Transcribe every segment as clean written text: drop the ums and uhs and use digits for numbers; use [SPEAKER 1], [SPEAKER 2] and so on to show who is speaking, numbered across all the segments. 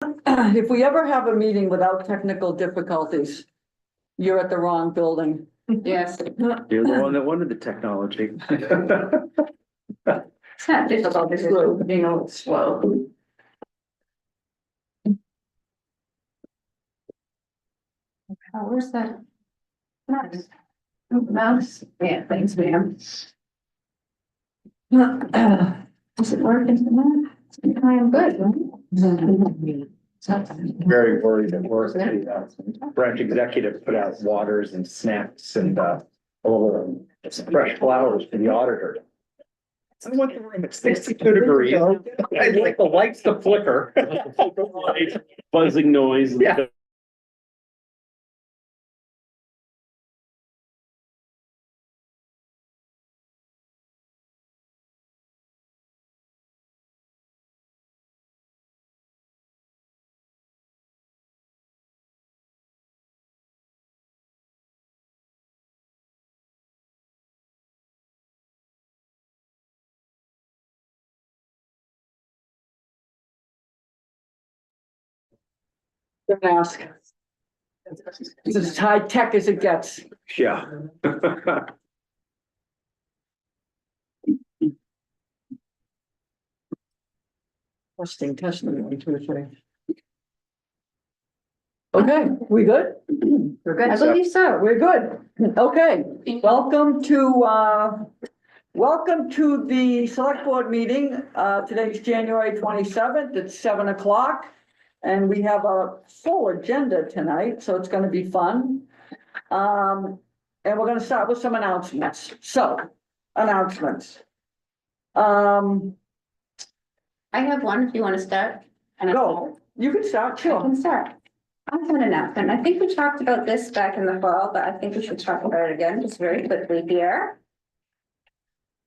[SPEAKER 1] If we ever have a meeting without technical difficulties, you're at the wrong building.
[SPEAKER 2] Yes,
[SPEAKER 3] You're the one that wanted the technology.
[SPEAKER 2] it's not difficult, it's slow, it's slow. Oh, where's that? Mouse. Mouse, yeah, thanks, ma'am. Is it working? I'm good, right?
[SPEAKER 3] Very worried at work. The branch executive put out waters and snacks and fresh flowers for the auditor. I went to the room, it's 62 degrees. I'd like the lights to flicker.
[SPEAKER 4] Buzzing noise.
[SPEAKER 3] Yeah.
[SPEAKER 1] Don't ask. It's as high tech as it gets.
[SPEAKER 3] Yeah.
[SPEAKER 1] Testing, 1, 2, 3. Okay, we good?
[SPEAKER 2] We're good, I believe so.
[SPEAKER 1] We're good. Okay, welcome to the select board meeting. Today's January 27th, it's 7 o'clock. And we have a full agenda tonight, so it's gonna be fun. And we're gonna start with some announcements. So, announcements.
[SPEAKER 2] I have one, if you want to start. And
[SPEAKER 1] Go, you can start,
[SPEAKER 2] I
[SPEAKER 1] sure.
[SPEAKER 2] can start. I have an announcement. I think we talked about this back in the fall, but I think we should talk about it again, just very quickly here.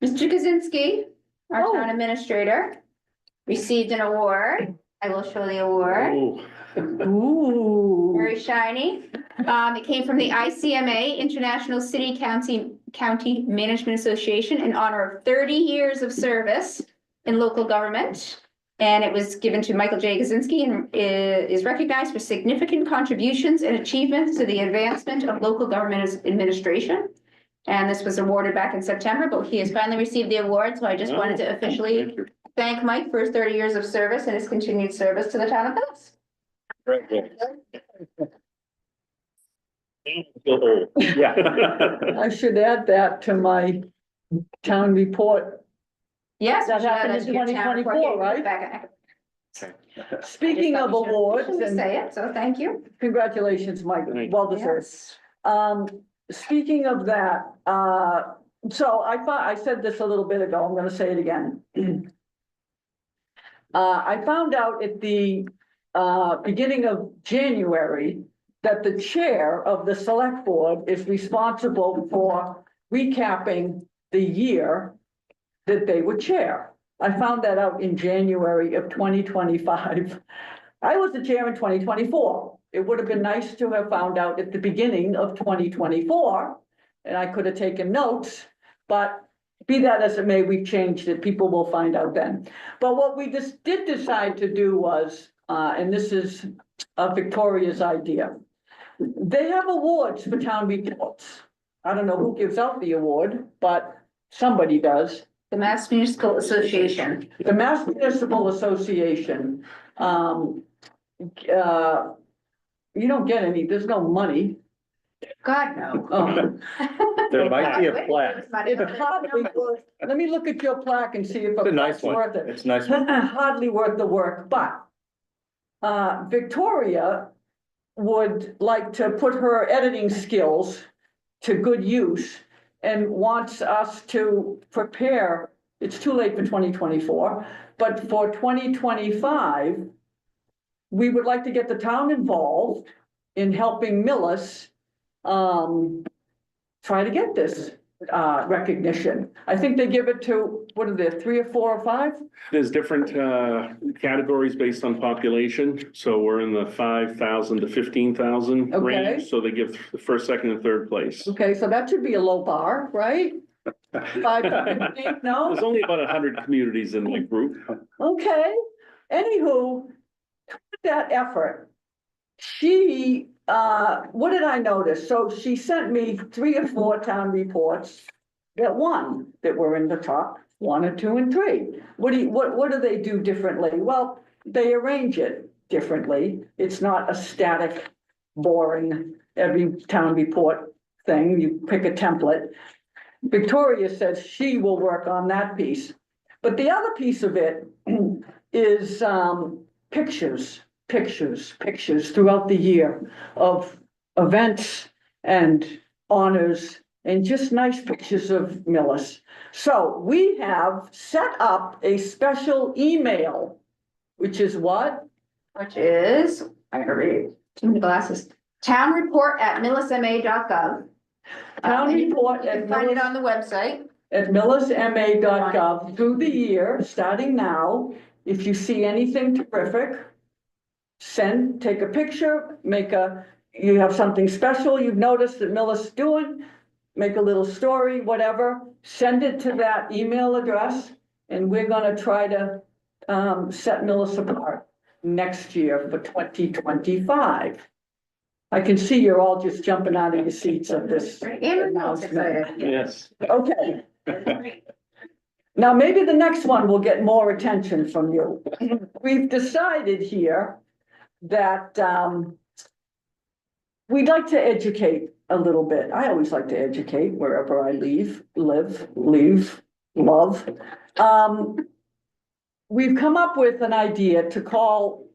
[SPEAKER 2] Mr. Kaczynski, our
[SPEAKER 1] Oh.
[SPEAKER 2] town administrator, received an award. I will show the award.
[SPEAKER 1] Ooh.
[SPEAKER 2] Very shiny. It came from the ICMA, International City County Management Association, in honor of 30 years of service in local government. And it was given to Michael J. Kaczynski and is recognized for significant contributions and achievements to the advancement of local government administration. And this was awarded back in September, but he has finally received the award, so I just wanted to officially thank Mike for his 30 years of service and his continued service to the town of Phillips.
[SPEAKER 3] Yeah.
[SPEAKER 1] I should add that to my town report.
[SPEAKER 2] Yes.
[SPEAKER 1] That
[SPEAKER 2] we should have
[SPEAKER 1] happened
[SPEAKER 2] that
[SPEAKER 1] in
[SPEAKER 2] your town
[SPEAKER 1] 2024,
[SPEAKER 2] report.
[SPEAKER 1] right?
[SPEAKER 2] Back-
[SPEAKER 1] Speaking of awards,
[SPEAKER 2] and
[SPEAKER 1] and
[SPEAKER 2] say it, so thank you.
[SPEAKER 1] congratulations, Mike, well deserved.
[SPEAKER 2] Yes.
[SPEAKER 1] Speaking of that, so I said this a little bit ago, I'm gonna say it again. I found out at the, beginning of January that the chair of the select board is responsible for recapping the year that they would chair. I found that out in January of 2025. I was the chair in 2024. It would have been nice to have found out at the beginning of 2024, and I could have taken notes, but be that as it may, we've changed it. People will find out then. But what we just did decide to do was, and this is Victoria's idea. They have awards for town reports. I don't know who gives out the award, but somebody does.
[SPEAKER 2] The Mass Municipal Association.
[SPEAKER 1] The Mass Municipal Association, you don't get any, there's no money.
[SPEAKER 2] God, no.
[SPEAKER 3] There might be a plaque.
[SPEAKER 1] It's hardly worth, let me look at your plaque and see if
[SPEAKER 3] It's a
[SPEAKER 1] it's
[SPEAKER 3] nice one.
[SPEAKER 1] worth it.
[SPEAKER 3] It's a nice.
[SPEAKER 1] Hardly worth the work, but Victoria would like to put her editing skills to good use and wants us to prepare, it's too late for 2024, but for 2025, we would like to get the town involved in helping Millis try to get this recognition. I think they give it to, what are there, 3 or 4 or 5?
[SPEAKER 4] There's different categories based on population, so we're in the 5,000 to 15,000
[SPEAKER 1] Okay.
[SPEAKER 4] range, so they give the first, second, and third place.
[SPEAKER 1] Okay, so that should be a low bar, right? 5 to 15, no?
[SPEAKER 4] There's only about 100 communities in my group.
[SPEAKER 1] Okay, anywho, that effort, she, what did I notice? So she sent me 3 or 4 town reports that were in the top 1 or 2 and 3. What do they do differently? Well, they arrange it differently. It's not a static, boring, every town report thing. You pick a template. Victoria says she will work on that piece. But the other piece of it is pictures throughout the year of events and honors and just nice pictures of Millis. So we have set up a special email, which is what?
[SPEAKER 2] Which is, I gotta read, too many glasses, townreport@millisma.gov.
[SPEAKER 1] Town
[SPEAKER 2] And you
[SPEAKER 1] report
[SPEAKER 2] can
[SPEAKER 1] at
[SPEAKER 2] find it
[SPEAKER 1] Millis-
[SPEAKER 2] on the website.
[SPEAKER 1] at millisma.gov through the year, starting now. If you see anything terrific, take a picture, you have something special you've noticed that Millis is doing, make a little story, whatever, send it to that email address, and we're gonna try to set Millis apart next year for 2025. I can see you're all just jumping out of your seats at this
[SPEAKER 2] Andrew's excited.
[SPEAKER 4] Yes.
[SPEAKER 1] Okay. Now, maybe the next one will get more attention from you. We've decided here that we'd like to educate a little bit. I always like to educate wherever I live, love. We've come up with an idea to call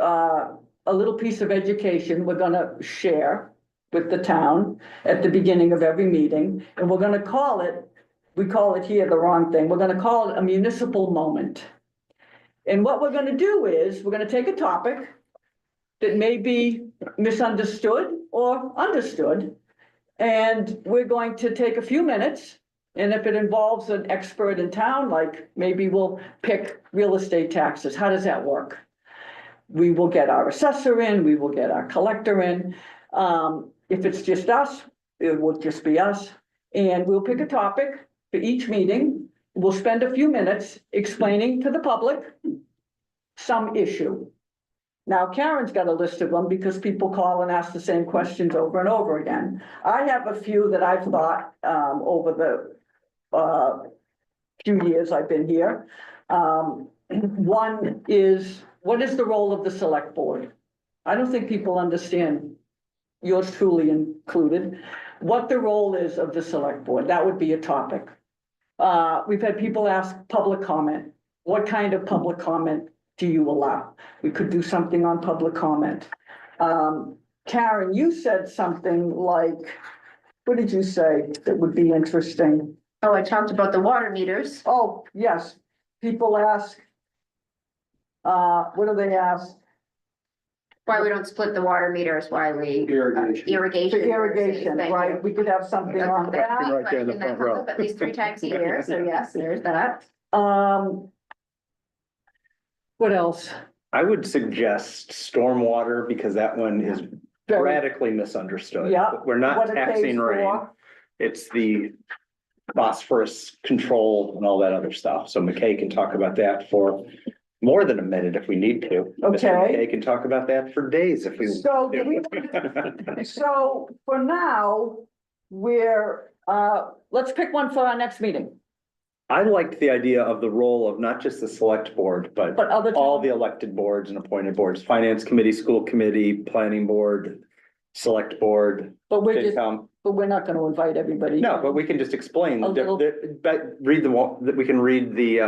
[SPEAKER 1] a little piece of education we're gonna share with the town at the beginning of every meeting, and we're gonna call it, we call it here the wrong thing, we're gonna call it a municipal moment. And what we're gonna do is, we're gonna take a topic that may be misunderstood or understood, and we're going to take a few minutes, and if it involves an expert in town, like maybe we'll pick real estate taxes, how does that work? We will get our assessor in, we will get our collector in. If it's just us, it will just be us. And we'll pick a topic for each meeting. We'll spend a few minutes explaining to the public some issue. Now, Karen's got a list of them because people call and ask the same questions over and over again. I have a few that I've thought over the few years I've been here. One is, what is the role of the select board? I don't think people understand, yours truly included, what the role is of the select board. That would be a topic. We've had people ask public comment. What kind of public comment do you allow? We could do something on public comment. Karen, you said something like, what did you say that would be interesting?
[SPEAKER 2] Oh, I talked about the water meters.
[SPEAKER 1] Oh, yes, people ask, what do they ask?
[SPEAKER 2] Why we don't split the water meters, why we.
[SPEAKER 3] Irrigation.
[SPEAKER 2] Irrigation.
[SPEAKER 1] For irrigation,
[SPEAKER 2] Thank you.
[SPEAKER 1] right? We could have something on that.
[SPEAKER 2] That's a
[SPEAKER 3] Right there in the
[SPEAKER 2] question that
[SPEAKER 3] front
[SPEAKER 2] comes
[SPEAKER 3] row.
[SPEAKER 2] up at least 3 times a year, so yes, there's that.
[SPEAKER 1] What else?
[SPEAKER 3] I would suggest stormwater because that one is
[SPEAKER 1] Very-
[SPEAKER 3] radically misunderstood.
[SPEAKER 1] Yeah.
[SPEAKER 3] We're not
[SPEAKER 1] What it pays
[SPEAKER 3] taxing rain.
[SPEAKER 1] for.
[SPEAKER 3] It's the phosphorus control and all that other stuff. So McKay can talk about that for more than a minute if we need to. Mr.
[SPEAKER 1] Okay.
[SPEAKER 3] McKay can talk about that for days if we.
[SPEAKER 1] So do we, so for now, let's pick one for our next meeting,
[SPEAKER 3] I liked the idea of the role of not just the select board, but
[SPEAKER 1] but other.
[SPEAKER 3] all the elected boards and appointed boards, finance committee, school committee, planning board, select board,
[SPEAKER 1] But
[SPEAKER 3] FinCom.
[SPEAKER 1] but we're not gonna invite everybody.
[SPEAKER 3] No, but we can just explain,
[SPEAKER 1] A little-
[SPEAKER 3] we can read the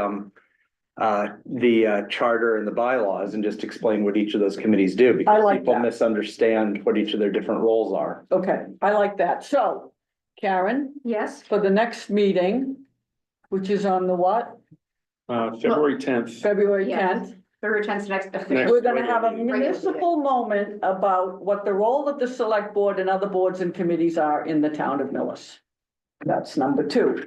[SPEAKER 3] charter and the bylaws and just explain what each of those committees do.
[SPEAKER 1] I
[SPEAKER 3] Because
[SPEAKER 1] like
[SPEAKER 3] people
[SPEAKER 1] that.
[SPEAKER 3] misunderstand what each of their different roles are.
[SPEAKER 1] Okay, I like that. So, Karen,
[SPEAKER 2] Yes,
[SPEAKER 1] for the next meeting, which is on the what?
[SPEAKER 4] February 10th.
[SPEAKER 1] February
[SPEAKER 2] Yeah.
[SPEAKER 1] 10th.
[SPEAKER 2] February 10th is next.
[SPEAKER 4] Next.
[SPEAKER 1] We're gonna have a
[SPEAKER 2] Regular meeting.
[SPEAKER 1] municipal moment about what the role of the select board and other boards and committees are in the town of Millis. That's number 2.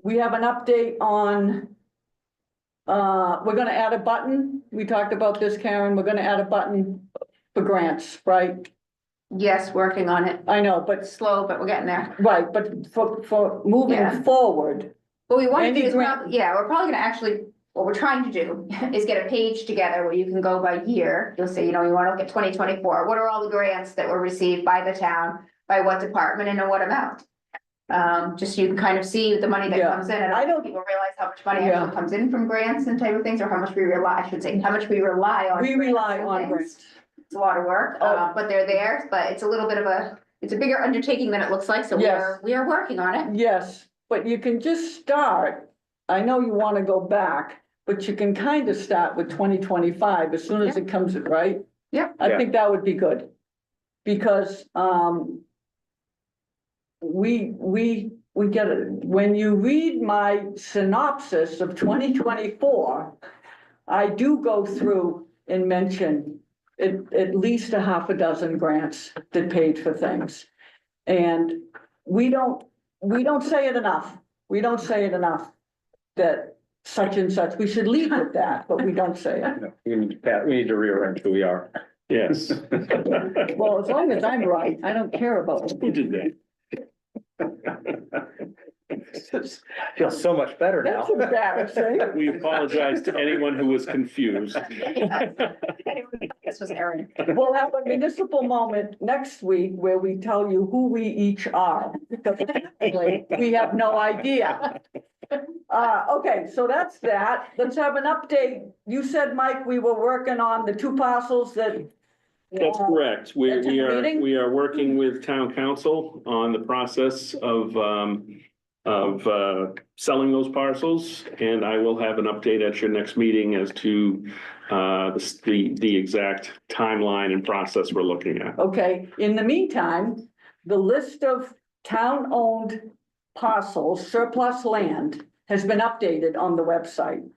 [SPEAKER 1] We have an update on, we're gonna add a button. We talked about this, Karen. We're gonna add a button for grants, right?
[SPEAKER 2] Yes, working on it.
[SPEAKER 1] I know, but,
[SPEAKER 2] It's slow, but we're getting there.
[SPEAKER 1] right, but for moving
[SPEAKER 2] Yeah.
[SPEAKER 1] forward,
[SPEAKER 2] What we want to
[SPEAKER 1] Any
[SPEAKER 2] do is,
[SPEAKER 1] grant-
[SPEAKER 2] we're probably gonna actually what we're trying to do is get a page together where you can go by year. You'll say, you want to look at 2024. What are all the grants that were received by the town, by what department and in what amount? Just so you can kind of see the money that
[SPEAKER 1] Yeah.
[SPEAKER 2] comes in. And
[SPEAKER 1] I don't-
[SPEAKER 2] people realize how much money
[SPEAKER 1] Yeah.
[SPEAKER 2] actually comes in from grants and type of things, or how much we rely, I should say, how much we rely on.
[SPEAKER 1] We rely
[SPEAKER 2] and
[SPEAKER 1] on
[SPEAKER 2] things.
[SPEAKER 1] grants.
[SPEAKER 2] It's a lot of work,
[SPEAKER 1] Oh.
[SPEAKER 2] but they're there, but it's a little bit of it's a bigger undertaking than it looks like, so
[SPEAKER 1] Yes.
[SPEAKER 2] we are working on it.
[SPEAKER 1] Yes, but you can just start. I know you want to go back, but you can kind of start with 2025 as soon as it comes, right?
[SPEAKER 2] Yep.
[SPEAKER 1] I
[SPEAKER 3] Yeah.
[SPEAKER 1] think that would be good. Because, we get it. When you read my synopsis of 2024, I do go through and mention at least a half a dozen grants that paid for things. And we don't say it enough. We don't say it enough that such and such, we should lead with that, but we don't say it.
[SPEAKER 3] No, we need to rearrange who we are.
[SPEAKER 4] Yes.
[SPEAKER 1] Well, as long as I'm right, I don't care about
[SPEAKER 4] Who did that?
[SPEAKER 3] Feel so much better now.
[SPEAKER 1] That's embarrassing.
[SPEAKER 4] We apologize to anyone who was confused.
[SPEAKER 2] This was Erin.
[SPEAKER 1] We'll have a municipal moment next week where we tell you who we each are, because apparently we have no idea. Okay, so that's that. Let's have an update. You said, Mike, we were working on the 2 parcels that.
[SPEAKER 4] That's correct.
[SPEAKER 1] That's in the meeting?
[SPEAKER 4] We are working with town council on the process of selling those parcels. And I will have an update at your next meeting as to the exact timeline and process we're looking at.
[SPEAKER 1] Okay, in the meantime, the list of town-owned parcels, surplus land, has been updated on the website.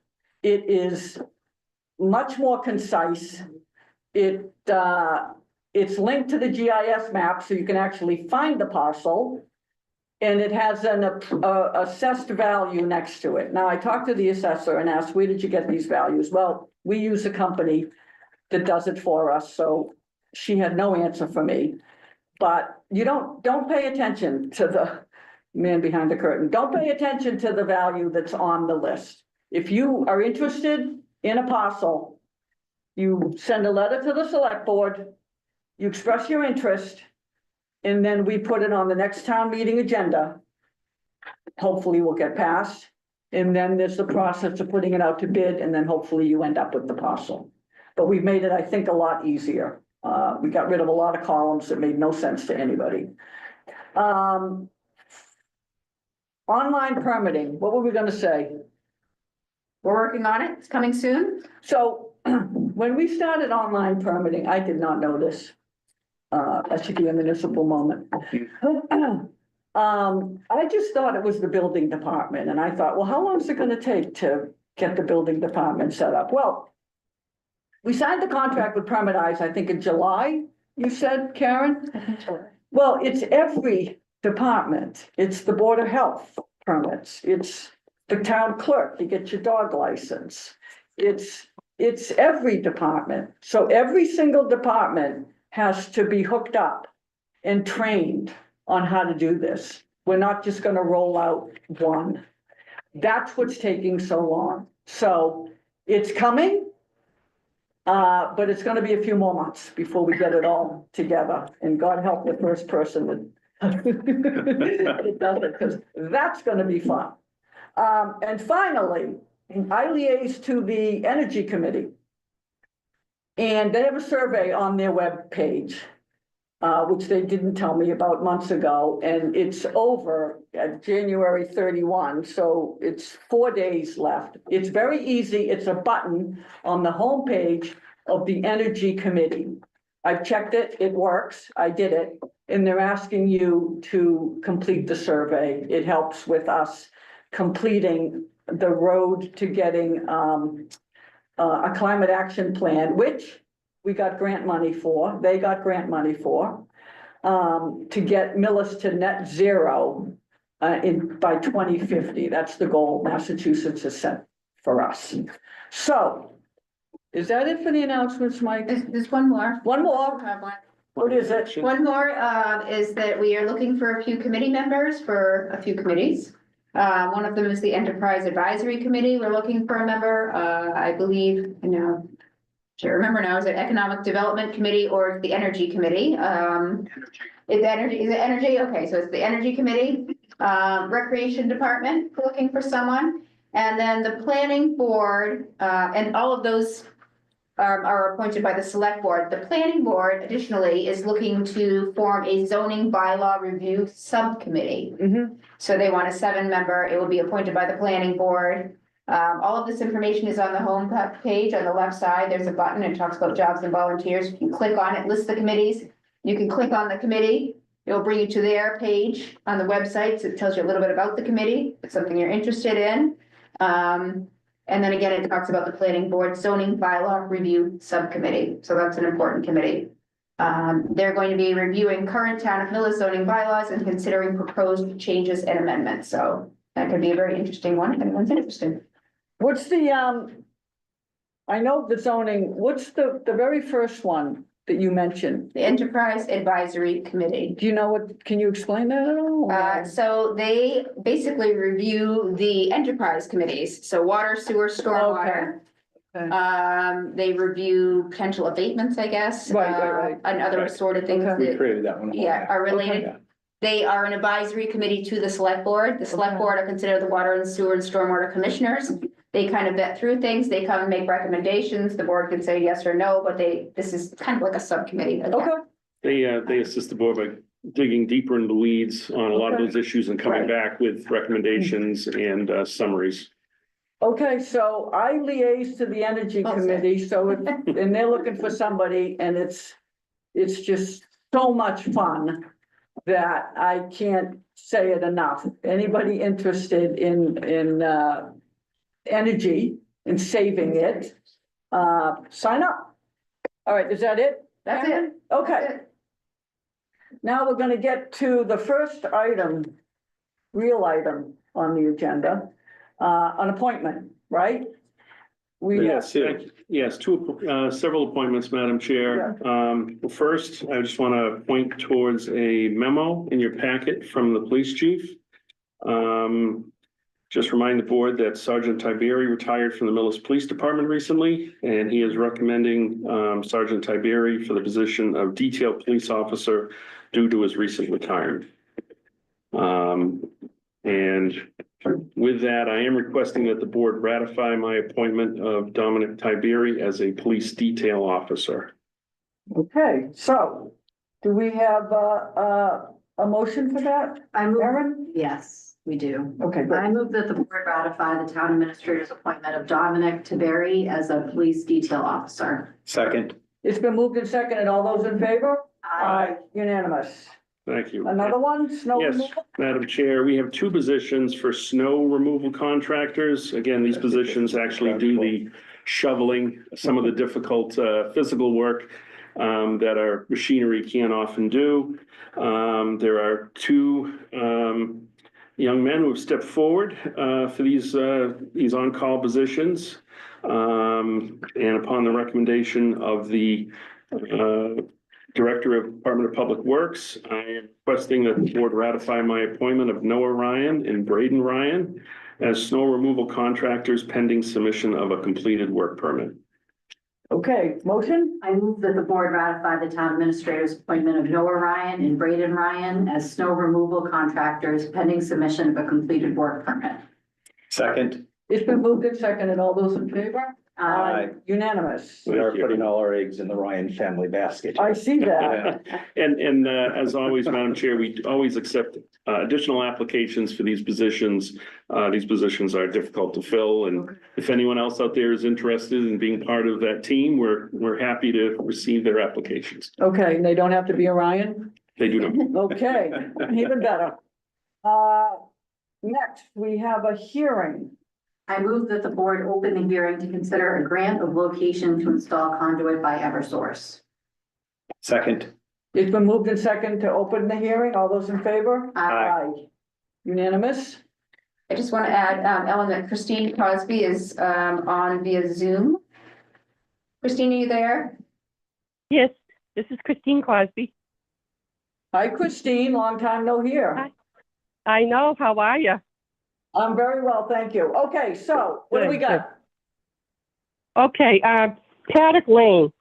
[SPEAKER 1] It is much more concise. It's linked to the GIS map, so you can actually find the parcel. And it has an assessed value next to it. Now, I talked to the assessor and asked, where did you get these values? Well, we use a company that does it for us, so she had no answer for me. But you don't pay attention to the man behind the curtain. Don't pay attention to the value that's on the list. If you are interested in a parcel, you send a letter to the select board, you express your interest, and then we put it on the next town meeting agenda. Hopefully we'll get passed. And then there's the process of putting it out to bid, and then hopefully you end up with the parcel. But we've made it, I think, a lot easier. We got rid of a lot of columns that made no sense to anybody. Online permitting, what were we gonna say?
[SPEAKER 2] We're working on it. It's coming soon.
[SPEAKER 1] So when we started online permitting, I did not know this. That should be a municipal moment. I just thought it was the building department, and I thought, well, how long is it gonna take to get the building department set up? Well, we signed the contract with Permitize, I think in July, you said, Karen?
[SPEAKER 2] I think so.
[SPEAKER 1] Well, it's every department. It's the Board of Health permits. It's the town clerk to get your dog license. It's every department. So every single department has to be hooked up and trained on how to do this. We're not just gonna roll out one. That's what's taking so long. So it's coming. But it's gonna be a few more months before we get it all together, and God help the first person that it does it, because that's gonna be fun. And finally, I liaise to the Energy Committee. And they have a survey on their webpage, which they didn't tell me about months ago, and it's over at January 31, so it's 4 days left. It's very easy. It's a button on the homepage of the Energy Committee. I've checked it. It works. I did it. And they're asking you to complete the survey. It helps with us completing the road to getting a climate action plan, which we got grant money for, they got grant money for, to get Millis to net zero by 2050. That's the goal Massachusetts has set for us. So, is that it for the announcements, Mike?
[SPEAKER 2] There's one more.
[SPEAKER 1] One more,
[SPEAKER 2] I have one.
[SPEAKER 1] what is it?
[SPEAKER 2] One more is that we are looking for a few committee members for a few committees. One of them is the Enterprise Advisory Committee. We're looking for a member. I believe, should remember now, is it Economic Development Committee or the Energy Committee? Is it energy? Okay, so it's the Energy Committee. Recreation Department, we're looking for someone. And then the Planning Board, and all of those are appointed by the Select Board. The Planning Board additionally is looking to form a zoning bylaw review subcommittee. So they want a 7-member, it will be appointed by the Planning Board. All of this information is on the home page on the left side. There's a button, it talks about jobs and volunteers. You can click on it, lists the committees. You can click on the committee. It'll bring you to their page on the website. So it tells you a little bit about the committee. If it's something you're interested in. And then again, it talks about the Planning Board Zoning Bylaw Review Subcommittee. So that's an important committee. They're going to be reviewing current town of Millis zoning bylaws and considering proposed changes and amendments. So that could be a very interesting one if anyone's interested.
[SPEAKER 1] What's the, I know the zoning, what's the very first one that you mentioned?
[SPEAKER 2] The Enterprise Advisory Committee.
[SPEAKER 1] Do you know what, can you explain that at all?
[SPEAKER 2] So they basically review the enterprise committees, so water, sewer, stormwater.
[SPEAKER 1] Okay.
[SPEAKER 2] They review potential abatements, I guess.
[SPEAKER 1] Right.
[SPEAKER 2] And other
[SPEAKER 3] Right.
[SPEAKER 2] assorted things
[SPEAKER 1] Okay.
[SPEAKER 3] We
[SPEAKER 2] that,
[SPEAKER 3] created that one.
[SPEAKER 2] are related.
[SPEAKER 3] Yeah.
[SPEAKER 2] They are an advisory committee to the Select Board. The Select
[SPEAKER 1] Okay.
[SPEAKER 2] Board are considered the water and sewer and stormwater commissioners. They kind of vet through things. They come and make recommendations. The board can say yes or no, but this is kind of like a subcommittee.
[SPEAKER 1] Okay,
[SPEAKER 4] They assist the board by digging deeper into the weeds on a lot of
[SPEAKER 1] Okay.
[SPEAKER 4] those issues and coming back with recommendations and summaries.
[SPEAKER 1] okay, so I liaise to the Energy
[SPEAKER 2] Okay.
[SPEAKER 1] Committee, so if, and they're looking for somebody, and it's just so much fun that I can't say it enough. Anybody interested in energy and saving it, sign up. All right, is that it?
[SPEAKER 2] That's it.
[SPEAKER 1] Okay, now we're gonna get to the first item, real item on the agenda, an appointment, right? We,
[SPEAKER 4] Yes, several appointments, Madam Chair. First, I just want to point towards a memo in your packet from the police chief. Just remind the board that Sergeant Tiberi retired from the Millis Police Department recently, and he is recommending Sergeant Tiberi for the position of detail police officer due to his recent retirement. And with that, I am requesting that the board ratify my appointment of Dominic Tiberi as a police detail officer.
[SPEAKER 1] okay, so do we have a motion for that,
[SPEAKER 5] I move,
[SPEAKER 1] Erin?
[SPEAKER 5] yes, we do.
[SPEAKER 1] Okay, good.
[SPEAKER 5] I move that the board ratify the town administrator's appointment of Dominic Tiberi as a police detail officer.
[SPEAKER 3] Second.
[SPEAKER 1] It's been moved and seconded. All those in favor? Unanimous.
[SPEAKER 4] Thank you.
[SPEAKER 1] Another one, snow
[SPEAKER 4] Yes,
[SPEAKER 1] removal?
[SPEAKER 4] Madam Chair, we have 2 positions for snow removal contractors. Again, these positions actually do the shoveling, some of the difficult physical work that our machinery can't often do. There are 2 young men who have stepped forward for these on-call positions. And upon the recommendation of the Director of Department of Public Works, I am requesting that the board ratify my appointment of Noah Ryan and Braden Ryan as snow removal contractors pending submission of a completed work permit.
[SPEAKER 1] Okay, motion?
[SPEAKER 5] I move that the board ratify the town administrator's appointment of Noah Ryan and Braden Ryan as snow removal contractors pending submission of a completed work permit.
[SPEAKER 3] Second.
[SPEAKER 1] It's been moved and seconded. All those in favor?
[SPEAKER 3] Aye.
[SPEAKER 1] Unanimous.
[SPEAKER 3] We are
[SPEAKER 4] Thank you.
[SPEAKER 3] putting all our eggs in the Ryan family basket.
[SPEAKER 1] I see that.
[SPEAKER 4] And as always, Madam Chair, we always accept additional applications for these positions. These positions are difficult to fill, and if anyone else out there is interested in being part of that team, we're happy to receive their applications.
[SPEAKER 1] Okay, and they don't have to be Orion?
[SPEAKER 4] They do not.
[SPEAKER 1] Okay, even better. Next, we have a hearing.
[SPEAKER 5] I move that the board open the hearing to consider a grant of location to install conduit by Eversource.
[SPEAKER 3] Second.
[SPEAKER 1] It's been moved and seconded to open the hearing. All those in favor?
[SPEAKER 3] Aye.
[SPEAKER 1] Unanimous?
[SPEAKER 2] I just want to add, Ellen, that Christine Crosby is on via Zoom. Christine, are you there?
[SPEAKER 6] Yes, this is Christine Crosby.
[SPEAKER 1] Hi, Christine, long time no hear.
[SPEAKER 6] Hi. I know, how are you?
[SPEAKER 1] I'm very well, thank you. Okay, so what do we
[SPEAKER 6] Good,
[SPEAKER 1] got?
[SPEAKER 6] Okay, Paddock Lane,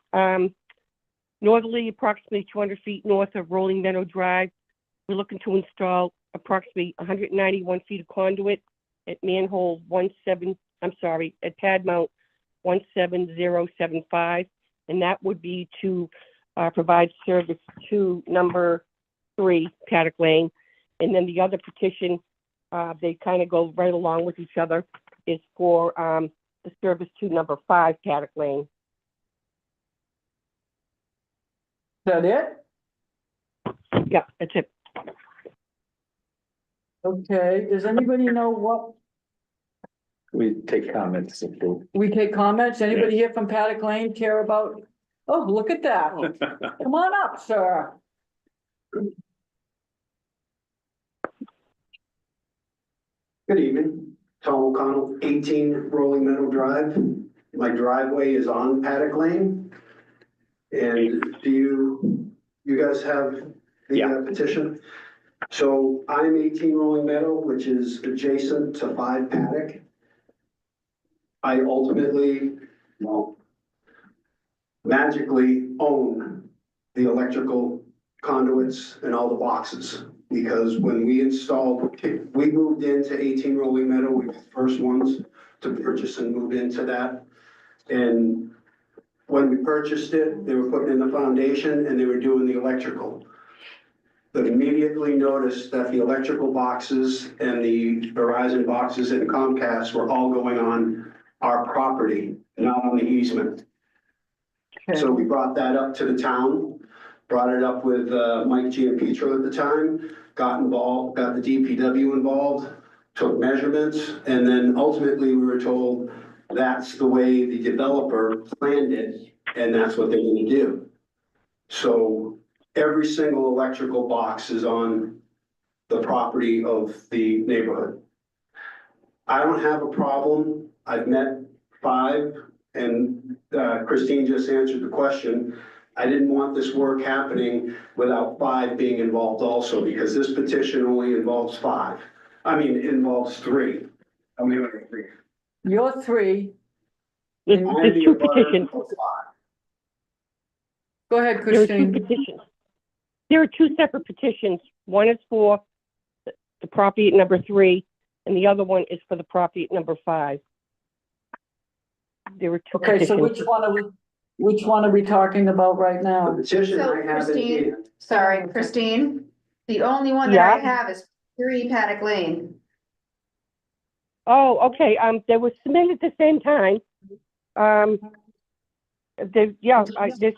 [SPEAKER 6] northerly approximately 200 feet north of Rolling Meadow Drive. We're looking to install approximately 191 feet of conduit at manhole at pad mount 17075. And that would be to provide service to number 3, Paddock Lane. And then the other petition, they kind of go right along with each other, is for the service to number 5, Paddock Lane.
[SPEAKER 1] Is that it?
[SPEAKER 6] Yeah, that's it.
[SPEAKER 1] Okay, does anybody know what,
[SPEAKER 3] We take comments if they.
[SPEAKER 1] we take comments? Anybody here from Paddock Lane care about? Oh, look at that. Come on up, sir.
[SPEAKER 7] Good evening, Tom O'Connell, 18 Rolling Meadow Drive. My driveway is on Paddock Lane. And do you guys have the
[SPEAKER 3] Yeah.
[SPEAKER 7] petition? So I'm 18 Rolling Meadow, which is adjacent to 5 Paddock. I ultimately, well, magically own the electrical conduits and all the boxes. Because when we moved into 18 Rolling Meadow, we were the first ones to purchase and move into that. And when we purchased it, they were putting in the foundation and they were doing the electrical. But immediately noticed that the electrical boxes and the Verizon boxes and Comcast were all going on our property, not on the easement. So we brought that up to the town, brought it up with Mike Giampietro at the time, got involved, got the DPW involved, took measurements, and then ultimately we were told that's the way the developer planned it, and that's what they're gonna do. So every single electrical box is on the property of the neighborhood. I don't have a problem. I've met 5, and Christine just answered the question. I didn't want this work happening without 5 being involved also, because this petition only involves 5. I mean, it involves 3. I'm leaving it 3.
[SPEAKER 1] You're 3.
[SPEAKER 6] There's
[SPEAKER 7] I'm
[SPEAKER 6] there's
[SPEAKER 7] the
[SPEAKER 6] 2
[SPEAKER 7] abutter
[SPEAKER 6] petitions.
[SPEAKER 7] of 5.
[SPEAKER 1] Go ahead,
[SPEAKER 6] There are 2
[SPEAKER 1] Christine.
[SPEAKER 6] petitions. There are 2 separate petitions. One is for the property at number 3, and the other one is for the property at number 5. There were 2
[SPEAKER 1] Okay, so
[SPEAKER 6] petitions.
[SPEAKER 1] which one are we talking about right
[SPEAKER 7] The
[SPEAKER 1] now?
[SPEAKER 7] petition
[SPEAKER 2] So
[SPEAKER 7] I have in
[SPEAKER 2] Christine,
[SPEAKER 7] hand.
[SPEAKER 2] sorry, Christine, the only one that I
[SPEAKER 6] Yeah.
[SPEAKER 2] have is 3 Paddock Lane.
[SPEAKER 6] Oh, okay, they were submitted at the same time. There's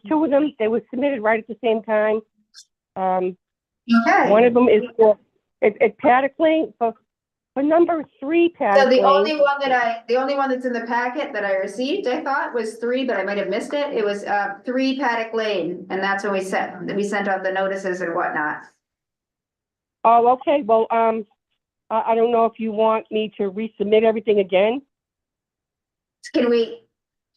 [SPEAKER 6] 2 of them. They were submitted right at the same time.
[SPEAKER 2] Okay.
[SPEAKER 6] One of them is for, at Paddock Lane, for number 3
[SPEAKER 2] So
[SPEAKER 6] Paddock
[SPEAKER 2] the
[SPEAKER 6] Lane.
[SPEAKER 2] the only one that's in the packet that I received, I thought was 3, but I might have missed it. It was 3 Paddock Lane, and that's when we sent out the notices and whatnot.
[SPEAKER 6] Oh, okay, well, I don't know if you want me to resubmit everything again.
[SPEAKER 2] Can we,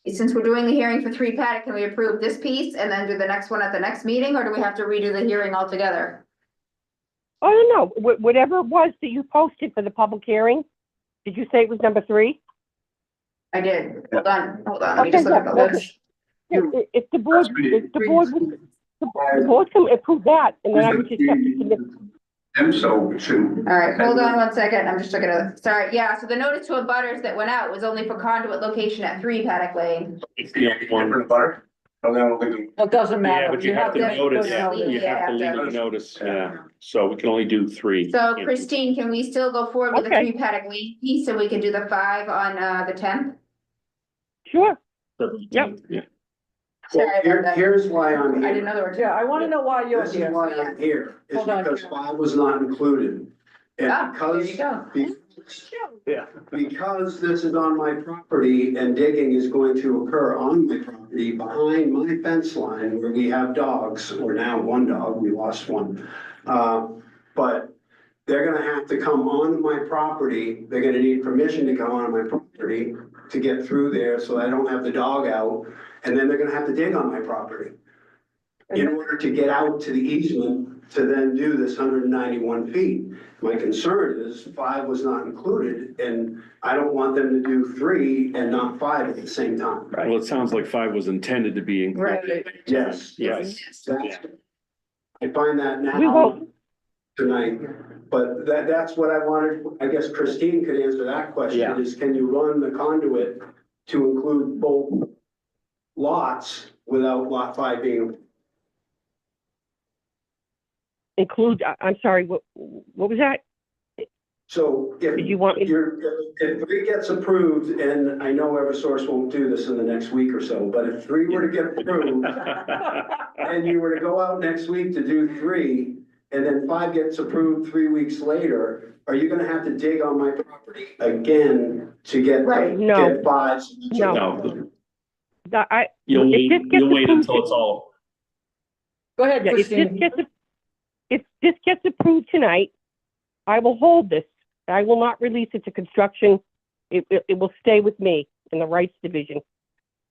[SPEAKER 2] since we're doing the hearing for 3 Paddock, can we approve this piece and then do the next one at the next meeting, or do we have to redo the hearing altogether?
[SPEAKER 6] I don't know, whatever it was that you posted for the public hearing, did you say it was number 3?
[SPEAKER 2] I did. Hold on, let me just look at the
[SPEAKER 6] Okay,
[SPEAKER 2] list.
[SPEAKER 6] If the board, the board can approve that, and then I would just have to submit.
[SPEAKER 7] And so to.
[SPEAKER 2] All right, hold on 1 second. I'm just looking at, sorry, yeah, so the notice to abutters that went out was only for conduit location at 3 Paddock Lane.
[SPEAKER 4] It's the only one.
[SPEAKER 7] butter? Oh, no, we can.
[SPEAKER 1] It doesn't matter.
[SPEAKER 4] Yeah, but you have to
[SPEAKER 2] have to
[SPEAKER 4] notice,
[SPEAKER 2] notice.
[SPEAKER 4] you have to
[SPEAKER 2] Yeah.
[SPEAKER 4] leave a notice, yeah, so we can only do 3.
[SPEAKER 2] So Christine, can we still go forward with the
[SPEAKER 6] Okay.
[SPEAKER 2] 3 Paddock Lane piece so we can do the 5 on the 10th?
[SPEAKER 6] Sure, Yep.
[SPEAKER 4] Yeah.
[SPEAKER 2] Sorry about that.
[SPEAKER 7] Here's why I'm
[SPEAKER 2] I didn't
[SPEAKER 7] here.
[SPEAKER 2] know there were 2.
[SPEAKER 1] Yeah, I want to know why you're
[SPEAKER 7] This is
[SPEAKER 1] here.
[SPEAKER 7] why I'm here, is
[SPEAKER 1] Hold on.
[SPEAKER 7] because 5 was not included. And
[SPEAKER 2] Ah, there you
[SPEAKER 7] because,
[SPEAKER 2] go.
[SPEAKER 3] Yeah.
[SPEAKER 7] because this is on my property and digging is going to occur on my property behind my fence line where we have dogs, or now 1 dog, we lost 1. But they're gonna have to come on my property, they're gonna need permission to come on my property to get through there, so I don't have the dog out, and then they're gonna have to dig on my property. in order to get out to the easement to then do this 191 feet. My concern is 5 was not included, and I don't want them to do 3 and not 5 at the same time.
[SPEAKER 4] Well, it sounds like 5 was intended to be included.
[SPEAKER 1] Right.
[SPEAKER 7] Yes.
[SPEAKER 4] Yes.
[SPEAKER 7] That's- I find that
[SPEAKER 6] We
[SPEAKER 7] now
[SPEAKER 6] won't,
[SPEAKER 7] tonight, but that's what I wanted. I guess Christine could answer that question,
[SPEAKER 3] Yeah.
[SPEAKER 7] is can you run the conduit to include both lots without lot 5 being?
[SPEAKER 6] include, I'm sorry, what was that?
[SPEAKER 7] So if
[SPEAKER 6] Did you want me,
[SPEAKER 7] if 3 gets approved, and I know Eversource won't do this in the next week or so, but if 3 were to get approved, and you were to go out next week to do 3, and then 5 gets approved 3 weeks later, are you gonna have to dig on my property again to get,
[SPEAKER 1] Right.
[SPEAKER 6] No.
[SPEAKER 7] get 5s?
[SPEAKER 6] No.
[SPEAKER 4] No,
[SPEAKER 6] I,
[SPEAKER 4] you'll
[SPEAKER 6] If
[SPEAKER 4] wait,
[SPEAKER 6] this gets
[SPEAKER 4] you'll wait
[SPEAKER 6] approved-
[SPEAKER 4] until it's all.
[SPEAKER 1] Go ahead,
[SPEAKER 6] yeah,
[SPEAKER 1] Christine.
[SPEAKER 6] if this gets approved tonight, I will hold this. I will not release it to construction. It will stay with me in the rights division.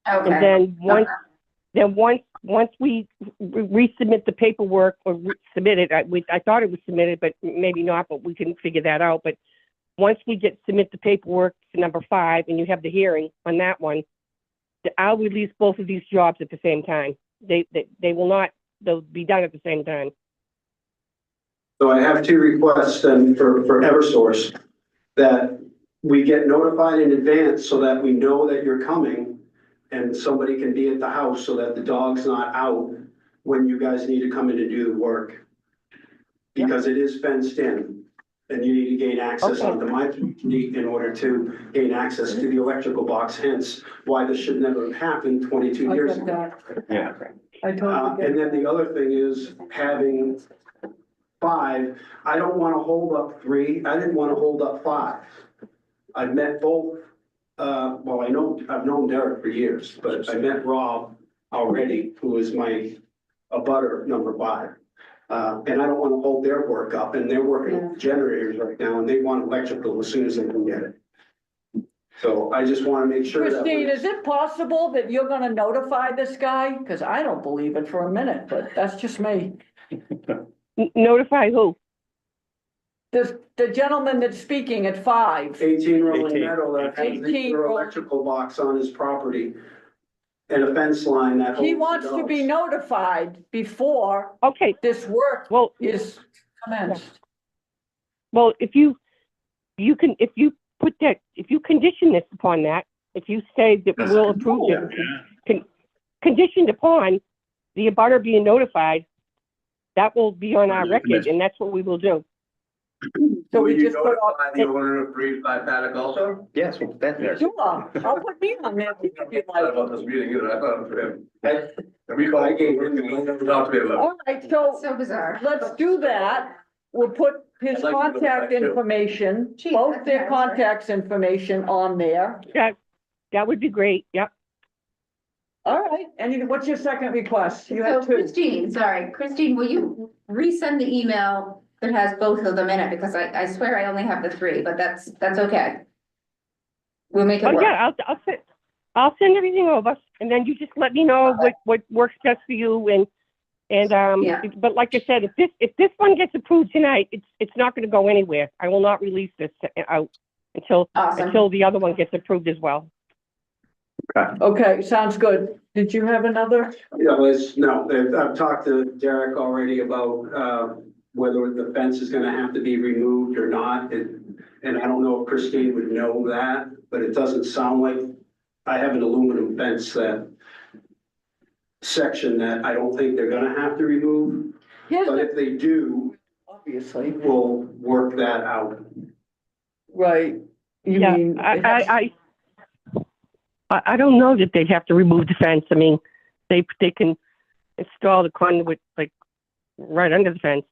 [SPEAKER 6] And
[SPEAKER 2] Okay.
[SPEAKER 6] then once we resubmit the paperwork or submit it, I thought it was submitted, but maybe not, but we can figure that out. But once we submit the paperwork to number 5 and you have the hearing on that one, I'll release both of these jobs at the same time. They will not, they'll be done at the same time.
[SPEAKER 7] So I have 2 requests then for Eversource, that we get notified in advance so that we know that you're coming and somebody can be at the house so that the dog's not out when you guys need to come in to do the work. Because it is fenced in and you need to gain access
[SPEAKER 6] Okay.
[SPEAKER 7] onto my property in order to gain access to the electrical box, hence why this should never have happened 22
[SPEAKER 1] I
[SPEAKER 7] years
[SPEAKER 1] get
[SPEAKER 7] ago.
[SPEAKER 1] that.
[SPEAKER 3] Yeah.
[SPEAKER 1] I totally get
[SPEAKER 7] And
[SPEAKER 1] it.
[SPEAKER 7] then the other thing is having 5, I don't want to hold up 3, I didn't want to hold up 5. I've met both, well, I've known Derek for years, but I met Rob already, who is my abutter number 5. And I don't want to hold their work up, and they're working with generators right now, and they want electrical as soon as they can get it. So I just want to make sure that.
[SPEAKER 1] Christine, is it possible that you're gonna notify this guy? Cause I don't believe it for a minute, but that's just me.
[SPEAKER 6] Notify who?
[SPEAKER 1] The gentleman that's speaking at 5.
[SPEAKER 7] 18 Rolling
[SPEAKER 4] 18.
[SPEAKER 7] Meadow that has
[SPEAKER 1] 18
[SPEAKER 7] the
[SPEAKER 1] Rolling-
[SPEAKER 7] electrical box on his property. And a fence line that.
[SPEAKER 1] He
[SPEAKER 7] holds the
[SPEAKER 1] wants to be
[SPEAKER 7] dogs.
[SPEAKER 1] notified before
[SPEAKER 6] Okay,
[SPEAKER 1] this work
[SPEAKER 6] well,
[SPEAKER 1] is commenced.
[SPEAKER 6] well, if you condition this upon that, if you say that we'll approve it, conditioned upon the abutter being notified, that will be on our record, and that's what we will do.
[SPEAKER 1] So we just put on,
[SPEAKER 8] the owner of 3-5 paddock also?
[SPEAKER 3] Yes, well, that there.
[SPEAKER 1] sure, I'll put me on there if you
[SPEAKER 8] I
[SPEAKER 1] like.
[SPEAKER 8] about this meeting either, I thought it was for him.
[SPEAKER 7] I-
[SPEAKER 8] And we called,
[SPEAKER 7] I gave
[SPEAKER 8] we
[SPEAKER 7] him-
[SPEAKER 8] talked to me about
[SPEAKER 1] All right, so
[SPEAKER 2] So bizarre.
[SPEAKER 1] let's do that. We'll put his
[SPEAKER 8] I'd like to know
[SPEAKER 1] contact
[SPEAKER 8] that too.
[SPEAKER 1] information,
[SPEAKER 2] Gee,
[SPEAKER 1] both
[SPEAKER 2] that's
[SPEAKER 1] their
[SPEAKER 2] nice, right?
[SPEAKER 1] contacts information on there.
[SPEAKER 6] That would be great, yep.
[SPEAKER 1] All right, and what's your second request? You
[SPEAKER 2] So
[SPEAKER 1] had 2.
[SPEAKER 2] Christine, will you resend the email that has both of them in it? Because I swear I only have the 3, but that's okay. We'll make it
[SPEAKER 6] Oh,
[SPEAKER 2] work.
[SPEAKER 6] yeah, I'll send everything over, and then you just let me know what works best for you,
[SPEAKER 2] Yeah.
[SPEAKER 6] but like I said, if this one gets approved tonight, it's not gonna go anywhere. I will not release this out until
[SPEAKER 2] Awesome.
[SPEAKER 6] the other one gets approved as well.
[SPEAKER 1] Okay, sounds good. Did you have another?
[SPEAKER 7] I've talked to Derek already about, whether the fence is gonna have to be removed or not. And I don't know if Christine would know that, but it doesn't sound like, I have an aluminum fence section that I don't think they're gonna have to remove.
[SPEAKER 1] Here's
[SPEAKER 7] But
[SPEAKER 1] the,
[SPEAKER 7] if they do,
[SPEAKER 1] obviously,
[SPEAKER 7] we'll work that out.
[SPEAKER 1] right. You
[SPEAKER 6] Yeah,
[SPEAKER 1] mean, it has-
[SPEAKER 6] I don't know that they'd have to remove the fence. I mean, they can install the conduit like right under the fence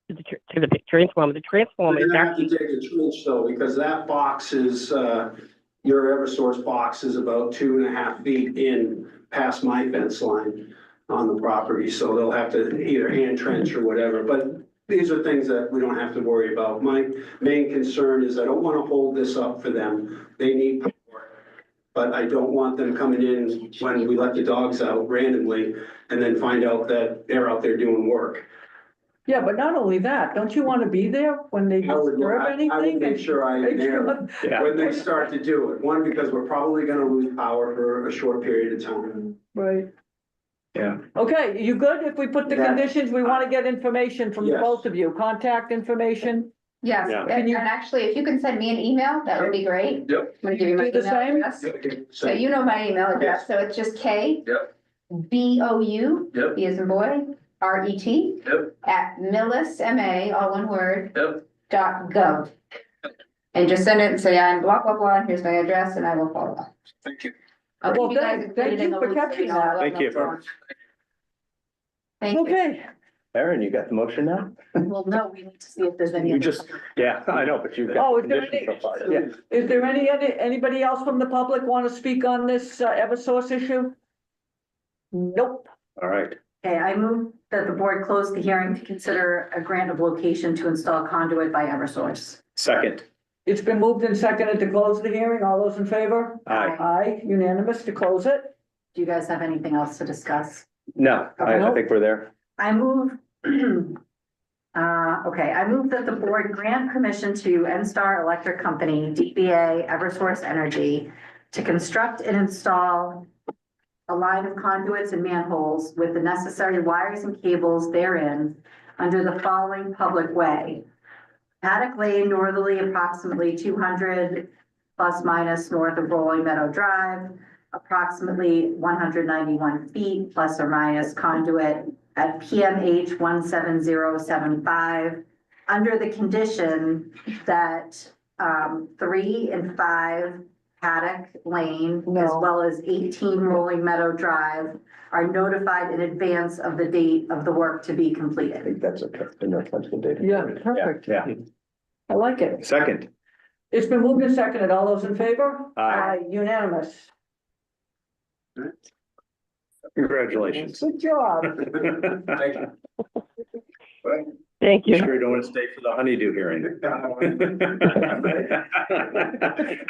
[SPEAKER 6] to the transformer. The transformer
[SPEAKER 7] You're
[SPEAKER 6] is
[SPEAKER 7] gonna have to
[SPEAKER 6] actually,
[SPEAKER 7] dig a trench though, because that box is, your Eversource box is about 2.5 feet in past my fence line on the property, so they'll have to either hand trench or whatever, but these are things that we don't have to worry about. My main concern is I don't wanna hold this up for them. They need power. But I don't want them coming in when we let the dogs out randomly and then find out that they're out there doing work.
[SPEAKER 1] Yeah, but not only that, don't you want to be there when they
[SPEAKER 7] I would,
[SPEAKER 1] disturb
[SPEAKER 7] I
[SPEAKER 1] anything?
[SPEAKER 7] would make sure I am there
[SPEAKER 3] Yeah.
[SPEAKER 7] when they start to do it. One, because we're probably gonna lose power for a short period of time.
[SPEAKER 1] Right.
[SPEAKER 3] Yeah.
[SPEAKER 1] Okay, you good? If we put the
[SPEAKER 7] Yeah.
[SPEAKER 1] conditions, we want to get information from the
[SPEAKER 7] Yes.
[SPEAKER 1] both of you, contact information.
[SPEAKER 2] Yes,
[SPEAKER 4] Yeah.
[SPEAKER 2] and and actually, if you can send me an email, that would be great.
[SPEAKER 8] Yep.
[SPEAKER 2] I'm gonna give you my
[SPEAKER 1] Do the
[SPEAKER 2] email
[SPEAKER 1] same?
[SPEAKER 2] address. So you know my email address, so it's just K.
[SPEAKER 8] Yep.
[SPEAKER 2] BOU.
[SPEAKER 8] Yep.
[SPEAKER 2] B as in boy, RET.
[SPEAKER 8] Yep.
[SPEAKER 2] At Millis, MA, all one word.
[SPEAKER 8] Yep.
[SPEAKER 2] .gov. And just send it and say, I'm blah, blah, blah, here's my address, and I will follow up.
[SPEAKER 8] Thank you.
[SPEAKER 2] I'll
[SPEAKER 1] Well,
[SPEAKER 2] keep you guys
[SPEAKER 1] thank
[SPEAKER 2] included
[SPEAKER 1] you
[SPEAKER 2] in the
[SPEAKER 1] for
[SPEAKER 2] loop so
[SPEAKER 1] catching
[SPEAKER 2] know
[SPEAKER 1] that.
[SPEAKER 2] what's
[SPEAKER 3] Thank you.
[SPEAKER 2] going on. Thank you.
[SPEAKER 1] Okay,
[SPEAKER 3] Aaron, you got the motion now?
[SPEAKER 5] Well, no, we need to see if there's any.
[SPEAKER 3] You
[SPEAKER 5] other-
[SPEAKER 3] just, yeah, I know, but you've
[SPEAKER 1] Oh,
[SPEAKER 3] got
[SPEAKER 1] is there
[SPEAKER 3] conditions so far.
[SPEAKER 1] yeah. Is there anybody else from the public want to speak on this Eversource issue? Nope.
[SPEAKER 3] All right.
[SPEAKER 5] Okay, I move that the board close the hearing to consider a grant of location to install conduit by Eversource.
[SPEAKER 3] Second.
[SPEAKER 1] It's been moved and seconded to close the hearing. All those in favor?
[SPEAKER 3] Aye.
[SPEAKER 1] Aye, unanimous to close it.
[SPEAKER 5] Do you guys have anything else to discuss?
[SPEAKER 3] No, I
[SPEAKER 1] Nope.
[SPEAKER 3] think we're there.
[SPEAKER 5] I move, I move that the board grant permission to NSTAR Electric Company, DBA Eversource Energy, to construct and install a line of conduits and manholes with the necessary wires and cables therein under the following public way. Paddock Lane northerly approximately 200 plus minus north of Rolling Meadow Drive, approximately 191 feet plus or minus conduit at PMH 17075, under the condition that 3 and 5 Paddock Lane, as
[SPEAKER 1] No.
[SPEAKER 5] well as 18 Rolling Meadow Drive, are notified in advance of the date of the work to be
[SPEAKER 3] I
[SPEAKER 5] completed.
[SPEAKER 3] think that's okay. The North Hudson data.
[SPEAKER 1] Yeah, perfect.
[SPEAKER 3] Yeah.
[SPEAKER 1] I like it.
[SPEAKER 3] Second.
[SPEAKER 1] It's been moved and seconded. All those in favor?
[SPEAKER 3] Aye.
[SPEAKER 1] Unanimous.
[SPEAKER 3] Congratulations.
[SPEAKER 1] Good job.
[SPEAKER 8] Thank you.
[SPEAKER 6] Thank you.
[SPEAKER 3] Sure you don't want to stay for the honeydew hearing.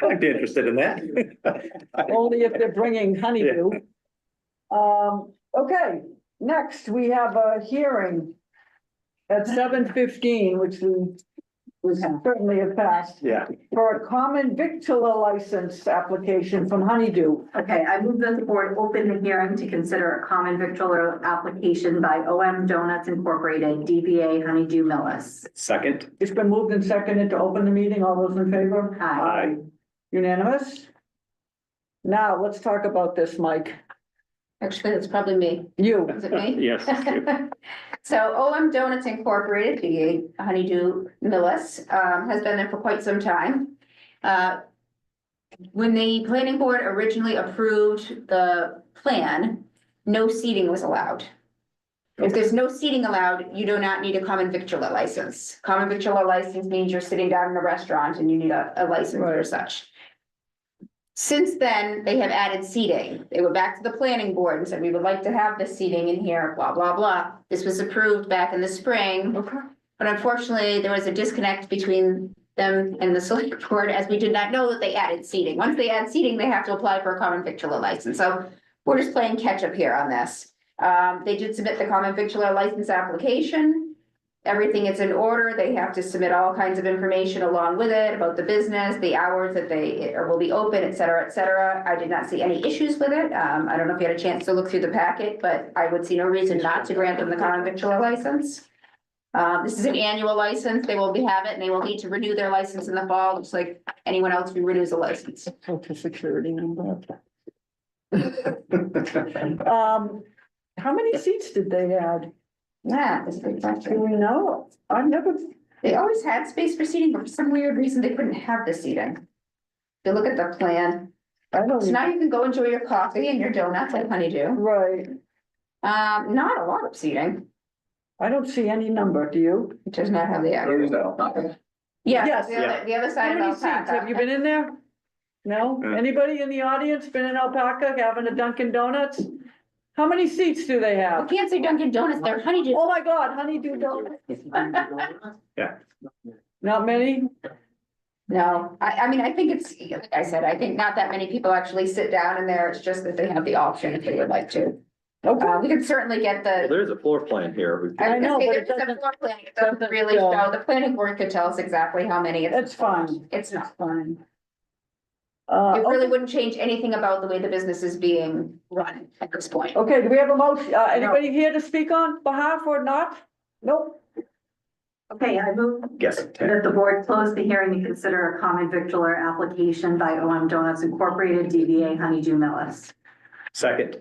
[SPEAKER 3] I'd be interested in that.
[SPEAKER 1] Only if they're bringing honeydew. Okay, next we have a hearing at 7:15, which we certainly have passed,
[SPEAKER 3] Yeah.
[SPEAKER 1] for a common victular license application from Honeydew.
[SPEAKER 5] Okay, I move that the board open the hearing to consider a common victualler application by OM Donuts Incorporated, DBA Honeydew Millis.
[SPEAKER 3] Second.
[SPEAKER 1] It's been moved and seconded to open the meeting. All those in favor?
[SPEAKER 5] Aye.
[SPEAKER 1] Unanimous? Now, let's talk about this, Mike.
[SPEAKER 2] Actually, that's probably me.
[SPEAKER 1] You.
[SPEAKER 2] Is it me?
[SPEAKER 4] Yes.
[SPEAKER 2] So OM Donuts Incorporated, DBA Honeydew Millis, has been there for quite some time. When the planning board originally approved the plan, no seating was allowed. If there's no seating allowed, you do not need a common victular license. Common victular license means you're sitting down in a restaurant and you need a license or
[SPEAKER 1] Right.
[SPEAKER 2] such. Since then, they have added seating. They went back to the planning board and said, we would like to have this seating in here, blah, blah, blah. This was approved back in the spring.
[SPEAKER 1] Okay.
[SPEAKER 2] But unfortunately, there was a disconnect between them and the select board, as we did not know that they added seating. Once they add seating, they have to apply for a common victular license. So we're just playing catch up here on this. They did submit the common victular license application. Everything is in order. They have to submit all kinds of information along with it about the business, the hours that they will be open, et cetera, et cetera. I did not see any issues with it. I don't know if you had a chance to look through the packet, but I would see no reason not to grant them the common victular license. This is an annual license. They will have it and they will need to renew their license in the fall, just like anyone else who renews a license.
[SPEAKER 1] Social security number. How many seats did they add?
[SPEAKER 2] Yeah, that's a good
[SPEAKER 1] Do
[SPEAKER 2] question.
[SPEAKER 1] we know? I've never,
[SPEAKER 2] They always had space for seating, but for some weird reason, they couldn't have the seating. If you look at the plan,
[SPEAKER 1] I don't,
[SPEAKER 2] so now you can go enjoy your coffee and your donuts like Honeydew.
[SPEAKER 1] right.
[SPEAKER 2] Not a lot of seating,
[SPEAKER 1] I don't see any number, do you?
[SPEAKER 2] it does not have the
[SPEAKER 8] There is
[SPEAKER 2] actual.
[SPEAKER 8] no.
[SPEAKER 2] Yeah,
[SPEAKER 1] Yes.
[SPEAKER 2] the other
[SPEAKER 1] How
[SPEAKER 2] side of
[SPEAKER 1] many seats? Have you
[SPEAKER 2] Alpaca.
[SPEAKER 1] been in there? No?
[SPEAKER 4] Yeah.
[SPEAKER 1] Anybody in the audience been in Alpaca having a Dunkin' Donuts? How many seats do they
[SPEAKER 2] We
[SPEAKER 1] have?
[SPEAKER 2] can't say Dunkin' Donuts, they're Honeydew.
[SPEAKER 1] Oh my God, Honeydew Donuts.
[SPEAKER 3] Yeah.
[SPEAKER 1] Not many?
[SPEAKER 2] No, I mean, I think it's, like I said, I think not that many people actually sit down in there. It's just that they have the option if they would like to.
[SPEAKER 1] Okay,
[SPEAKER 2] We can certainly get
[SPEAKER 3] Well,
[SPEAKER 2] the.
[SPEAKER 3] there's a floor plan here.
[SPEAKER 1] I know, but
[SPEAKER 2] There
[SPEAKER 1] it
[SPEAKER 2] is a
[SPEAKER 1] doesn't-
[SPEAKER 2] floor plan. It doesn't really
[SPEAKER 1] show.
[SPEAKER 2] show, the planning board could tell us exactly how many.
[SPEAKER 1] that's fine.
[SPEAKER 2] It's not.
[SPEAKER 1] Fine.
[SPEAKER 2] It really
[SPEAKER 1] Okay.
[SPEAKER 2] wouldn't change anything about the way the business is being run at this point.
[SPEAKER 1] Okay, do we have a motion? Anybody here to speak on behalf or not? Nope.
[SPEAKER 5] Okay, I move
[SPEAKER 3] Yes.
[SPEAKER 5] that the board close the hearing and consider a common victular application by OM Donuts Incorporated, DBA Honeydew Millis.
[SPEAKER 3] Second.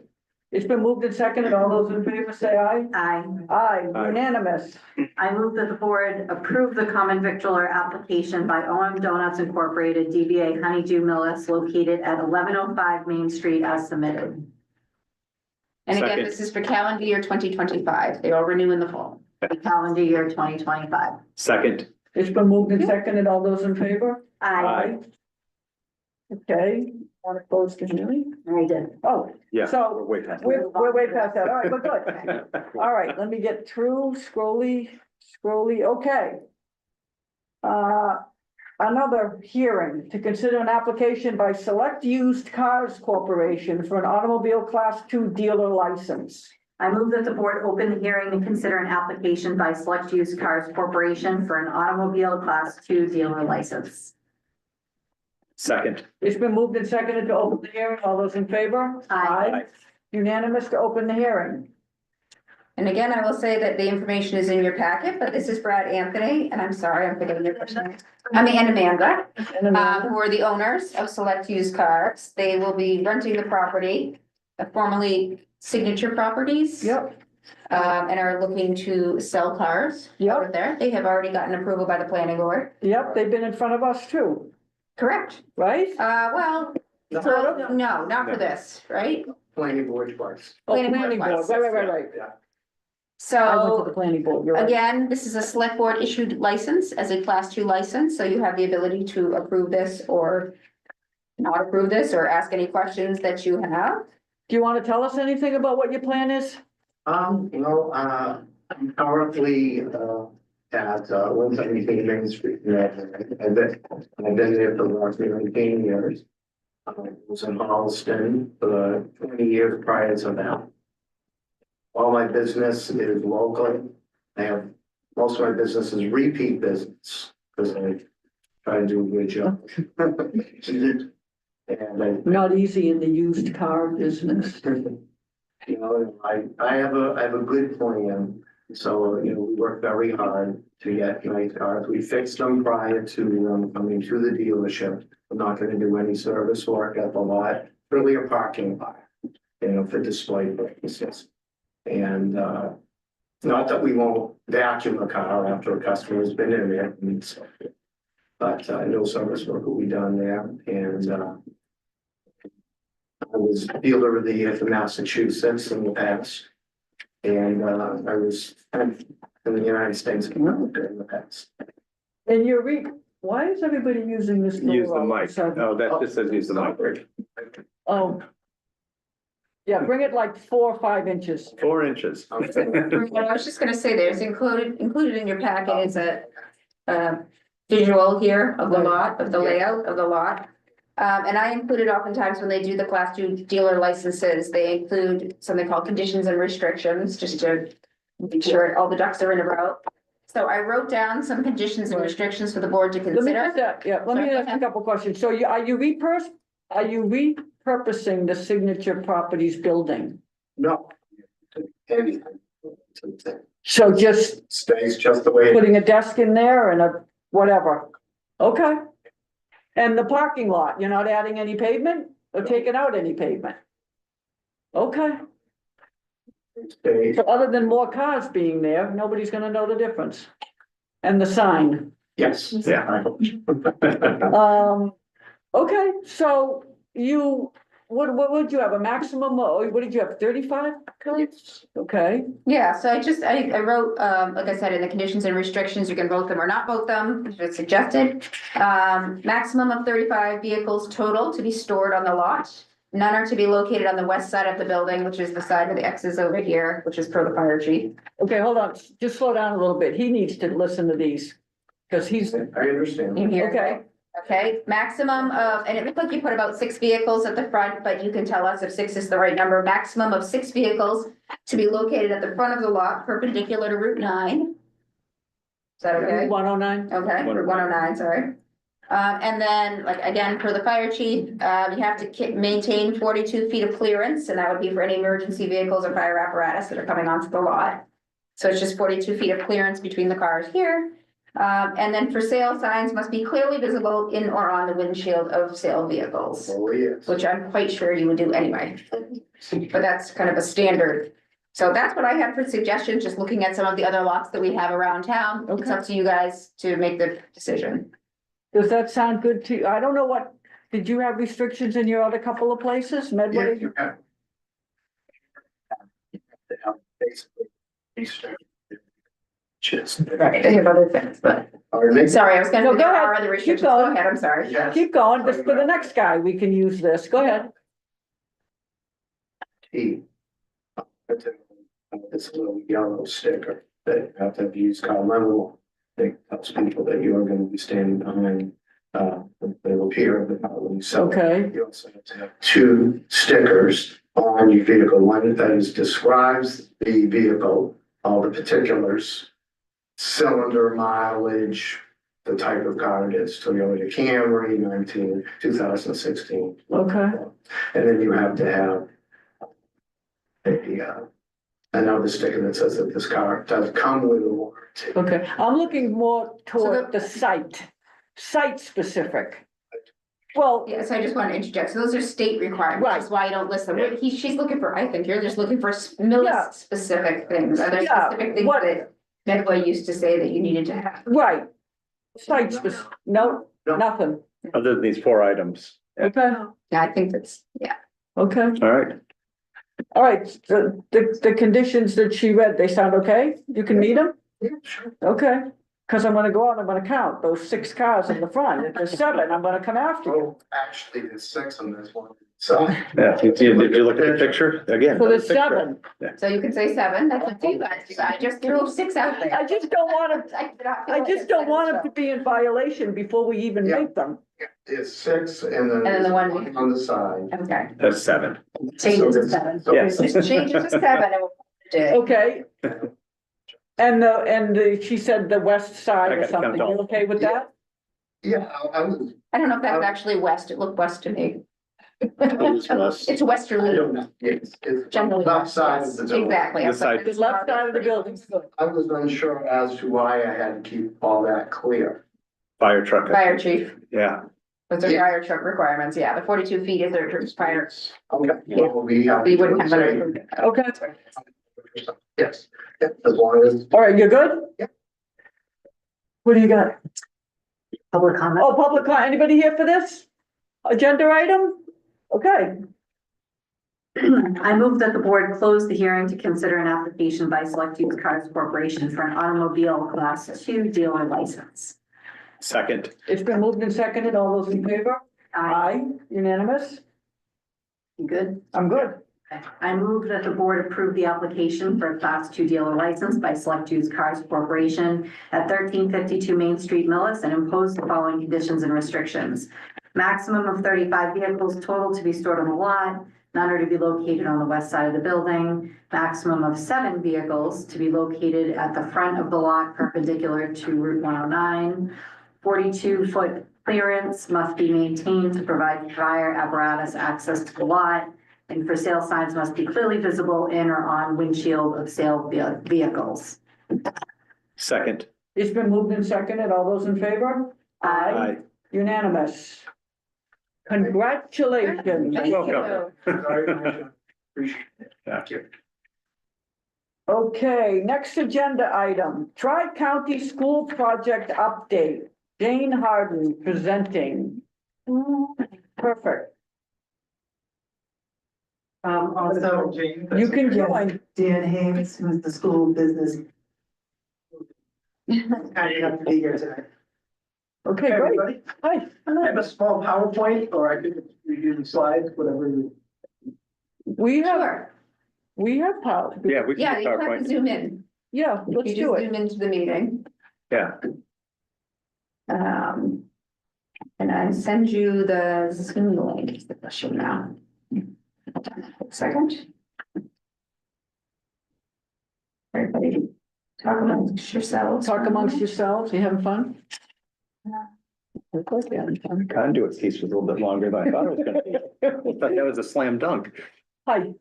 [SPEAKER 1] It's been moved and seconded. All those in favor say aye.
[SPEAKER 5] Aye.
[SPEAKER 1] Aye,
[SPEAKER 3] Aye.
[SPEAKER 1] unanimous.
[SPEAKER 5] I move that the board approve the common victular application by OM Donuts Incorporated, DBA Honeydew Millis, located at 1105 Main Street as submitted.
[SPEAKER 2] And again,
[SPEAKER 3] Second.
[SPEAKER 2] this is for calendar year 2025. They all renew in the fall.
[SPEAKER 5] Calendar year 2025.
[SPEAKER 3] Second.
[SPEAKER 1] It's been moved and seconded. All those in favor?
[SPEAKER 5] Aye.
[SPEAKER 1] Okay, want to close the hearing?
[SPEAKER 5] I did.
[SPEAKER 1] Oh,
[SPEAKER 3] Yeah.
[SPEAKER 1] So,
[SPEAKER 3] We're way past.
[SPEAKER 1] we're way past that. All right, we're good. All right, let me get through, scrolly, okay. Another hearing to consider an application by Select Used Cars Corporation for an automobile class 2 dealer license.
[SPEAKER 5] I move that the board open the hearing and consider an application by Select Use Cars Corporation for an automobile class 2 dealer license.
[SPEAKER 3] Second.
[SPEAKER 1] It's been moved and seconded to open the hearing. All those in favor?
[SPEAKER 5] Aye.
[SPEAKER 1] Unanimous to open the hearing.
[SPEAKER 2] And again, I will say that the information is in your packet, but this is Brad Anthony, and I'm sorry, I'm forgetting your first name. And Amanda, who are the owners of Select Used Cars. They will be renting the property, formerly Signature Properties.
[SPEAKER 1] Yep,
[SPEAKER 2] And are looking to sell cars out of there. They have already gotten approval by the planning board.
[SPEAKER 1] yep, they've been in front of us too,
[SPEAKER 2] Correct.
[SPEAKER 1] right?
[SPEAKER 2] Well, no, not for this, right?
[SPEAKER 7] Planning board twice.
[SPEAKER 1] Oh,
[SPEAKER 2] Planning board
[SPEAKER 1] planning board,
[SPEAKER 2] twice.
[SPEAKER 1] right. I went to
[SPEAKER 2] So
[SPEAKER 1] the planning board, you're right.
[SPEAKER 2] again, this is a select board issued license as a class 2 license, so you have the ability to approve this or not approve this or ask any questions that you have.
[SPEAKER 1] Do you want to tell us anything about what your plan is?
[SPEAKER 9] I'm currently, at, 117 Main Street. I've been there for the last 19 years. I was in Holliston for 20 years prior to that. All my business is local. I have, most of my business is repeat business, because I try to do a good job. And I
[SPEAKER 1] Not easy in the used car business.
[SPEAKER 9] You know, I have a good plan, so, you know, we work very hard to get nice cars. We fixed them prior to them coming to the dealership. I'm not gonna do any service work at the lot, really a parking lot, you know, for display purposes. And, not that we won't vacuum a car after a customer's been in there, and so, but, no service work will be done there, and, I was dealer of the year for Massachusetts in the past. And I was in the United States of America in the past.
[SPEAKER 1] And why is everybody using this?
[SPEAKER 3] Use the
[SPEAKER 1] all of a
[SPEAKER 3] mic.
[SPEAKER 1] sudden?
[SPEAKER 3] Oh, that just says use the mic.
[SPEAKER 1] Oh. Yeah, bring it like 4 or 5 inches.
[SPEAKER 3] 4 inches.
[SPEAKER 2] I was just gonna say, there's included in your packet is a visual here of the lot, of the layout of the lot. And I included oftentimes when they do the class 2 dealer licenses, they include something called conditions and restrictions, just to make sure all the ducks are in a row. So I wrote down some conditions and restrictions for the board to
[SPEAKER 1] Let me
[SPEAKER 2] consider.
[SPEAKER 1] ask that, let me
[SPEAKER 2] Sorry, go
[SPEAKER 1] ask a
[SPEAKER 2] ahead.
[SPEAKER 1] couple questions. So are you repurposing the Signature Properties building?
[SPEAKER 9] No. Anything.
[SPEAKER 1] So just
[SPEAKER 9] Stays just the way. it-
[SPEAKER 1] putting a desk in there and a whatever? Okay. And the parking lot, you're not adding any pavement or taking out any pavement? Okay,
[SPEAKER 9] Stays.
[SPEAKER 1] so other than more cars being there, nobody's gonna know the difference. And the sign.
[SPEAKER 9] Yes.
[SPEAKER 3] Yeah.
[SPEAKER 1] Okay, so what would you have, a maximum, or what did you have, 35? Okay,
[SPEAKER 2] Yeah, so I wrote, like I said, in the conditions and restrictions, you can vote them or not vote them, if it's suggested. Maximum of 35 vehicles total to be stored on the lot. None are to be located on the west side of the building, which is the side where the X is over here, which is per the fire chief.
[SPEAKER 1] okay, hold on, just slow down a little bit, he needs to listen to these. Cause he's,
[SPEAKER 9] I understand.
[SPEAKER 2] In here.
[SPEAKER 1] okay,
[SPEAKER 2] Okay, maximum of, and it looked like you put about 6 vehicles at the front, but you can tell us if 6 is the right number, maximum of 6 vehicles to be located at the front of the lot perpendicular to Route 9. Is that okay?
[SPEAKER 1] 109?
[SPEAKER 2] Okay, Route 109, sorry. And then, like, again, for the fire chief, you have to maintain 42 feet of clearance, and that would be for any emergency vehicles or fire apparatus that are coming onto the lot. So it's just 42 feet of clearance between the cars here. And then for sale signs must be clearly visible in or on the windshield of sale vehicles,
[SPEAKER 9] Oh, yes.
[SPEAKER 2] which I'm quite sure you would do anyway. But that's kind of a standard. So that's what I had for suggestions, just looking at some of the other lots that we have around town. It's
[SPEAKER 1] Okay.
[SPEAKER 2] up to you guys to make the decision.
[SPEAKER 1] Does that sound good to you? I don't know what, did you have restrictions in your other couple of places,
[SPEAKER 9] Yeah,
[SPEAKER 1] Medway?
[SPEAKER 9] you have. They have basically these just.
[SPEAKER 2] Right, I have other things, but, sorry, I was gonna,
[SPEAKER 1] No, go
[SPEAKER 2] there
[SPEAKER 1] ahead.
[SPEAKER 2] are other restrictions.
[SPEAKER 1] going.
[SPEAKER 2] Go ahead, I'm sorry.
[SPEAKER 9] Yes.
[SPEAKER 1] Keep going, just for the next guy, we can use this. Go ahead.
[SPEAKER 9] T. This little yellow sticker that you have to use called level. That tells people that you are gonna be standing behind, the repair of the building. So
[SPEAKER 1] Okay,
[SPEAKER 9] you also have to have 2 stickers on your vehicle. One that is describes the vehicle, all the particulars, cylinder mileage, the type of car it is, Toyota Camry, 2016.
[SPEAKER 1] okay.
[SPEAKER 9] And then you have to have another sticker that says that this car does come with a warranty.
[SPEAKER 1] Okay, I'm looking more
[SPEAKER 2] So
[SPEAKER 1] toward the site specific. Well,
[SPEAKER 2] Yeah, so I just want to interject. So those are state requirements, which is why you don't list them.
[SPEAKER 9] Yeah.
[SPEAKER 2] She's looking for, I think you're just looking for
[SPEAKER 1] Yeah.
[SPEAKER 2] Millis specific things. Are there
[SPEAKER 1] Yeah,
[SPEAKER 2] specific things
[SPEAKER 1] what-
[SPEAKER 2] that Medway used to say that you needed to have?
[SPEAKER 1] right. Site specific, no,
[SPEAKER 9] No.
[SPEAKER 1] nothing.
[SPEAKER 3] Other than these 4 items.
[SPEAKER 1] Okay,
[SPEAKER 2] Yeah, I think that's, yeah.
[SPEAKER 1] okay.
[SPEAKER 3] All right.
[SPEAKER 1] All right, the conditions that she read, they sound okay? You can meet them?
[SPEAKER 9] Yeah, sure.
[SPEAKER 1] Okay, because I'm gonna go out, I'm gonna count those 6 cars in the front. If there's 7, I'm gonna come after you.
[SPEAKER 9] Oh, actually, there's 6 on this one. So.
[SPEAKER 3] Yeah, did you look at the picture again?
[SPEAKER 1] So there's
[SPEAKER 3] picture.
[SPEAKER 1] 7.
[SPEAKER 2] So you can say 7, that's up to you guys. I just threw 6 out there.
[SPEAKER 1] I just don't want to,
[SPEAKER 2] I did not feel
[SPEAKER 1] I
[SPEAKER 2] like
[SPEAKER 1] just
[SPEAKER 2] it's
[SPEAKER 1] don't want
[SPEAKER 2] better,
[SPEAKER 1] them to be in violation before we even
[SPEAKER 9] Yeah.
[SPEAKER 1] make them.
[SPEAKER 9] It's 6 and then.
[SPEAKER 2] And then the one-
[SPEAKER 9] there's on the side.
[SPEAKER 2] so. Okay,
[SPEAKER 3] That's 7.
[SPEAKER 5] Change it to 7.
[SPEAKER 9] So-
[SPEAKER 3] Yes.
[SPEAKER 2] just change it to 7 and we'll do it.
[SPEAKER 1] Okay. And she said the west side
[SPEAKER 3] I
[SPEAKER 1] or
[SPEAKER 3] gotta count
[SPEAKER 1] something. You
[SPEAKER 3] all.
[SPEAKER 1] okay with that?
[SPEAKER 9] Yeah, I was,
[SPEAKER 2] I don't know if that was actually west. It looked west to me.
[SPEAKER 9] was west.
[SPEAKER 2] It's
[SPEAKER 9] I
[SPEAKER 2] westerly.
[SPEAKER 9] don't know. It's
[SPEAKER 2] Generally.
[SPEAKER 9] left side of the building.
[SPEAKER 2] Exactly.
[SPEAKER 3] The side.
[SPEAKER 1] The left side of the building's good.
[SPEAKER 9] I was unsure as to why I had to keep all that clear.
[SPEAKER 3] Fire truck.
[SPEAKER 2] Fire chief,
[SPEAKER 3] Yeah.
[SPEAKER 2] those are
[SPEAKER 9] Yeah.
[SPEAKER 2] fire truck requirements. Yeah, the 42 feet is their fire.
[SPEAKER 9] Okay. Well, we have.
[SPEAKER 2] We wouldn't have it.
[SPEAKER 1] Okay,
[SPEAKER 9] Yes, yeah, as long as.
[SPEAKER 1] all right, you're good?
[SPEAKER 9] Yeah.
[SPEAKER 1] What do you got?
[SPEAKER 5] Public comment?
[SPEAKER 1] Oh, public, anybody here for this agenda item? Okay,
[SPEAKER 5] I move that the board close the hearing to consider an application by Select Use Cars Corporation for an automobile class 2 dealer license.
[SPEAKER 3] Second.
[SPEAKER 1] it's been moved and seconded. All those in favor? Aye, unanimous?
[SPEAKER 5] You good?
[SPEAKER 1] I'm good.
[SPEAKER 5] I move that the board approve the application for a class 2 dealer license by Select Use Cars Corporation at 1352 Main Street, Millis, and impose the following conditions and restrictions. Maximum of 35 vehicles total to be stored on the lot. None are to be located on the west side of the building. Maximum of 7 vehicles to be located at the front of the lot perpendicular to Route 109. 42-foot clearance must be maintained to provide fire apparatus access to the lot. And for sale signs must be clearly visible in or on windshield of sale vehicles.
[SPEAKER 3] Second.
[SPEAKER 1] It's been moved and seconded. All those in favor?
[SPEAKER 3] Aye.
[SPEAKER 1] Unanimous. Congratulations.
[SPEAKER 2] Thank
[SPEAKER 3] Welcome.
[SPEAKER 2] you.
[SPEAKER 9] Appreciate it.
[SPEAKER 3] Thank you.
[SPEAKER 1] Okay, next agenda item, Tri-County School Project Update. Jane Harden presenting. Perfect.
[SPEAKER 10] Also,
[SPEAKER 1] You can join.
[SPEAKER 10] Dan Haynes, who's the school business. Kind enough to be here tonight.
[SPEAKER 1] Okay,
[SPEAKER 10] Hey,
[SPEAKER 1] great.
[SPEAKER 10] everybody,
[SPEAKER 1] Hi.
[SPEAKER 10] I have a small PowerPoint, or I could review the slides, whatever you.
[SPEAKER 1] We have,
[SPEAKER 2] Sure.
[SPEAKER 1] we have power.
[SPEAKER 3] Yeah, we
[SPEAKER 2] Yeah,
[SPEAKER 3] can
[SPEAKER 2] you
[SPEAKER 3] do
[SPEAKER 2] have to
[SPEAKER 3] PowerPoint.
[SPEAKER 2] zoom in.
[SPEAKER 1] Yeah, let's
[SPEAKER 2] You
[SPEAKER 1] do
[SPEAKER 2] just
[SPEAKER 1] it.
[SPEAKER 2] zoom into the meeting.
[SPEAKER 3] Yeah.
[SPEAKER 2] Um, And I send you the Zoom link, is the question now. Hold on a second. Everybody, talk amongst yourselves.
[SPEAKER 1] Talk amongst yourselves, you having fun? Of course you're having fun.
[SPEAKER 3] Conduit piece was a little bit longer than I thought it was gonna be. I thought that was a slam dunk.
[SPEAKER 1] Hi,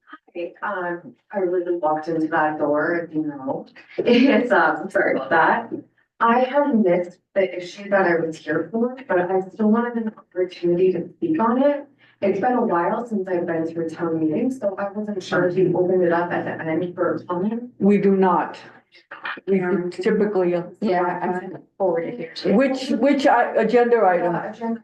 [SPEAKER 5] I really walked into that door, you know, it's, sorry about that. I had missed the issue that I was here for, but I still wanted an opportunity to speak on it. It's been a while since I've been to a town meeting, so I wasn't sure if you opened it up at the end for comment.
[SPEAKER 1] we do not. We typically,
[SPEAKER 2] Yeah, I'm gonna forward it here too.
[SPEAKER 1] which agenda item?
[SPEAKER 5] Agenda.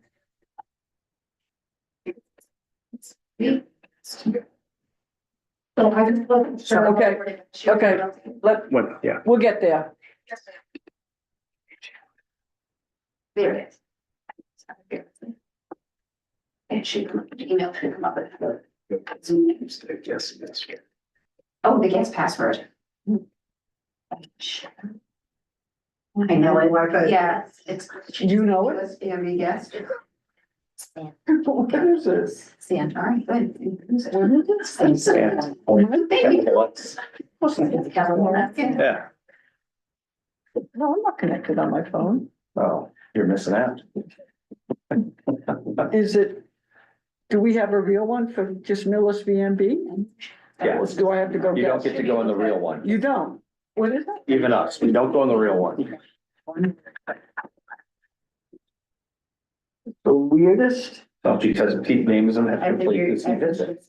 [SPEAKER 5] So I just wasn't sure.
[SPEAKER 1] Okay, okay.
[SPEAKER 3] What, yeah.
[SPEAKER 1] We'll get there.
[SPEAKER 2] There it is. And she emailed to come up with the Zoom name.
[SPEAKER 3] Yes, yes.
[SPEAKER 2] Oh, the guest password. I know it. Yeah, it's.
[SPEAKER 1] You know it?
[SPEAKER 2] Yes.
[SPEAKER 1] What is this?
[SPEAKER 2] Sand, all right, good.
[SPEAKER 1] What is this?
[SPEAKER 2] Thank you.
[SPEAKER 3] Yeah,
[SPEAKER 1] No, I'm not connected on my phone.
[SPEAKER 3] oh, you're missing out.
[SPEAKER 1] Is it, do we have a real one for just Millis VMB?
[SPEAKER 3] Yeah.
[SPEAKER 1] Or do I have to go?
[SPEAKER 3] You don't get to go in the real one,
[SPEAKER 1] You don't? What is it?
[SPEAKER 3] even us, we don't go in the real one.
[SPEAKER 1] The weirdest.
[SPEAKER 3] Well, because Pete names them, have to complete this visit.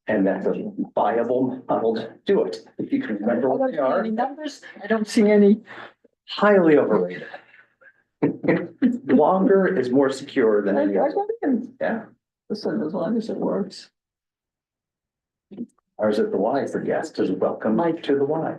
[SPEAKER 3] And that's a viable model to do it. If you can remember
[SPEAKER 1] I
[SPEAKER 3] what
[SPEAKER 1] don't
[SPEAKER 3] they
[SPEAKER 1] see
[SPEAKER 3] are,
[SPEAKER 1] any numbers. I don't see any.
[SPEAKER 3] highly overrated. Longer is more secure than any other. Yeah,
[SPEAKER 1] Listen, as long as it works.
[SPEAKER 3] ours at the Y for guests is welcome to the Y.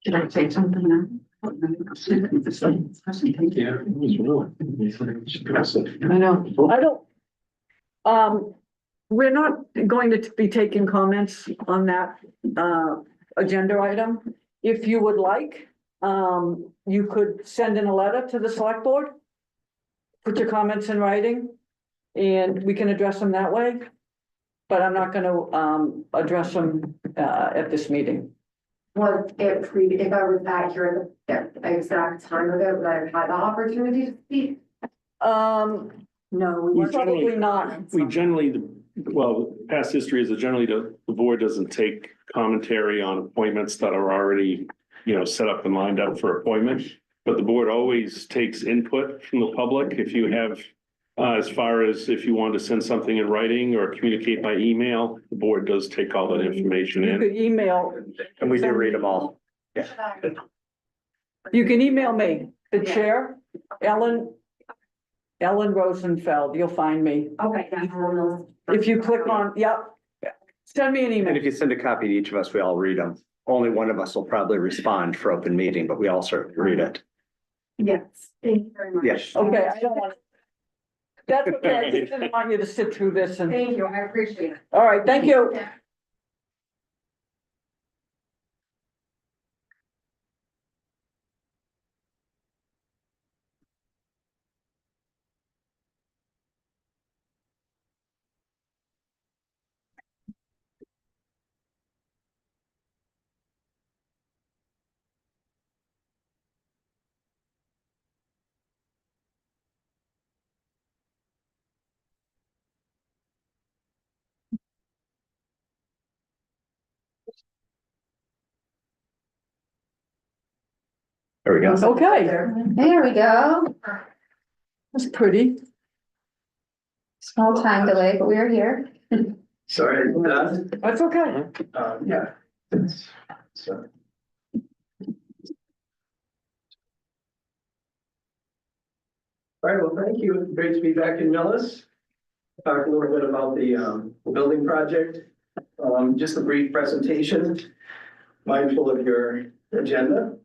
[SPEAKER 1] Did I say something now?
[SPEAKER 10] Yeah, it was really.
[SPEAKER 1] I know, I don't. We're not going to be taking comments on that, agenda item. If you would like, you could send in a letter to the select board. Put your comments in writing, and we can address them that way. But I'm not gonna, address them, at this meeting.
[SPEAKER 5] Was it if I was back here at the exact time of it, would I have had the opportunity to speak? No.
[SPEAKER 4] We
[SPEAKER 1] Probably not.
[SPEAKER 4] We generally, well, past history is that generally the board doesn't take commentary on appointments that are already, set up and lined up for appointment. But the board always takes input from the public. If you have, as far as if you want to send something in writing or communicate by email, the board does take all that information
[SPEAKER 1] You
[SPEAKER 4] in.
[SPEAKER 1] could email,
[SPEAKER 3] And we do read them all.
[SPEAKER 1] you can email me, the chair, Ellen Rosenfeld, you'll find me.
[SPEAKER 5] Okay.
[SPEAKER 1] If you click on, yep. Send me an
[SPEAKER 3] And
[SPEAKER 1] email.
[SPEAKER 3] if you send a copy to each of us, we all read them. Only one of us will probably respond for open meeting, but we also read it.
[SPEAKER 5] Yes, thank you very much.
[SPEAKER 3] Yes.
[SPEAKER 1] Okay, I don't want. That's okay, I just didn't want you to sit through this and,
[SPEAKER 5] Thank you, I appreciate it.
[SPEAKER 1] all right, thank you.
[SPEAKER 3] There we go.
[SPEAKER 1] Okay,
[SPEAKER 2] There we go.
[SPEAKER 1] that's pretty.
[SPEAKER 2] Small time delay, but we are here.
[SPEAKER 10] Sorry,
[SPEAKER 1] That's okay.
[SPEAKER 10] yeah. It's, so. All right, well, thank you. Great to be back in Millis. Talk a little bit about the building project. Just a brief presentation, mindful of your agenda.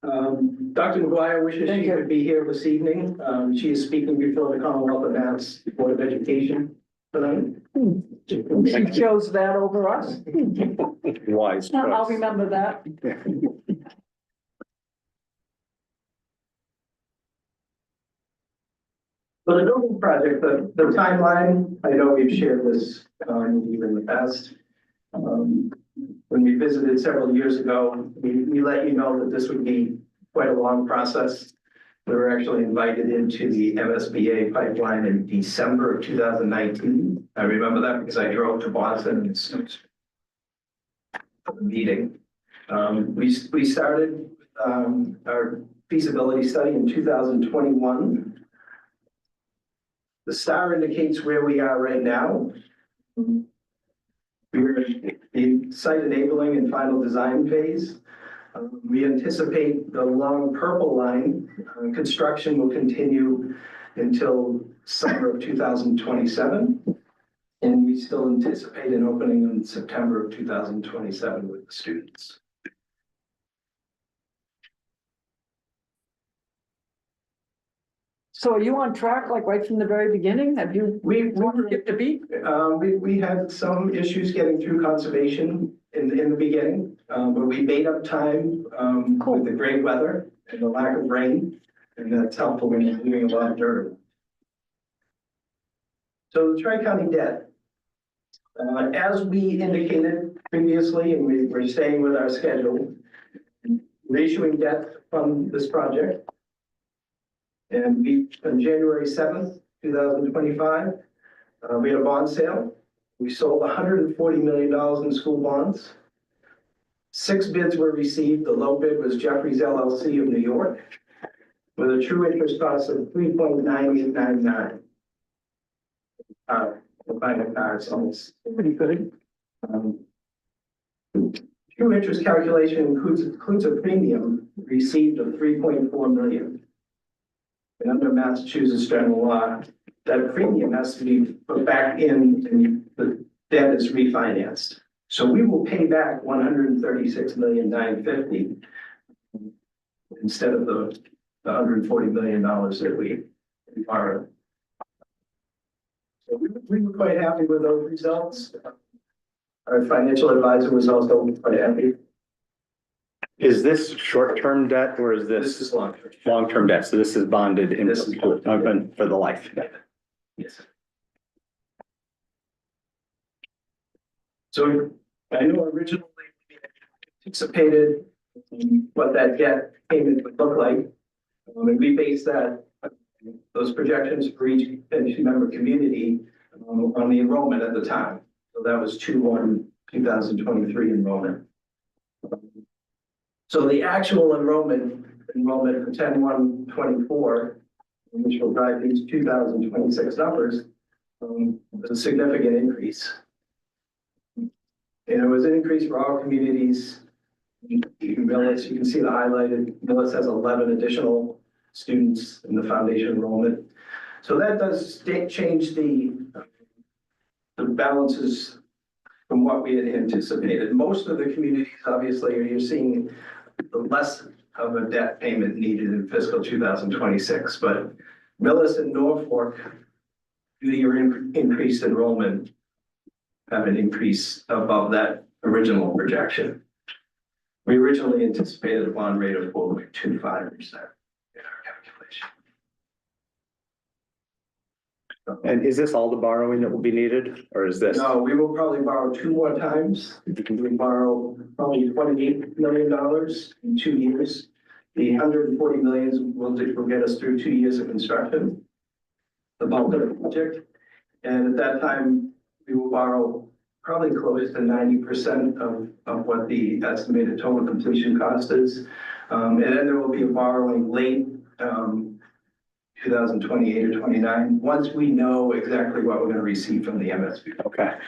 [SPEAKER 10] Dr. McGuire wishes
[SPEAKER 1] Thank
[SPEAKER 10] she
[SPEAKER 1] you.
[SPEAKER 10] could be here this evening. She is speaking before the Commonwealth of Mass Board of Education tonight.
[SPEAKER 1] She chose that over us.
[SPEAKER 3] Wise
[SPEAKER 1] I'll
[SPEAKER 3] choice.
[SPEAKER 1] remember that.
[SPEAKER 10] For the building project, the timeline, I know we've shared this, with you in the past. When we visited several years ago, we let you know that this would be quite a long process. We were actually invited into the MSBA pipeline in December of 2019. I remember that because I drove to Boston and it's a meeting. We started, our feasibility study in 2021. The star indicates where we are right now. We're in the site enabling and final design phase. We anticipate the long purple line, construction will continue until summer of 2027. And we still anticipate an opening in September of 2027 with the students.
[SPEAKER 1] So are you on track, like right from the very beginning? Have you
[SPEAKER 10] We
[SPEAKER 1] skipped a beat?
[SPEAKER 10] we had some issues getting through conservation in the beginning, but we made up time, with the great weather and the lack of rain, and that's helpful when you're doing a lot of dirt. So the Tri-County debt, as we indicated previously, and we're staying with our schedule, we're issuing debt from this project. And on January 7th, 2025, we had a bond sale. We sold $140 million in school bonds. 6 bids were received. The low bid was Jeffries LLC of New York with a true interest cost of 3.9899. The final cards on this.
[SPEAKER 1] Pretty good.
[SPEAKER 10] True interest calculation includes a premium received of 3.4 million. And under Massachusetts general law, that premium has to be put back in and the debt is refinanced. So we will pay back $136,950,000 instead of the $140 million that we borrowed. So we were quite happy with those results. Our financial advisor was also quite happy.
[SPEAKER 3] Is this short-term debt or is
[SPEAKER 10] This
[SPEAKER 3] this
[SPEAKER 10] is long-term.
[SPEAKER 3] long-term debt? So this is bonded in
[SPEAKER 10] This is long-term.
[SPEAKER 3] for the life.
[SPEAKER 10] Yes. So I know originally we anticipated what that debt payment would look like. And we based those projections for each member community on the enrollment at the time. So that was 2/1/2023 enrollment. So the actual enrollment for 10/1/24, which will drive these 2026 numbers, was a significant increase. And it was an increase for all communities. Even Millis, you can see the highlighted, Millis has 11 additional students in the foundation enrollment. So that does change the balances from what we had anticipated. Most of the communities, obviously, you're seeing less of a debt payment needed in fiscal 2026, but Millis and Norfolk, due to your increased enrollment, have an increase above that original projection. We originally anticipated a bond rate of 4.25% in our calculation.
[SPEAKER 3] And is this all the borrowing that will be needed or is this?
[SPEAKER 10] No, we will probably borrow 2 more times. We borrow probably $28 million in 2 years. The $140 million will get us through 2 years of construction, the bulk of the project. And at that time, we will borrow probably close to 90% of what the estimated total completion cost is. And then there will be a borrowing late 2028 or 29, once we know exactly what we're going to receive from the MSB.
[SPEAKER 3] Okay.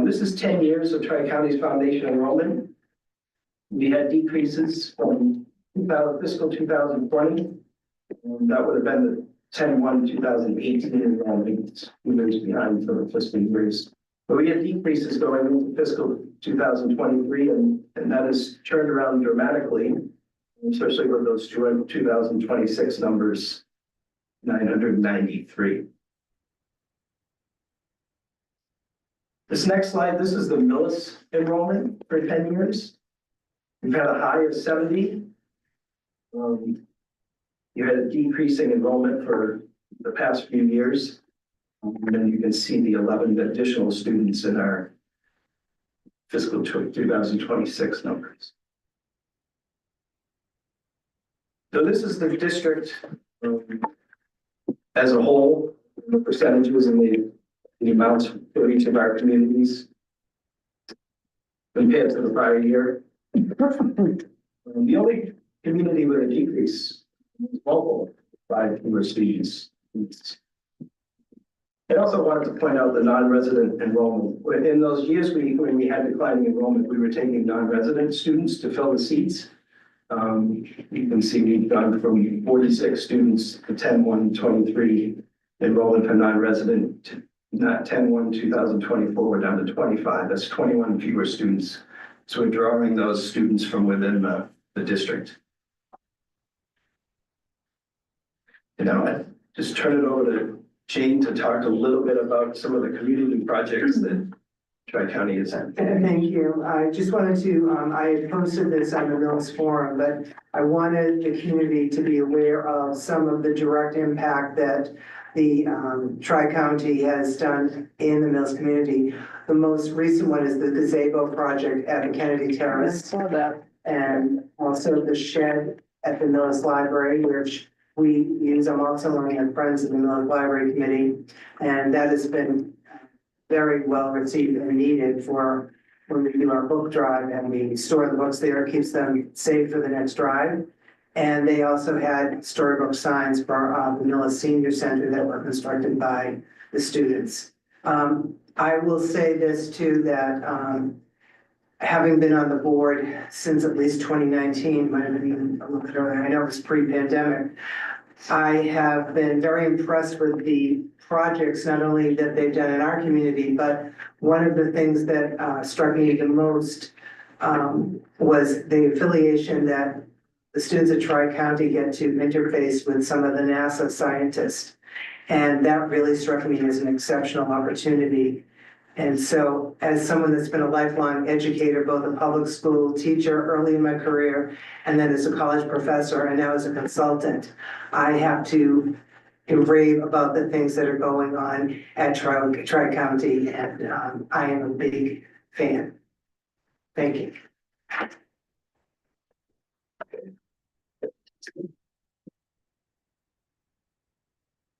[SPEAKER 10] This is 10 years of Tri-County's foundation enrollment. We had decreases from fiscal 2020. That would have been the 10/1/2018 enrollment, 2 years behind for the fiscal years. But we had decreases going into fiscal 2023 and and that has turned around dramatically, especially with those 2026 numbers, 993. This next slide, this is the Millis enrollment for 10 years. We've had a high of 70. You had a decreasing enrollment for the past few years. And then you can see the 11 additional students in our fiscal 2026 numbers. So this is the district as a whole, the percentages and the amounts for each of our communities compared to the prior year. The only community with a decrease is Walpole, 5 fewer students. I also wanted to point out the non-resident enrollment. In those years when we had declining enrollment, we were taking non-resident students to fill the seats. You can see we've gone from 46 students to 10-1-23 enrollment for non-resident, not 10-1-2024, we're down to 25. That's 21 fewer students. So we're drawing those students from within the district. And now I just turn it over to Jane to talk a little bit about some of the community projects that Tri-County is at.
[SPEAKER 11] Thank you. I just wanted to, I had posted this on the Millis Forum, but I wanted the community to be aware of some of the direct impact that the Tri-County has done in the Millis community. The most recent one is the gazebo project at the Kennedy
[SPEAKER 1] I
[SPEAKER 11] Terrace,
[SPEAKER 1] saw that.
[SPEAKER 11] and also the shed at the Millis Library, which we use. I'm also one of the friends of the Millis Library Committee, and that has been very well received and needed for when we do our book drive, and we store the books there, it keeps them safe for the next drive. And they also had storybook signs for the Millis Senior Center that were constructed by the students. I will say this too, that having been on the board since at least 2019, might have been even a little bit earlier, I know it was pre-pandemic, I have been very impressed with the projects, not only that they've done in our community, but one of the things that struck me the most was the affiliation that the students at Tri-County get to interface with some of the NASA scientists. And that really struck me as an exceptional opportunity. And so as someone that's been a lifelong educator, both a public school teacher early in my career, and then as a college professor, and now as a consultant, I have to rave about the things that are going on at Tri-County, and I am a big fan. Thank you.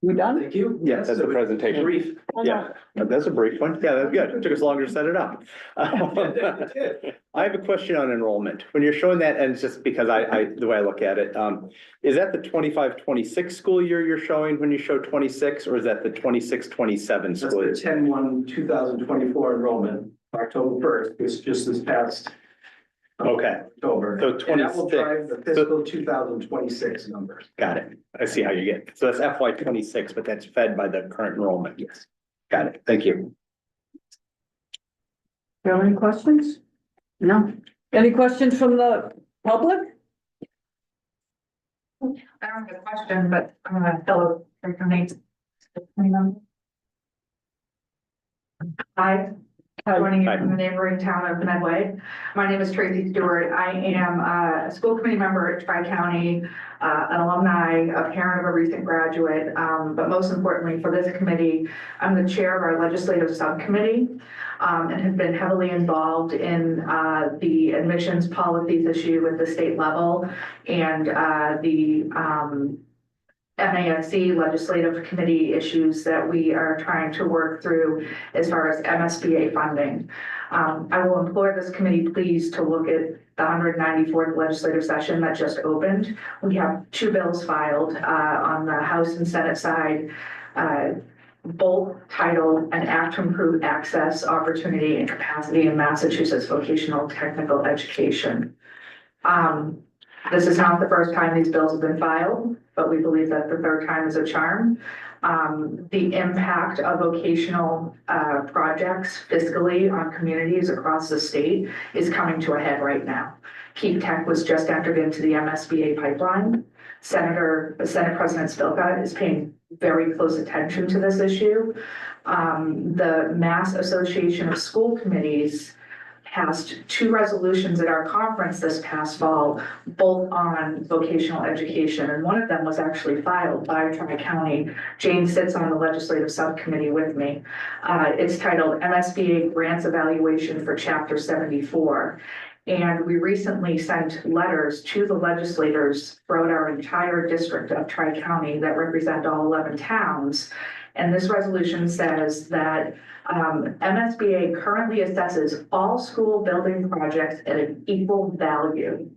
[SPEAKER 1] You done?
[SPEAKER 10] Thank you.
[SPEAKER 3] Yeah, that's a presentation.
[SPEAKER 10] Brief.
[SPEAKER 3] Yeah, that's a brief one. Yeah, that's good. It took us longer to set it up. I have a question on enrollment. When you're showing that, and it's just because the way I look at it, is that the 25-26 school year you're showing when you show 26, or is that the 26-27
[SPEAKER 10] That's
[SPEAKER 3] school year?
[SPEAKER 10] the 10-1-2024 enrollment, October 1st, it's just this past
[SPEAKER 3] Okay,
[SPEAKER 10] October.
[SPEAKER 3] so
[SPEAKER 10] And that will
[SPEAKER 3] 26.
[SPEAKER 10] drive the fiscal 2026 numbers.
[SPEAKER 3] Got it. I see how you get it. So that's FY 26, but that's fed by the current enrollment.
[SPEAKER 10] Yes.
[SPEAKER 3] Got it. Thank you.
[SPEAKER 1] You have any questions?
[SPEAKER 5] No,
[SPEAKER 1] Any questions from the public?
[SPEAKER 12] I don't have a question, but I'm a fellow Tri-County. Hi, joining you from the neighboring town of Medway. My name is Tracy Stewart. I am a school committee member at Tri-County, an alumni, a parent of a recent graduate, but most importantly for this committee, I'm the chair of our legislative subcommittee, and have been heavily involved in the admissions policies issue at the state level and the MASC legislative committee issues that we are trying to work through as far as MSBA funding. I will implore this committee please to look at the 194th legislative session that just opened. We have 2 bills filed on the House and Senate side, both titled An Act to Improve Access, Opportunity, and Capacity in Massachusetts Vocational Technical Education. This is not the first time these bills have been filed, but we believe that the third time is a charm. The impact of vocational projects fiscally on communities across the state is coming to a head right now. Keep Tech was just entered into the MSBA pipeline. Senate President Spilka is paying very close attention to this issue. The Mass Association of School Committees passed 2 resolutions at our conference this past fall, both on vocational education, and one of them was actually filed by Tri-County. Jane sits on the legislative subcommittee with me. It's titled MSBA Grants Evaluation for Chapter 74. And we recently sent letters to the legislators throughout our entire district of Tri-County that represent all 11 towns. And this resolution says that MSBA currently assesses all school building projects at an equal value.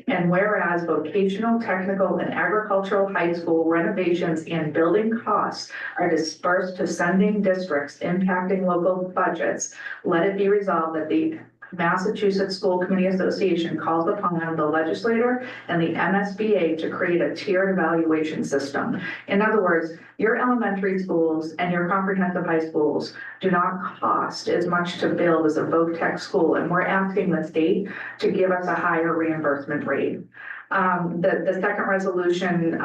[SPEAKER 12] And whereas vocational, technical, and agricultural high school renovations and building costs are dispersed to sending districts impacting local budgets, let it be resolved that the Massachusetts School Committee Association calls upon the legislator and the MSBA to create a tiered evaluation system. In other words, your elementary schools and your comprehensive high schools do not cost as much to build as a voc tech school, and we're asking the state to give us a higher reimbursement rate. The second resolution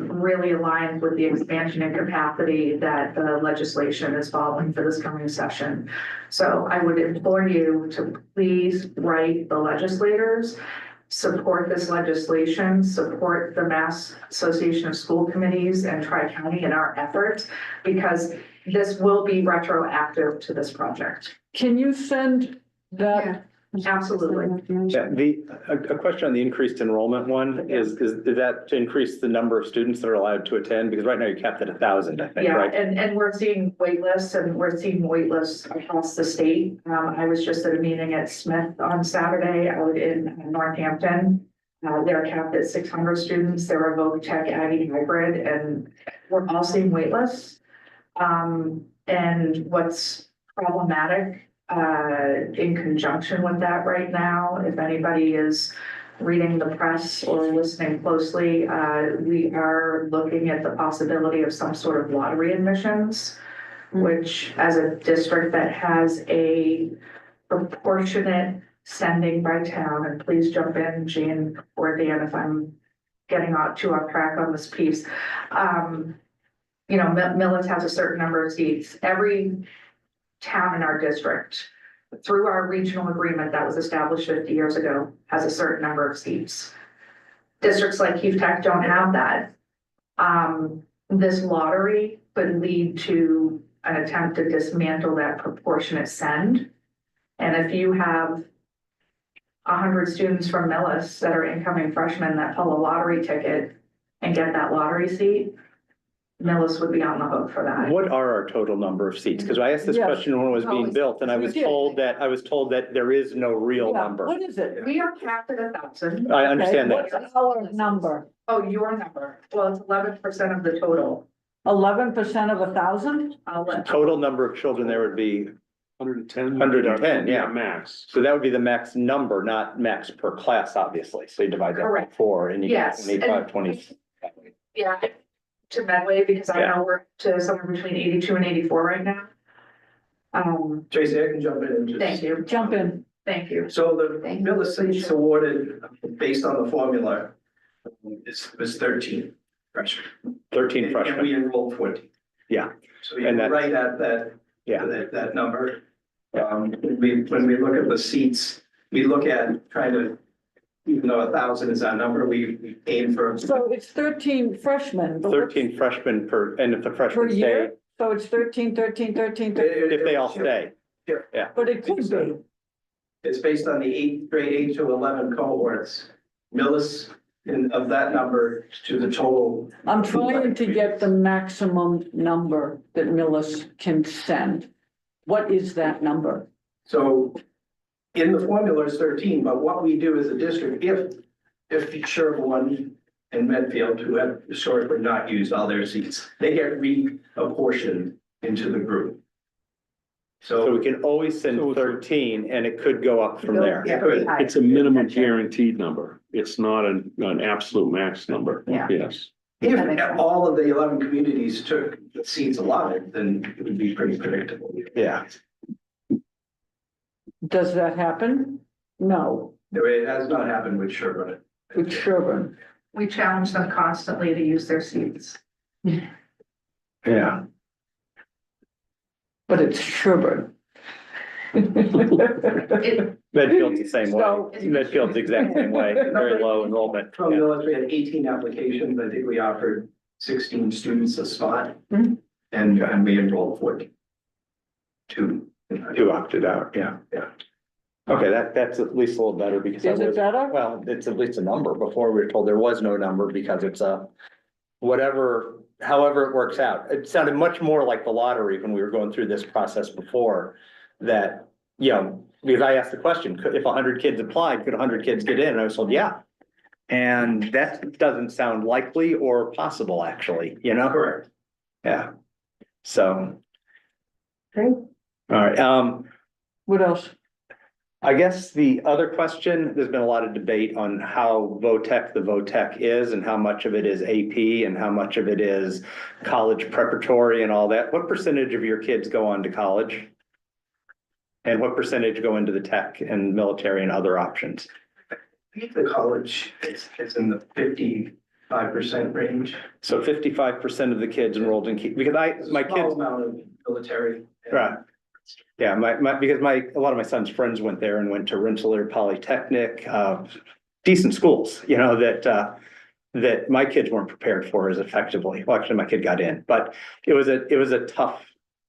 [SPEAKER 12] really aligns with the expansion and capacity that the legislation is following for this coming session. So I would implore you to please write the legislators, support this legislation, support the Mass Association of School Committees and Tri-County in our efforts, because this will be retroactive to this project.
[SPEAKER 1] Can you send that?
[SPEAKER 12] Absolutely.
[SPEAKER 3] Yeah, a question on the increased enrollment one is that to increase the number of students that are allowed to attend? Because right now you're capped at 1,000, I think,
[SPEAKER 12] Yeah,
[SPEAKER 3] right?
[SPEAKER 12] and we're seeing wait lists across the state. I was just at a meeting at Smith on Saturday out in Northampton. They're capped at 600 students. They're a voc tech Aggie hybrid, and we're all seeing wait lists. And what's problematic in conjunction with that right now, if anybody is reading the press or listening closely, we are looking at the possibility of some sort of lottery admissions, which as a district that has a proportionate sending by town, and please jump in, Jean or Dan, if I'm getting too off track on this piece. You know, Millis has a certain number of seats. Every town in our district, through our regional agreement that was established 50 years ago, has a certain number of seats. Districts like Keefe Tech don't have that. This lottery could lead to an attempt to dismantle that proportionate send. And if you have 100 students from Millis that are incoming freshmen that pull a lottery ticket and get that lottery seat, Millis would be on the hook for that.
[SPEAKER 3] What are our total number of seats? Because I asked this
[SPEAKER 1] Yes.
[SPEAKER 3] question when it was being built, and I was told that there is no real
[SPEAKER 1] Yeah,
[SPEAKER 3] number.
[SPEAKER 1] what is it?
[SPEAKER 12] We are capped at 1,000.
[SPEAKER 3] I understand
[SPEAKER 1] Okay,
[SPEAKER 3] that.
[SPEAKER 1] what's our number?
[SPEAKER 12] Oh, your number. Well, it's 11% of the total.
[SPEAKER 1] 11% of 1,000?
[SPEAKER 12] I'll let.
[SPEAKER 3] Total number of children there would be,
[SPEAKER 4] 110.
[SPEAKER 3] 110, yeah.
[SPEAKER 4] Max.
[SPEAKER 3] so that would be the max number, not max per class, obviously. So you divide that by
[SPEAKER 12] Correct.
[SPEAKER 3] 4 and you get
[SPEAKER 12] Yes,
[SPEAKER 3] 25, 20.
[SPEAKER 12] Yeah, to Medway, because I know we're to somewhere between 82 and 84 right now.
[SPEAKER 10] Tracy, I can jump in and just.
[SPEAKER 12] Thank you.
[SPEAKER 1] Jump in.
[SPEAKER 12] Thank you.
[SPEAKER 10] So the
[SPEAKER 2] Thank you.
[SPEAKER 10] Millis seats awarded based on the formula was 13 freshmen.
[SPEAKER 3] 13
[SPEAKER 10] And
[SPEAKER 3] freshmen.
[SPEAKER 10] we enrolled 20.
[SPEAKER 3] Yeah.
[SPEAKER 10] So you're
[SPEAKER 3] And that-
[SPEAKER 10] right at that.
[SPEAKER 3] Yeah.
[SPEAKER 10] That number. When we look at the seats, we look at trying to, even though 1,000 is our number, we aim for.
[SPEAKER 1] So it's 13 freshmen. but what's
[SPEAKER 3] 13 freshmen per, and if the
[SPEAKER 1] Per
[SPEAKER 3] freshmen stay,
[SPEAKER 1] year? So it's 13, 13, 13, 13,
[SPEAKER 3] if they all stay.
[SPEAKER 1] but it could be.
[SPEAKER 10] It's based on the grade 8 to 11 cohorts. Millis, of that number to the total.
[SPEAKER 1] I'm trying to get the maximum number that Millis can send. What is that number?
[SPEAKER 10] So in the formula is 13, but what we do as a district, if Sherborne and Medfield, who have historically not used all their seats, they get reapportioned into the group.
[SPEAKER 3] So we
[SPEAKER 10] So,
[SPEAKER 3] can always send
[SPEAKER 4] So-
[SPEAKER 3] 13 and it could go up from there.
[SPEAKER 10] yeah,
[SPEAKER 4] It's a minimum guaranteed number. It's not an absolute max number.
[SPEAKER 5] Yeah.
[SPEAKER 4] Yes.
[SPEAKER 10] if all of the 11 communities took the seats allotted, then it would be pretty predictable.
[SPEAKER 3] Yeah.
[SPEAKER 1] Does that happen? No,
[SPEAKER 10] It has not happened with Sherburne.
[SPEAKER 1] with Sherburne.
[SPEAKER 12] We challenge them constantly to use their seats.
[SPEAKER 3] Yeah.
[SPEAKER 1] But it's Sherburne.
[SPEAKER 12] It,
[SPEAKER 3] Medfield's the same way.
[SPEAKER 1] So-
[SPEAKER 3] Medfield's the exact same way, very low enrollment.
[SPEAKER 10] From
[SPEAKER 3] Yeah.
[SPEAKER 10] Millis, we had 18 applications. I think we offered 16 students a spot.
[SPEAKER 1] Mhm.
[SPEAKER 10] And we enrolled 40. Two.
[SPEAKER 3] Two opted out, yeah.
[SPEAKER 10] Yeah.
[SPEAKER 3] Okay, that's at least a little better because. I
[SPEAKER 1] Is it
[SPEAKER 3] was-
[SPEAKER 1] better?
[SPEAKER 3] Well, it's at least a number. Before we were told there was no number because it's a whatever, however it works out. It sounded much more like the lottery when we were going through this process before. That, you know, because I asked the question, if 100 kids applied, could 100 kids get in? And I was told, yeah. And that doesn't sound likely or possible, actually, you know?
[SPEAKER 10] Correct.
[SPEAKER 3] Yeah. So.
[SPEAKER 1] Okay.
[SPEAKER 3] All right,
[SPEAKER 1] What else?
[SPEAKER 3] I guess the other question, there's been a lot of debate on how the VOTEC is and how much of it is AP and how much of it is college preparatory and all that. What percentage of your kids go on to college? And what percentage go into the tech and military and other options?
[SPEAKER 10] I think the college is in the 55% range.
[SPEAKER 3] So 55% of the kids enrolled in, because my
[SPEAKER 10] Small
[SPEAKER 3] kids,
[SPEAKER 10] amount of military.
[SPEAKER 3] right. Yeah, because a lot of my son's friends went there and went to Rensselaer Polytechnic, decent schools, you know, that my kids weren't prepared for as effectively. Well, actually, my kid got in, but it was a tough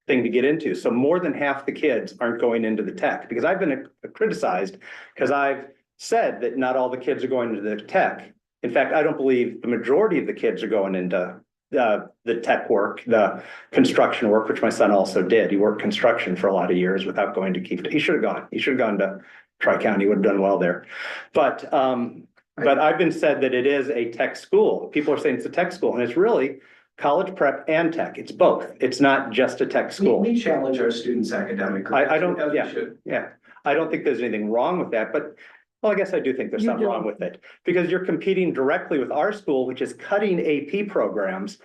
[SPEAKER 3] thing to get into. So more than half the kids aren't going into the tech because I've been criticized because I've said that not all the kids are going into the tech. In fact, I don't believe the majority of the kids are going into the tech work, the construction work, which my son also did. He worked construction for a lot of years without going to Keefe. He should have gone. He should have gone to Tri-County, would have done well there. But I've been said that it is a tech school. People are saying it's a tech school, and it's really college prep and tech. It's both. It's not just a tech school.
[SPEAKER 10] We challenge our students academically.
[SPEAKER 3] I don't-
[SPEAKER 10] as we
[SPEAKER 3] yeah.
[SPEAKER 10] should.
[SPEAKER 3] Yeah, I don't think there's anything wrong with that, but, well, I guess I do think there's
[SPEAKER 1] You
[SPEAKER 3] something
[SPEAKER 1] do.
[SPEAKER 3] wrong with it. Because you're competing directly with our school, which is cutting AP programs.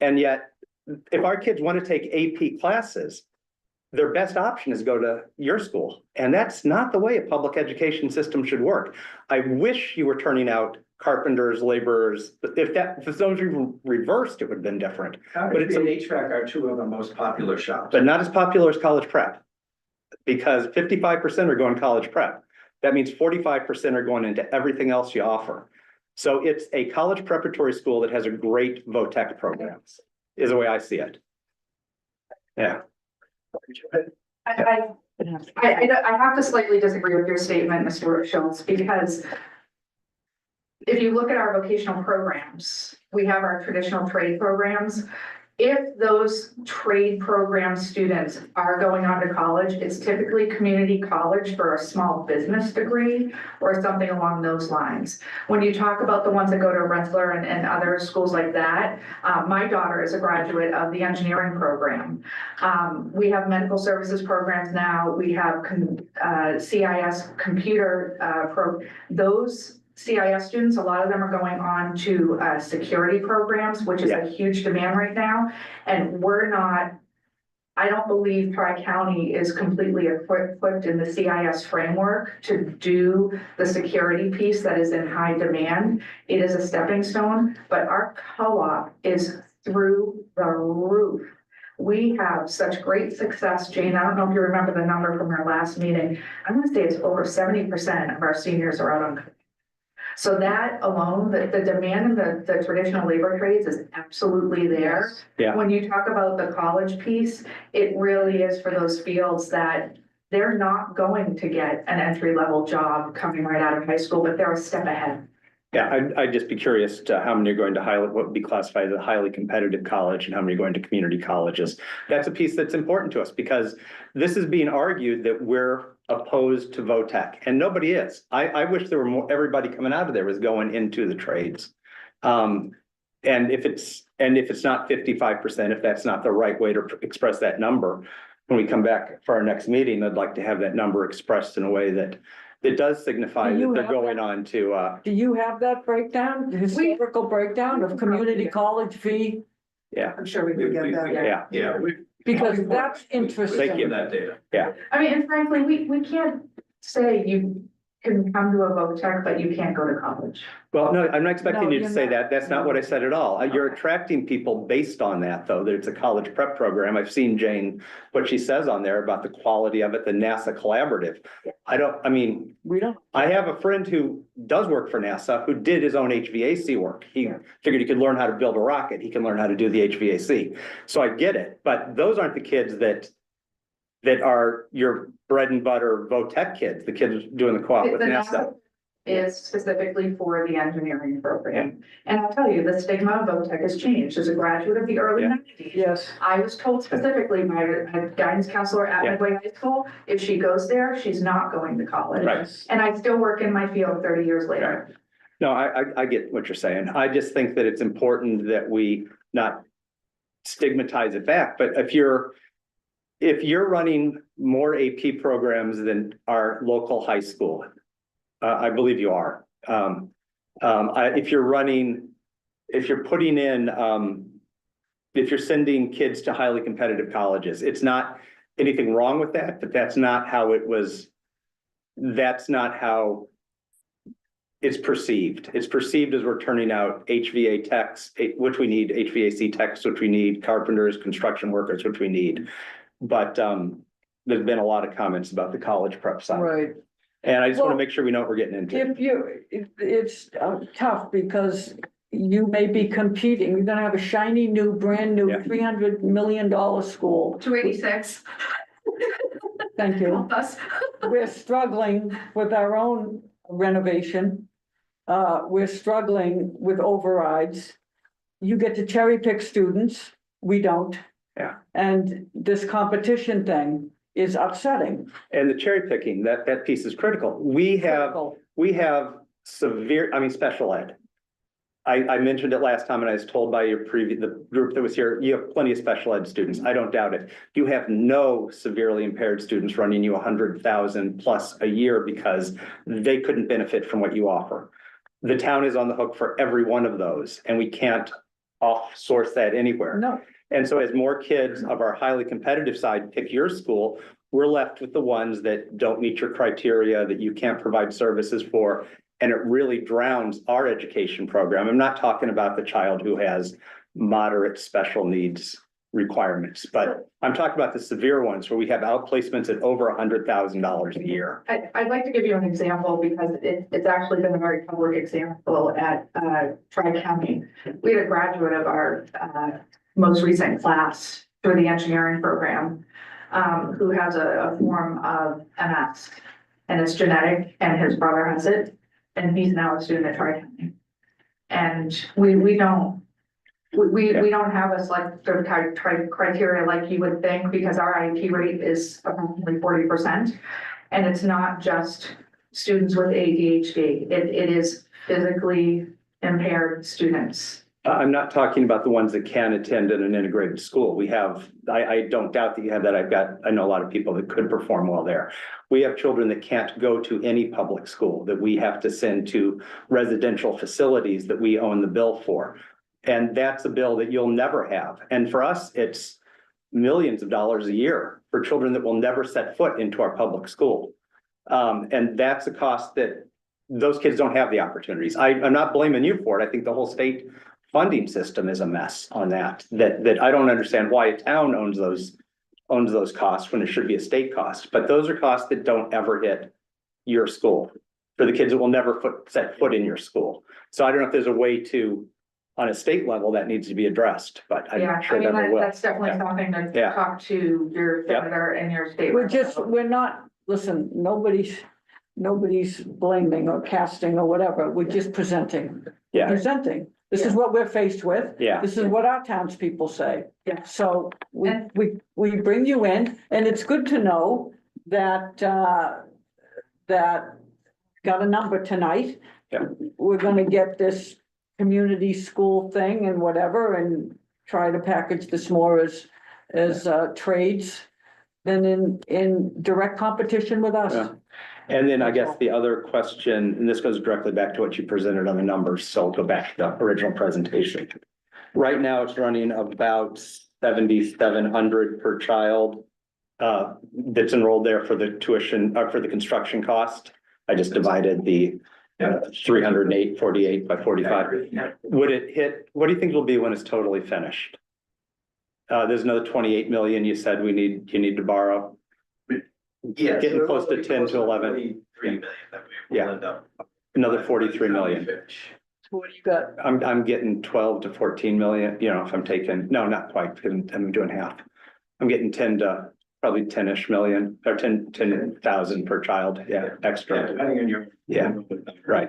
[SPEAKER 3] And yet, if our kids want to take AP classes, their best option is go to your school. And that's not the way a public education system should work. I wish you were turning out carpenters, laborers. If those were reversed, it would have been different.
[SPEAKER 10] But
[SPEAKER 3] it's
[SPEAKER 10] it's and HVAC are two of the most popular shops.
[SPEAKER 3] But not as popular as college prep. Because 55% are going college prep. That means 45% are going into everything else you offer. So it's a college preparatory school that has a great VOTEC program, is the way I see it. Yeah,
[SPEAKER 12] I have to slightly disagree with your statement, Mr. Schultz, because if you look at our vocational programs, we have our traditional trade programs. If those trade program students are going on to college, it's typically community college for a small business degree or something along those lines. When you talk about the ones that go to Rensselaer and other schools like that, my daughter is a graduate of the engineering program. We have medical services programs now. We have CIS computer those CIS students, a lot of them are going on to security programs, which is a huge demand right now. And I don't believe Tri-County is completely equipped in the CIS framework to do the security piece that is in high demand. It is a stepping stone, but our co-op is through the roof. We have such great success, Jane. I don't know if you remember the number from our last meeting. I'm gonna say it's over 70% of our seniors are out on. So that alone, the demand in the traditional labor trades is absolutely there.
[SPEAKER 3] yeah.
[SPEAKER 12] When you talk about the college piece, it really is for those fields that they're not going to get an entry-level job coming right out of high school, but they're a step ahead.
[SPEAKER 3] Yeah, I'd just be curious to how many are going to what would be classified as a highly competitive college and how many are going to community colleges. That's a piece that's important to us because this is being argued that we're opposed to VOTEC and nobody is. I wish there were more, everybody coming out of there was going into the trades. And if it's not 55%, if that's not the right way to express that number, when we come back for our next meeting, I'd like to have that number expressed in a way that does signify
[SPEAKER 1] Do
[SPEAKER 3] that
[SPEAKER 1] you
[SPEAKER 3] they're
[SPEAKER 1] have
[SPEAKER 3] going
[SPEAKER 1] that?
[SPEAKER 3] on to,
[SPEAKER 1] Do you have that breakdown, the historical breakdown of community college fee?
[SPEAKER 3] yeah,
[SPEAKER 11] I'm sure we can get that.
[SPEAKER 3] yeah.
[SPEAKER 8] Yeah, we.
[SPEAKER 1] Because that's
[SPEAKER 3] Thank you.
[SPEAKER 1] interesting.
[SPEAKER 8] That data.
[SPEAKER 12] I mean, and frankly, we can't say you can come to a voc tech, but you can't go to college.
[SPEAKER 3] Well, no, I'm not expecting
[SPEAKER 1] No,
[SPEAKER 3] you to
[SPEAKER 1] you're
[SPEAKER 3] say
[SPEAKER 1] not.
[SPEAKER 3] that. That's not what I said at all. You're attracting people based on that, though, that it's a college prep program. I've seen Jane, what she says on there about the quality of it, the NASA collaborative. I mean,
[SPEAKER 1] We don't,
[SPEAKER 3] I have a friend who does work for NASA, who did his own HVAC work. He figured he could learn how to build a rocket. He can learn how to do the HVAC. So I get it, but those aren't the kids that are your bread and butter VOTEC kids, the kids doing the co-op with
[SPEAKER 12] The
[SPEAKER 3] NASA.
[SPEAKER 12] is specifically for the engineering program. And I'll tell you, the stigma of VOTEC has changed. As a graduate of the early
[SPEAKER 3] Yeah.
[SPEAKER 12] 90s,
[SPEAKER 1] yes,
[SPEAKER 12] I was told specifically by a guidance counselor at
[SPEAKER 3] Yeah.
[SPEAKER 12] Midway High School, if she goes there, she's not going to college.
[SPEAKER 3] Right.
[SPEAKER 12] And I still work in my field 30 years later.
[SPEAKER 3] No, I get what you're saying. I just think that it's important that we not stigmatize it back, but if you're running more AP programs than our local high school, I believe you are. If you're sending kids to highly competitive colleges, it's not anything wrong with that, but that's not how it's perceived. It's perceived as we're turning out HVA techs, which we need, HVAC techs, which we need, carpenters, construction workers, which we need. But there's been a lot of comments about the college prep side.
[SPEAKER 1] right.
[SPEAKER 3] And I just want to
[SPEAKER 1] Well,
[SPEAKER 3] make sure we know what we're getting into.
[SPEAKER 1] It's tough because you may be competing, you're gonna have a shiny new, brand new
[SPEAKER 3] Yeah.
[SPEAKER 1] $300 million school.
[SPEAKER 12] 286.
[SPEAKER 1] Thank you.
[SPEAKER 12] Help us.
[SPEAKER 1] We're struggling with our own renovation. We're struggling with overrides. You get to cherry pick students, we don't.
[SPEAKER 3] Yeah.
[SPEAKER 1] And this competition thing is upsetting.
[SPEAKER 3] And the cherry picking, that piece is critical. We have severe, special ed. I mentioned it last time and I was told by the group that was here, you have plenty of special ed students. I don't doubt it. You have no severely impaired students running you 100,000 plus a year because they couldn't benefit from what you offer. The town is on the hook for every one of those and we can't off-source that anywhere.
[SPEAKER 1] No,
[SPEAKER 3] And so as more kids of our highly competitive side pick your school, we're left with the ones that don't meet your criteria, that you can't provide services for. And it really drowns our education program. I'm not talking about the child who has moderate special needs requirements, but I'm talking about the severe ones where we have outplacements at over $100,000 a year.
[SPEAKER 12] I'd like to give you an example because it's actually been a very public example at Tri-County. We had a graduate of our most recent class through the engineering program who has a form of MS and it's genetic and his brother has it. And he's now a student at Tri-County. And we don't have a select criteria like you would think because our IEP rate is approximately 40%. And it's not just students with ADHD. It is physically impaired students.
[SPEAKER 3] I'm not talking about the ones that can attend in an integrated school. We have, I don't doubt that you have that. I know a lot of people that could perform well there. We have children that can't go to any public school that we have to send to residential facilities that we own the bill for. And that's a bill that you'll never have. And for us, it's millions of dollars a year for children that will never set foot into our public school. And that's a cost that those kids don't have the opportunities. I'm not blaming you for it. I think the whole state funding system is a mess on that I don't understand why a town owns those costs when it should be a state cost. But those are costs that don't ever hit your school for the kids that will never set foot in your school. So I don't know if there's a way to, on a state level, that needs to be addressed, but I'm
[SPEAKER 12] Yeah,
[SPEAKER 3] not sure
[SPEAKER 12] I mean,
[SPEAKER 3] that will.
[SPEAKER 12] that's definitely
[SPEAKER 3] Yeah.
[SPEAKER 12] something to
[SPEAKER 3] Yeah.
[SPEAKER 12] talk to your
[SPEAKER 3] Yeah.
[SPEAKER 12] senator and your state.
[SPEAKER 1] we're not, listen, nobody's blaming or casting or whatever. We're just presenting.
[SPEAKER 3] Yeah.
[SPEAKER 1] Presenting. This is what we're faced with.
[SPEAKER 3] Yeah.
[SPEAKER 1] This is what our townspeople say.
[SPEAKER 12] Yeah.
[SPEAKER 1] So we
[SPEAKER 12] And-
[SPEAKER 1] bring you in and it's good to know that got a number tonight.
[SPEAKER 3] Yeah.
[SPEAKER 1] We're gonna get this community school thing and whatever and try to package this more as trades. than in direct competition with us.
[SPEAKER 3] Yeah. And then I guess the other question, and this goes directly back to what you presented on the numbers, so I'll go back to the original presentation. Right now, it's running about 7,700 per child. That's enrolled there for the tuition, for the construction cost. I just divided the 308.48 by 45. Would it hit, what do you think it'll be when it's totally finished? There's another 28 million you said you need to borrow.
[SPEAKER 10] Yeah.
[SPEAKER 3] Getting close to 10 to 11.
[SPEAKER 10] 3 million that we will end up.
[SPEAKER 3] Another 43 million.
[SPEAKER 1] What do you got?
[SPEAKER 3] I'm getting 12 to 14 million, you know, if I'm taking, no, not quite, because I'm doing half. I'm getting 10 to probably 10-ish million or 10,000 per child. Yeah, extra.
[SPEAKER 10] Depending on your.
[SPEAKER 3] Yeah, right.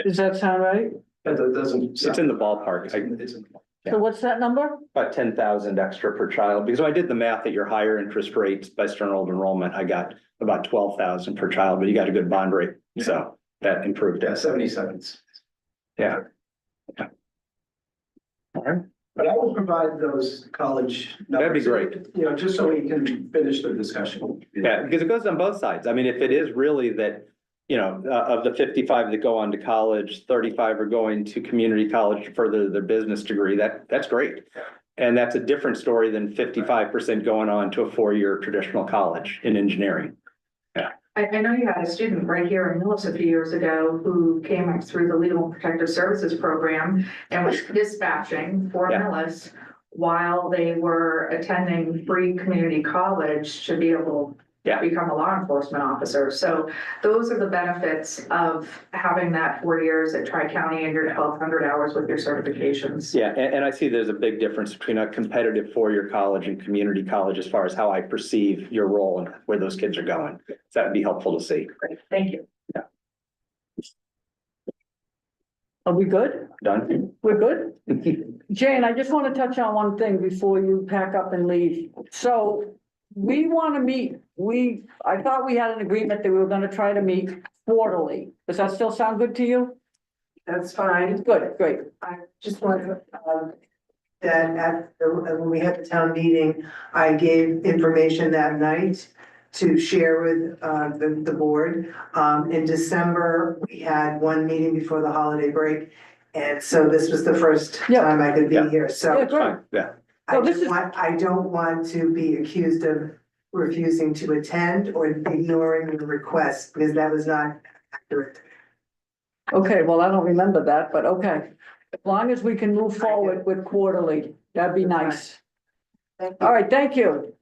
[SPEAKER 1] Does that sound right?
[SPEAKER 10] That doesn't.
[SPEAKER 3] It's in the ballpark.
[SPEAKER 10] It's in the ballpark.
[SPEAKER 1] So what's that number?
[SPEAKER 3] About 10,000 extra per child, because when I did the math at your higher interest rates by standard enrollment, I got about 12,000 per child, but you got a good bond rate, so that improved
[SPEAKER 10] Yeah,
[SPEAKER 3] it.
[SPEAKER 10] 77.
[SPEAKER 3] Yeah. All right,
[SPEAKER 10] But I will provide those college numbers.
[SPEAKER 3] That'd be great.
[SPEAKER 10] You know, just so we can finish the discussion.
[SPEAKER 3] yeah, because it goes on both sides. I mean, if it is really that, you know, of the 55 that go on to college, 35 are going to community college to further their business degree, that's great. And that's a different story than 55% going on to a 4-year traditional college in engineering.
[SPEAKER 12] I know you had a student right here in Millis a few years ago who came up through the Legal and Protective Services program and was dispatching for
[SPEAKER 3] Yeah.
[SPEAKER 12] Millis while they were attending free community college to be able to
[SPEAKER 3] Yeah.
[SPEAKER 12] become a law enforcement officer. So those are the benefits of having that 4 years at Tri-County and your 1,200 hours with your certifications.
[SPEAKER 3] Yeah, and I see there's a big difference between a competitive 4-year college and community college as far as how I perceive your role and where those kids are going. So that'd be helpful to see.
[SPEAKER 12] Great, thank you.
[SPEAKER 1] Are we good?
[SPEAKER 3] Done?
[SPEAKER 1] We're good? Jane, I just want to touch on one thing before you pack up and leave. So we want to meet, I thought we had an agreement that we were going to try to meet quarterly. Does that still sound good to you?
[SPEAKER 11] That's fine.
[SPEAKER 1] Good, great.
[SPEAKER 11] I just want to, that when we had the town meeting, I gave information that night to share with, the board. In December, we had one meeting before the holiday break. And so this was the first
[SPEAKER 1] Yeah.
[SPEAKER 11] time I could be
[SPEAKER 3] Yeah.
[SPEAKER 11] here,
[SPEAKER 1] Yeah,
[SPEAKER 11] so
[SPEAKER 1] great.
[SPEAKER 3] Yeah,
[SPEAKER 1] So this is-
[SPEAKER 11] I don't want to be accused of refusing to attend or ignoring the request, because that was not accurate.
[SPEAKER 1] Okay, well, I don't remember that, but okay. As long as we can move forward with quarterly, that'd be nice. All right, thank you.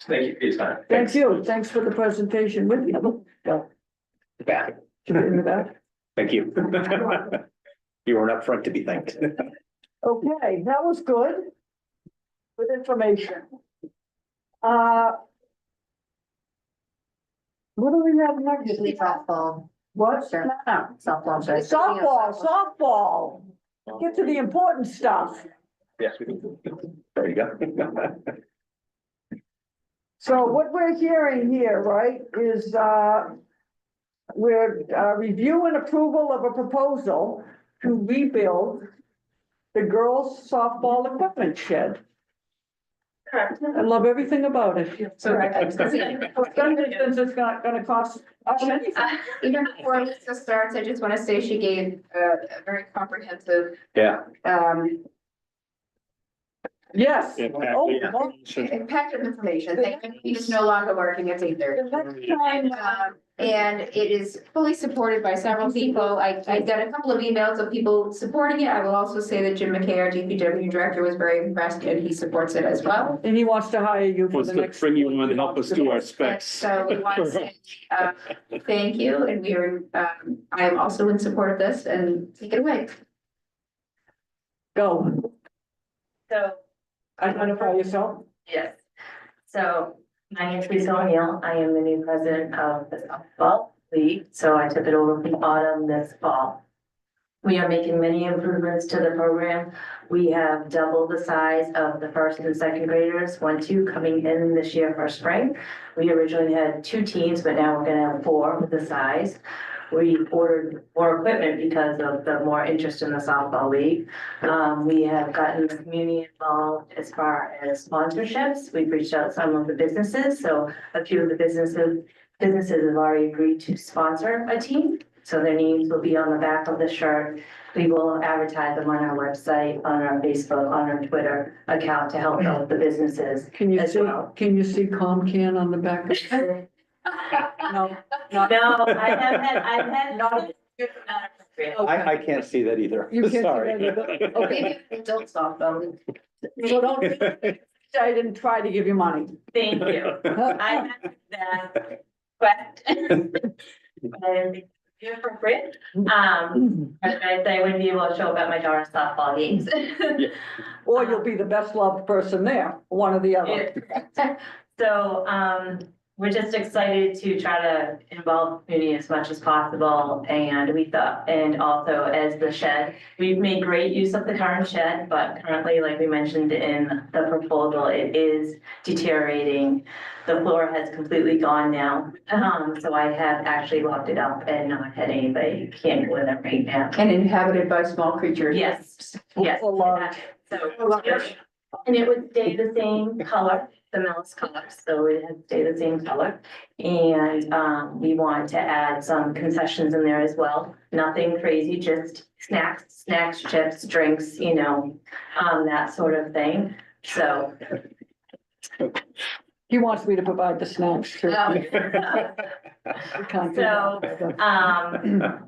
[SPEAKER 10] Thank you for your time.
[SPEAKER 1] Thank you. Thanks for the presentation. With you. Go.
[SPEAKER 3] back.
[SPEAKER 1] Should we do that?
[SPEAKER 3] Thank you. You weren't up front to be thanked.
[SPEAKER 1] Okay, that was good. Good information. What do we have next?
[SPEAKER 5] Usually softball,
[SPEAKER 1] What?
[SPEAKER 5] Sure.
[SPEAKER 1] No.
[SPEAKER 5] softball.
[SPEAKER 1] Softball. Get to the important stuff.
[SPEAKER 3] Yes, we do. There you go.
[SPEAKER 1] So what we're hearing here, right, is, we're, review and approval of a proposal to rebuild the girls softball equipment shed.
[SPEAKER 12] Correct.
[SPEAKER 1] I love everything about it.
[SPEAKER 12] So
[SPEAKER 1] Especially since it's not gonna cost us anything.
[SPEAKER 2] Even before Lisa starts, I just want to say she gave a very comprehensive,
[SPEAKER 3] Yeah,
[SPEAKER 1] Yes.
[SPEAKER 4] Yeah,
[SPEAKER 1] Oh,
[SPEAKER 4] yeah.
[SPEAKER 1] oh,
[SPEAKER 2] packed of information. Thank you. He is no longer working at either.
[SPEAKER 1] the next time,
[SPEAKER 2] And it is fully supported by several people. I got a couple of emails of people supporting it. I will also say that Jim McKay, our DPW director, was very impressed and he supports it as well.
[SPEAKER 1] And he wants to hire you for
[SPEAKER 4] Wants
[SPEAKER 1] the
[SPEAKER 4] to
[SPEAKER 1] next.
[SPEAKER 4] bring you on to help us do our specs.
[SPEAKER 2] So we want to say, thank you, and we are, I am also in support of this, and take it away.
[SPEAKER 1] Go,
[SPEAKER 13] So,
[SPEAKER 1] identify yourself.
[SPEAKER 13] yes, so my name is Lisa O'Neill. I am the new president of the softball league, so I took it over from autumn this fall. We are making many improvements to the program. We have doubled the size of the first and second graders, 1-2 coming in this year for spring. We originally had 2 teams, but now we're gonna have 4 with the size. we ordered more equipment because of the more interest in the softball league. We have gotten the community involved as far as sponsorships. We've reached out to some of the businesses, so a few of the businesses have already agreed to sponsor a team. So their names will be on the back of the shirt. We will advertise them on our website, on our Facebook, on our Twitter account to help out the businesses
[SPEAKER 1] Can you
[SPEAKER 13] as
[SPEAKER 1] see,
[SPEAKER 13] well.
[SPEAKER 1] can you see Comcan on the back of the shirt? No, not.
[SPEAKER 13] No, I've had.
[SPEAKER 1] Not-
[SPEAKER 13] Not appropriate.
[SPEAKER 3] I can't see that either.
[SPEAKER 1] You can't see
[SPEAKER 3] Sorry.
[SPEAKER 1] that either. Okay,
[SPEAKER 2] Don't stop them.
[SPEAKER 1] so don't, I didn't try to give you money.
[SPEAKER 13] Thank you. I had that question. I didn't think it was appropriate. I wouldn't be able to show up at my daughter's softball games.
[SPEAKER 1] Or you'll be the best loved person there, one or the other.
[SPEAKER 13] So, we're just excited to try to involve the community as much as possible, and we thought, and also as the shed, we've made great use of the current shed, but currently, like we mentioned in the proposal, it is deteriorating. The floor has completely gone now, so I have actually locked it up and not had anybody, can't go in there right now.
[SPEAKER 2] And inhabited by small creatures.
[SPEAKER 13] Yes, yes.
[SPEAKER 1] A lot.
[SPEAKER 13] So, and it would stay the same color, the Millis color, so it would stay the same color. And we want to add some concessions in there as well. Nothing crazy, just snacks, chips, drinks, that sort of thing. So.
[SPEAKER 1] He wants me to provide the snacks too. We can't do
[SPEAKER 13] So,
[SPEAKER 1] that.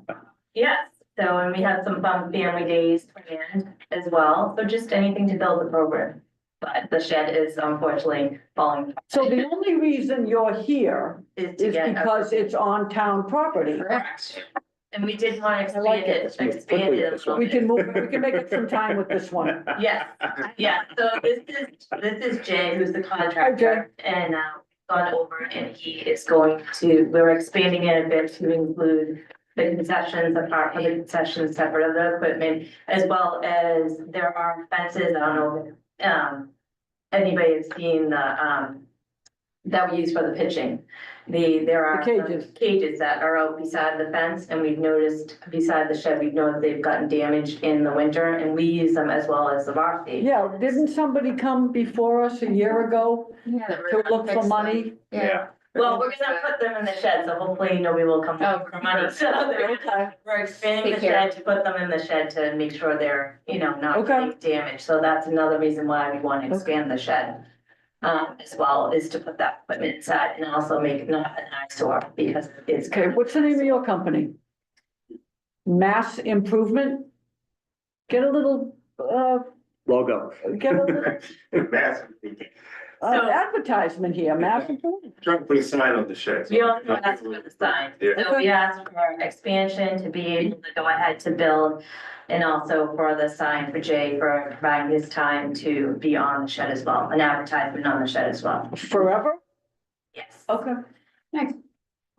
[SPEAKER 13] yes, so, and we have some fun family days planned as well. So just anything to build the program. But the shed is unfortunately falling. apart.
[SPEAKER 1] So the only reason you're here
[SPEAKER 13] Is to
[SPEAKER 1] is
[SPEAKER 13] get.
[SPEAKER 1] because it's on town property.
[SPEAKER 13] Correct. And we did want to
[SPEAKER 1] I like
[SPEAKER 13] expand
[SPEAKER 1] it.
[SPEAKER 13] expand it a little
[SPEAKER 1] We
[SPEAKER 13] bit.
[SPEAKER 1] can move, we can make it some time with this one.
[SPEAKER 13] Yes, yeah, so this is Jay, who's the contractor, and gone over and he is we're expanding it a bit to include the concessions, apart from the concessions, separate of the equipment, as well as there are fences, I don't know, if anybody has seen the, that we use for the pitching. There are
[SPEAKER 1] The cages.
[SPEAKER 13] some cages that are out beside the fence, and we've noticed beside the shed, we've noticed they've gotten damaged in the winter, and we use them as well as the varsity.
[SPEAKER 1] Yeah, didn't somebody come before us a year ago to look for money?
[SPEAKER 2] Yeah.
[SPEAKER 13] Well, we're gonna put them in the shed, so hopefully nobody will come
[SPEAKER 2] Oh,
[SPEAKER 13] for money, so
[SPEAKER 1] Okay.
[SPEAKER 13] we're expanding the
[SPEAKER 2] Take care.
[SPEAKER 13] shed to put them in the shed to make sure they're, not
[SPEAKER 1] Okay.
[SPEAKER 13] getting damaged, so that's another reason why we want to expand the shed. As well, is to put that equipment inside and also make it not an eyesore, because it's.
[SPEAKER 1] Okay, what's the name of your company? Mass Improvement? Get a little,
[SPEAKER 3] Logo.
[SPEAKER 1] get a little
[SPEAKER 13] So-
[SPEAKER 1] advertisement here, Mass Improvement.
[SPEAKER 8] Trying to put a sign on the shed.
[SPEAKER 13] We also asked for the sign, so we asked for expansion to be able to go ahead to build. And also for the sign for Jay for providing his time to be on the shed as well, an advertisement on the shed as well.
[SPEAKER 1] Forever?
[SPEAKER 13] Yes.
[SPEAKER 1] Okay.
[SPEAKER 2] Nice.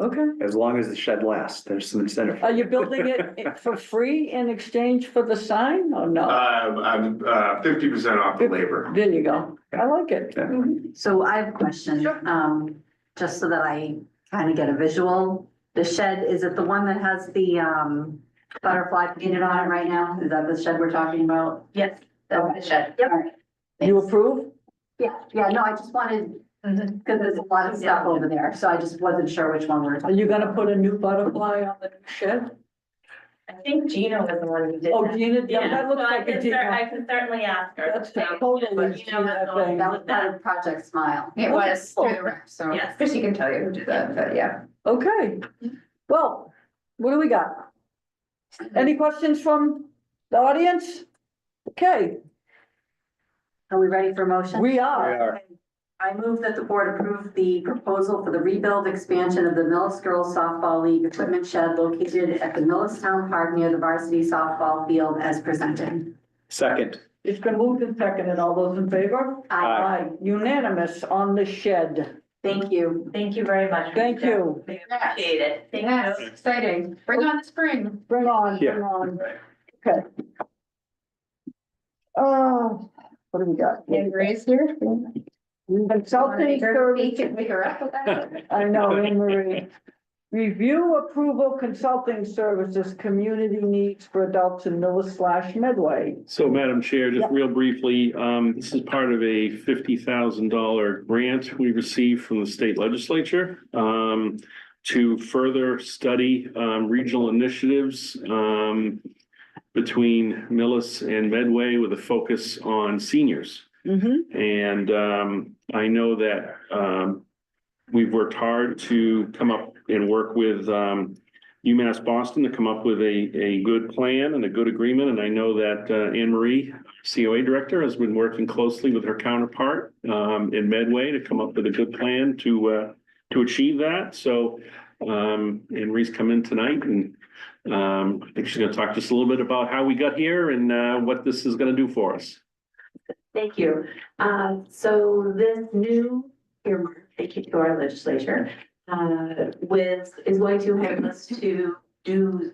[SPEAKER 1] Okay.
[SPEAKER 3] As long as the shed lasts, there's some incentive.
[SPEAKER 1] Are you building it for free in exchange for the sign or no?
[SPEAKER 8] I'm 50% off the labor.
[SPEAKER 1] There you go. I like it.
[SPEAKER 5] So I have a question, just so that I kind of get a visual. The shed, is it the one that has the, butterfly painted on it right now? Is that the shed we're talking about?
[SPEAKER 13] Yes, that's the shed.
[SPEAKER 5] Yep.
[SPEAKER 1] You approve?
[SPEAKER 5] Yeah, no, I just wanted, because there's a lot of stuff over there, so I just wasn't sure which one we're
[SPEAKER 1] Are
[SPEAKER 5] talking.
[SPEAKER 1] you gonna put a new butterfly on the new shed?
[SPEAKER 13] I think Gina was the one who did
[SPEAKER 1] Oh,
[SPEAKER 13] that.
[SPEAKER 1] Gina, yeah, that looks
[SPEAKER 13] so I
[SPEAKER 1] like a
[SPEAKER 13] can
[SPEAKER 1] Gina.
[SPEAKER 13] I can certainly ask her.
[SPEAKER 1] That's totally
[SPEAKER 13] But
[SPEAKER 1] Gina
[SPEAKER 13] has the one
[SPEAKER 1] thing.
[SPEAKER 13] who
[SPEAKER 5] That was
[SPEAKER 13] did
[SPEAKER 5] part of Project Smile.
[SPEAKER 2] It was through the rep, so.
[SPEAKER 13] Yes.
[SPEAKER 2] But she can tell you who did that, but yeah.
[SPEAKER 1] Okay. Well, what do we got? Any questions from the audience? Okay,
[SPEAKER 5] Are we ready for a motion?
[SPEAKER 1] we are.
[SPEAKER 5] I move that the board approve the proposal for the rebuild expansion of the Millis Girls Softball League equipment shed located at the Millistown Park near the varsity softball field as presented.
[SPEAKER 3] Second.
[SPEAKER 1] It's been moved and seconded. All those in favor?
[SPEAKER 3] Aye.
[SPEAKER 1] Unanimous on the shed.
[SPEAKER 5] Thank you.
[SPEAKER 13] Thank you very much.
[SPEAKER 1] Thank you.
[SPEAKER 13] We appreciate it. Thank
[SPEAKER 2] Yes,
[SPEAKER 13] you.
[SPEAKER 2] exciting. Bring on the spring.
[SPEAKER 1] Bring on,
[SPEAKER 3] Yeah.
[SPEAKER 1] bring on. Okay. Oh, what do we got?
[SPEAKER 2] And Ray's here.
[SPEAKER 1] Consulting
[SPEAKER 2] We
[SPEAKER 1] service.
[SPEAKER 2] can make her up with that.
[SPEAKER 1] I know, Anne Marie. review approval consulting services, community needs for adults in Millis/Medway.
[SPEAKER 4] So Madam Chair, just real briefly, this is part of a $50,000 grant we received from the state legislature to further study regional initiatives between Millis and Medway with a focus on seniors. And I know that we've worked hard to come up and work with UMass Boston to come up with a good plan and a good agreement. And I know that Anne Marie, COA Director, has been working closely with her counterpart in Medway to come up with a good plan to achieve that. So Anne Marie's come in tonight, and I think she's going to talk to us a little bit about how we got here and what this is going to do for us.
[SPEAKER 13] Thank you. So this new earmark, thank you to our legislature, is going to help us to do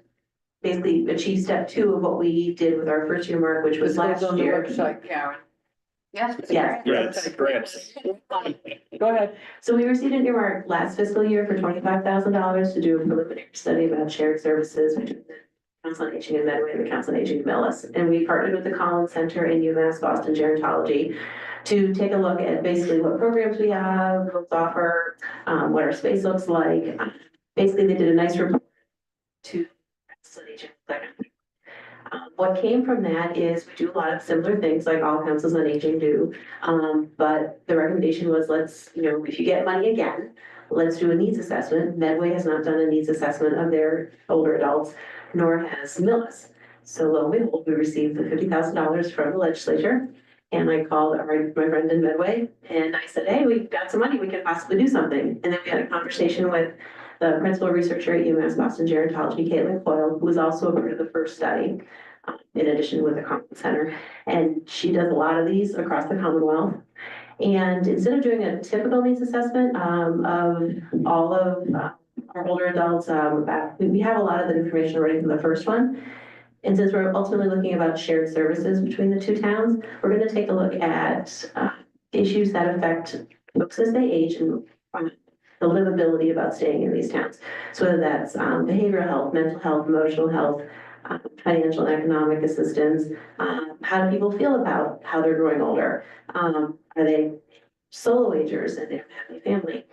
[SPEAKER 13] basically achieve step 2 of what we did with our first earmark, which was last
[SPEAKER 1] On the
[SPEAKER 13] year.
[SPEAKER 1] website, Karen.
[SPEAKER 2] Yes.
[SPEAKER 13] Yes.
[SPEAKER 4] Grants.
[SPEAKER 1] Go ahead.
[SPEAKER 13] So we received an earmark last fiscal year for $25,000 to do a preliminary study about shared services between the Council on Aging in Medway and the Council on Aging in Millis. And we partnered with the Collins Center and UMass Boston Gerontology to take a look at basically what programs we have, what's offer, what our space looks like. Basically, they did a nice report to Council on Aging. What came from that is we do a lot of similar things like all councils on aging do. But the recommendation was let's, if you get money again, let's do a needs assessment. Medway has not done a needs assessment of their older adults, nor has Millis. So lo and behold, we received the $50,000 from the legislature. And I called my friend in Medway and I said, hey, we've got some money, we could possibly do something. And then we had a conversation with the principal researcher at UMass Boston Gerontology, Caitlin Coyle, who was also a part of the first study, in addition with the Collins Center. And she does a lot of these across the Commonwealth. And instead of doing a typical needs assessment of all of our older adults, we have a lot of the information already from the first one. And since we're ultimately looking about shared services between the two towns, we're going to take a look at issues that affect folks as they age and the livability about staying in these towns. So whether that's behavioral health, mental health, emotional health, financial and economic assistance, how do people feel about how they're growing older? Are they solo agers and they don't have any family?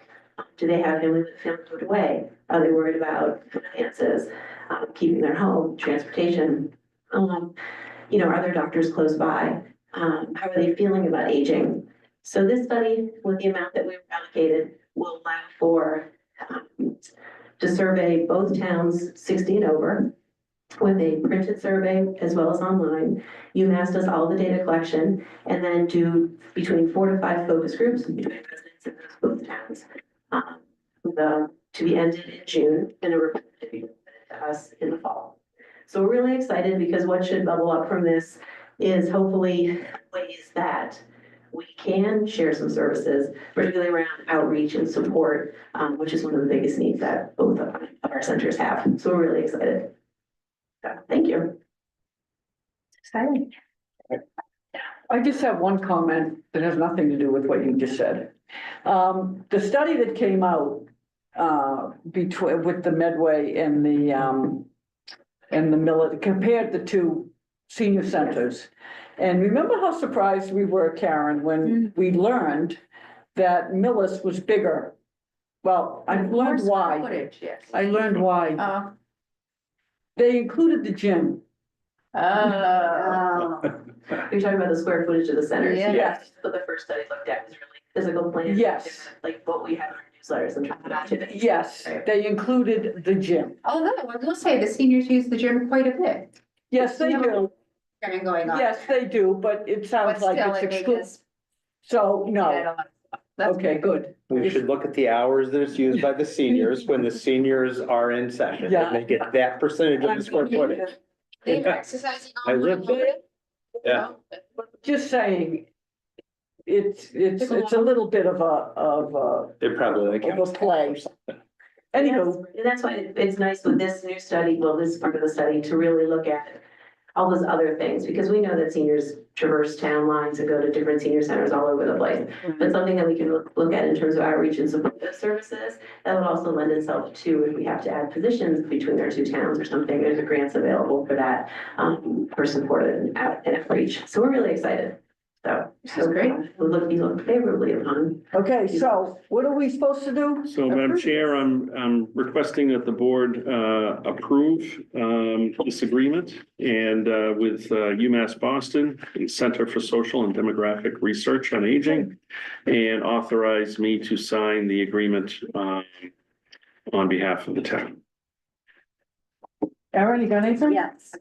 [SPEAKER 13] Do they have family moved away? Are they worried about finances, keeping their home, transportation? Are there doctors close by? How are they feeling about aging? So this study, with the amount that we were allocated, will allow for to survey both towns 60 and over with a printed survey as well as online. UMass does all the data collection and then do between 4 to 5 focus groups between residents in both towns. To be ended in June and a report to be presented to us in the fall. So we're really excited because what should bubble up from this is hopefully ways that we can share some services, particularly around outreach and support, which is one of the biggest needs that both of our centers have. So we're really excited. So, thank you.
[SPEAKER 2] Exciting.
[SPEAKER 1] I just have one comment that has nothing to do with what you just said. The study that came out with the Medway and the Millis compared the two senior centers. And remember how surprised we were, Karen, when we learned that Millis was bigger. Well, I learned why.
[SPEAKER 2] Footage, yes.
[SPEAKER 1] I learned why. They included the gym.
[SPEAKER 13] You're talking about the square footage of the centers.
[SPEAKER 2] Yeah.
[SPEAKER 1] Yes.
[SPEAKER 13] But the first study looked at was really physical plans.
[SPEAKER 1] Yes.
[SPEAKER 13] Like what we had in our newsletters and activities.
[SPEAKER 1] Yes, they included the gym.
[SPEAKER 2] Although, I will say the seniors use the gym quite a bit.
[SPEAKER 1] Yes, they do.
[SPEAKER 2] Going on.
[SPEAKER 1] Yes, they do, but it
[SPEAKER 2] But
[SPEAKER 1] sounds like
[SPEAKER 2] still,
[SPEAKER 1] it's
[SPEAKER 2] it
[SPEAKER 1] exclusive.
[SPEAKER 2] is.
[SPEAKER 1] So,
[SPEAKER 2] Yeah,
[SPEAKER 1] no,
[SPEAKER 2] a lot of stuff. That's
[SPEAKER 1] okay, good.
[SPEAKER 3] We should look at the hours that it's used by the seniors when the seniors are in session.
[SPEAKER 1] Yeah.
[SPEAKER 3] And they get that percentage of the square footage.
[SPEAKER 2] They're exercising
[SPEAKER 3] I
[SPEAKER 2] all
[SPEAKER 3] live
[SPEAKER 2] morning.
[SPEAKER 3] Yeah.
[SPEAKER 1] Just saying, it's a little bit of
[SPEAKER 3] They're probably like.
[SPEAKER 1] a play. Anywho,
[SPEAKER 13] And that's why it's nice with this new study, well, this part of the study, to really look at all those other things, because we know that seniors traverse town lines and go to different senior centers all over the place. But something that we can look at in terms of outreach and support those services, that would also lend itself to if we have to add positions between our two towns or something, there's a grants available for that, for support and outreach. So we're really excited. So,
[SPEAKER 2] great.
[SPEAKER 13] We look favorably upon.
[SPEAKER 1] Okay, so what are we supposed to do?
[SPEAKER 4] So, Madam Chair, I'm requesting that the board approve this agreement and with UMass Boston and Center for Social and Demographic Research on Aging, and authorize me to sign the agreement on behalf of the town.
[SPEAKER 1] Erin, you got anything?
[SPEAKER 5] Yes.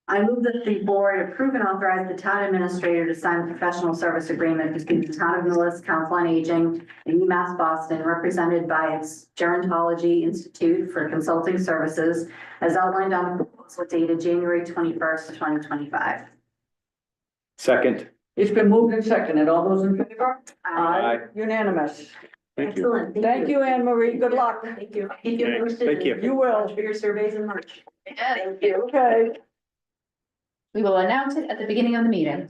[SPEAKER 5] I move that the board approve and authorize the town administrator to sign a professional service agreement between the town of Millis Council on Aging and UMass Boston, represented by its Gerontology Institute for consulting services, as outlined on the proposal dated January 21st, 2025.
[SPEAKER 3] Second.
[SPEAKER 1] It's been moved and seconded. All those in favor?
[SPEAKER 3] Aye.
[SPEAKER 1] Unanimous.
[SPEAKER 4] Thank you.
[SPEAKER 13] Excellent.
[SPEAKER 1] Thank you, Anne Marie. Good luck.
[SPEAKER 13] Thank you.
[SPEAKER 4] Okay,
[SPEAKER 3] thank you.
[SPEAKER 1] You will.
[SPEAKER 13] For your surveys in March.
[SPEAKER 2] Thank
[SPEAKER 13] you.
[SPEAKER 1] Okay,
[SPEAKER 2] We will announce it at the beginning of the meeting.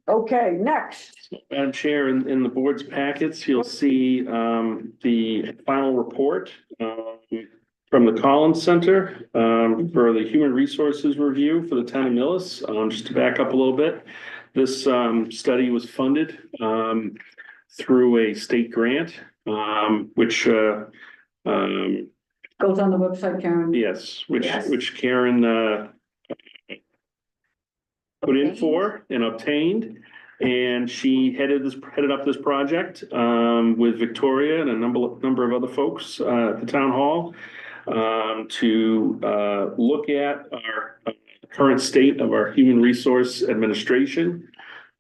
[SPEAKER 1] okay, next.
[SPEAKER 4] Madam Chair, in the board's packets, you'll see the final report from the Collins Center for the Human Resources Review for the town of Millis. Just to back up a little bit, this study was funded through a state grant, which
[SPEAKER 1] Goes on the website, Karen.
[SPEAKER 4] yes,
[SPEAKER 2] Yes.
[SPEAKER 4] which Karen put in for and obtained. And she headed up this project with Victoria and a number of other folks at the town hall to look at our current state of our human resource administration.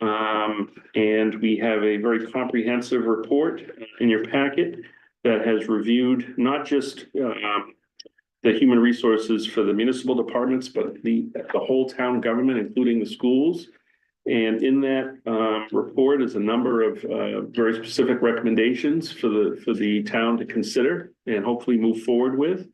[SPEAKER 4] And we have a very comprehensive report in your packet that has reviewed not just the human resources for the municipal departments, but the whole town government, including the schools. And in that report is a number of very specific recommendations for the town to consider and hopefully move forward with.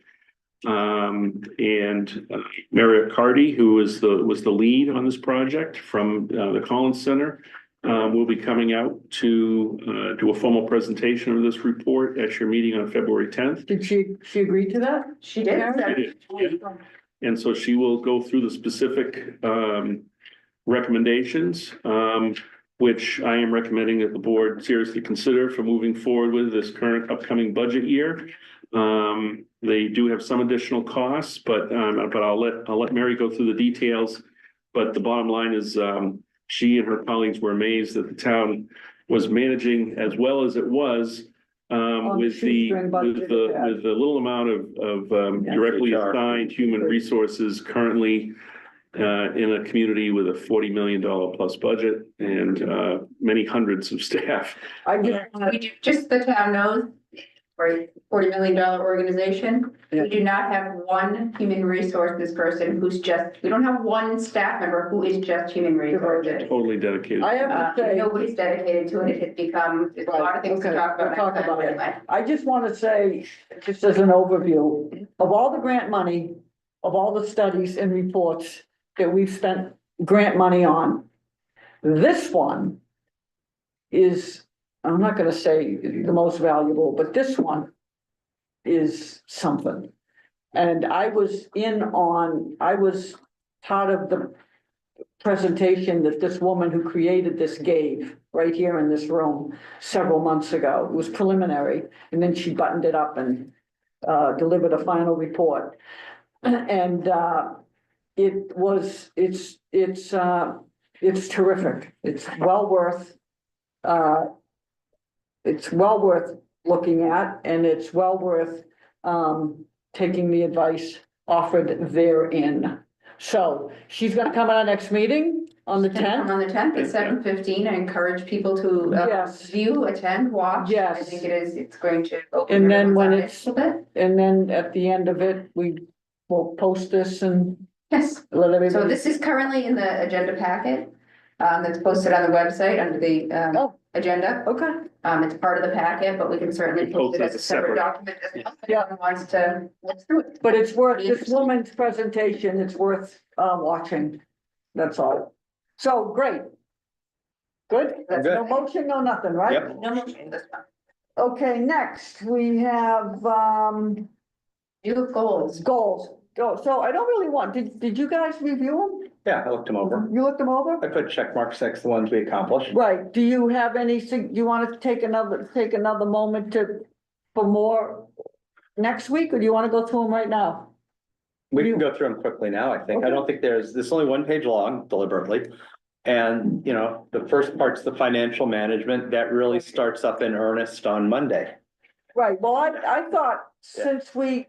[SPEAKER 4] And Marriott Cardy, who was the lead on this project from the Collins Center, will be coming out to do a formal presentation of this report at your meeting on February 10th.
[SPEAKER 1] Did she agree to that?
[SPEAKER 2] She did.
[SPEAKER 1] Karen?
[SPEAKER 4] She did, yeah. And so she will go through the specific recommendations, which I am recommending that the board seriously consider for moving forward with this current upcoming budget year. They do have some additional costs, but I'll let Mary go through the details. But the bottom line is, she and her colleagues were amazed that the town was managing as well as it was with the little amount of directly assigned human resources currently in a community with a $40 million plus budget and many hundreds of staff.
[SPEAKER 2] We do, just the town knows, for a $40 million organization, we do not have one human resources person who's just, we don't have one staff member who is just human resources.
[SPEAKER 4] Totally dedicated.
[SPEAKER 1] I have to say,
[SPEAKER 2] Nobody's dedicated to it. It has become, there's a lot of things to
[SPEAKER 1] Okay,
[SPEAKER 2] talk about.
[SPEAKER 1] we'll talk
[SPEAKER 2] next time,
[SPEAKER 1] about it.
[SPEAKER 2] anyway.
[SPEAKER 1] I just want to say, just as an overview, of all the grant money, of all the studies and reports that we've spent grant money on, this one is, I'm not gonna say the most valuable, but this one is something. And I was part of the presentation that this woman who created this gave right here in this room several months ago. It was preliminary, and then she buttoned it up and delivered a final report. And it's terrific. It's well worth looking at, and it's well worth taking the advice offered therein. So she's gonna come at our next meeting on the
[SPEAKER 2] It's gonna come
[SPEAKER 1] 10th.
[SPEAKER 2] on the 10th at 7:15. I encourage people to
[SPEAKER 1] Yes.
[SPEAKER 2] view, attend, watch. I
[SPEAKER 1] Yes.
[SPEAKER 2] think it's going to open.
[SPEAKER 1] And then when
[SPEAKER 2] everyone's eyes
[SPEAKER 1] it's-
[SPEAKER 2] a little bit.
[SPEAKER 1] And then at the end of it, we will post this and
[SPEAKER 2] Yes.
[SPEAKER 1] let
[SPEAKER 2] So
[SPEAKER 1] everybody.
[SPEAKER 2] this is currently in the agenda packet. that's posted on the website under the,
[SPEAKER 1] Oh.
[SPEAKER 2] agenda.
[SPEAKER 1] Okay,
[SPEAKER 2] It's part of the packet, but we can certainly post it as a separate document as well. If anyone wants to look through it.
[SPEAKER 1] but it's worth, this woman's presentation, it's worth, watching. That's all. So, great. Good?
[SPEAKER 3] Good.
[SPEAKER 1] No motion, no nothing, right?
[SPEAKER 3] Yep.
[SPEAKER 2] No motion this one.
[SPEAKER 1] Okay, next, we have,
[SPEAKER 2] New goals.
[SPEAKER 1] goals. So I don't really want, did you guys review
[SPEAKER 3] Yeah, I looked them over.
[SPEAKER 1] them? You looked them over?
[SPEAKER 3] I put check marks next to the ones we accomplished.
[SPEAKER 1] Right, do you have any, do you want to take another moment for more next week, or do you want to go through them right now?
[SPEAKER 3] We can go through them quickly now, I think. I don't think this is only one page long deliberately. And, you know, the first part's the financial management. That really starts up in earnest on Monday.
[SPEAKER 1] Right, well, I thought since we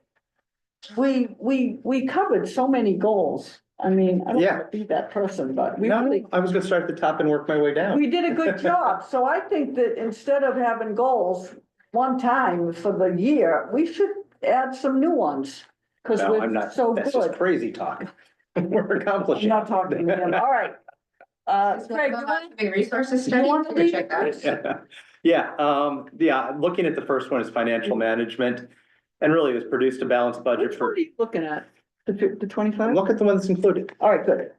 [SPEAKER 1] covered so many goals, I mean, I don't
[SPEAKER 3] Yeah.
[SPEAKER 1] want to be that person, but we
[SPEAKER 3] No,
[SPEAKER 1] really,
[SPEAKER 3] I was gonna start at the top and work my way down.
[SPEAKER 1] we did a good job, so I think that instead of having goals one time for the year, we should add some new ones. Cause
[SPEAKER 3] No, I'm
[SPEAKER 1] we're
[SPEAKER 3] not,
[SPEAKER 1] so
[SPEAKER 3] that's just
[SPEAKER 1] good.
[SPEAKER 3] crazy talk. We're
[SPEAKER 1] I'm
[SPEAKER 3] accomplishing.
[SPEAKER 1] not talking to him, all right. Craig, you want-
[SPEAKER 2] Big resources
[SPEAKER 1] you
[SPEAKER 2] study.
[SPEAKER 1] want to
[SPEAKER 2] We'll
[SPEAKER 1] lead
[SPEAKER 2] check that.
[SPEAKER 1] this?
[SPEAKER 3] Yeah, looking at the first one is financial management. And really it was produced a balanced budget
[SPEAKER 1] Which one
[SPEAKER 3] for,
[SPEAKER 1] are you looking at? The 25?
[SPEAKER 3] look at the one that's included.
[SPEAKER 1] All right, good,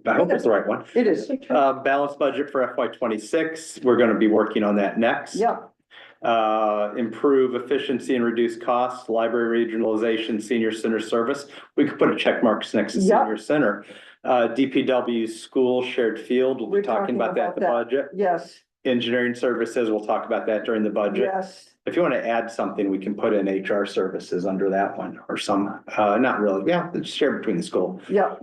[SPEAKER 3] I hope it's the right one.
[SPEAKER 1] it is,
[SPEAKER 3] Balanced budget for FY '26. We're gonna be working on that next.
[SPEAKER 1] yeah,
[SPEAKER 3] Improve efficiency and reduce costs, library regionalization, senior center service. We could put a check marks next to
[SPEAKER 1] Yeah.
[SPEAKER 3] senior center. DPW school shared field, we'll
[SPEAKER 1] We're
[SPEAKER 3] be talking about that in the budget.
[SPEAKER 1] yes,
[SPEAKER 3] Engineering services, we'll talk about that during the budget.
[SPEAKER 1] yes,
[SPEAKER 3] If you want to add something, we can put in HR services under that one or some, not really, yeah, it's shared between the school.
[SPEAKER 1] yeah,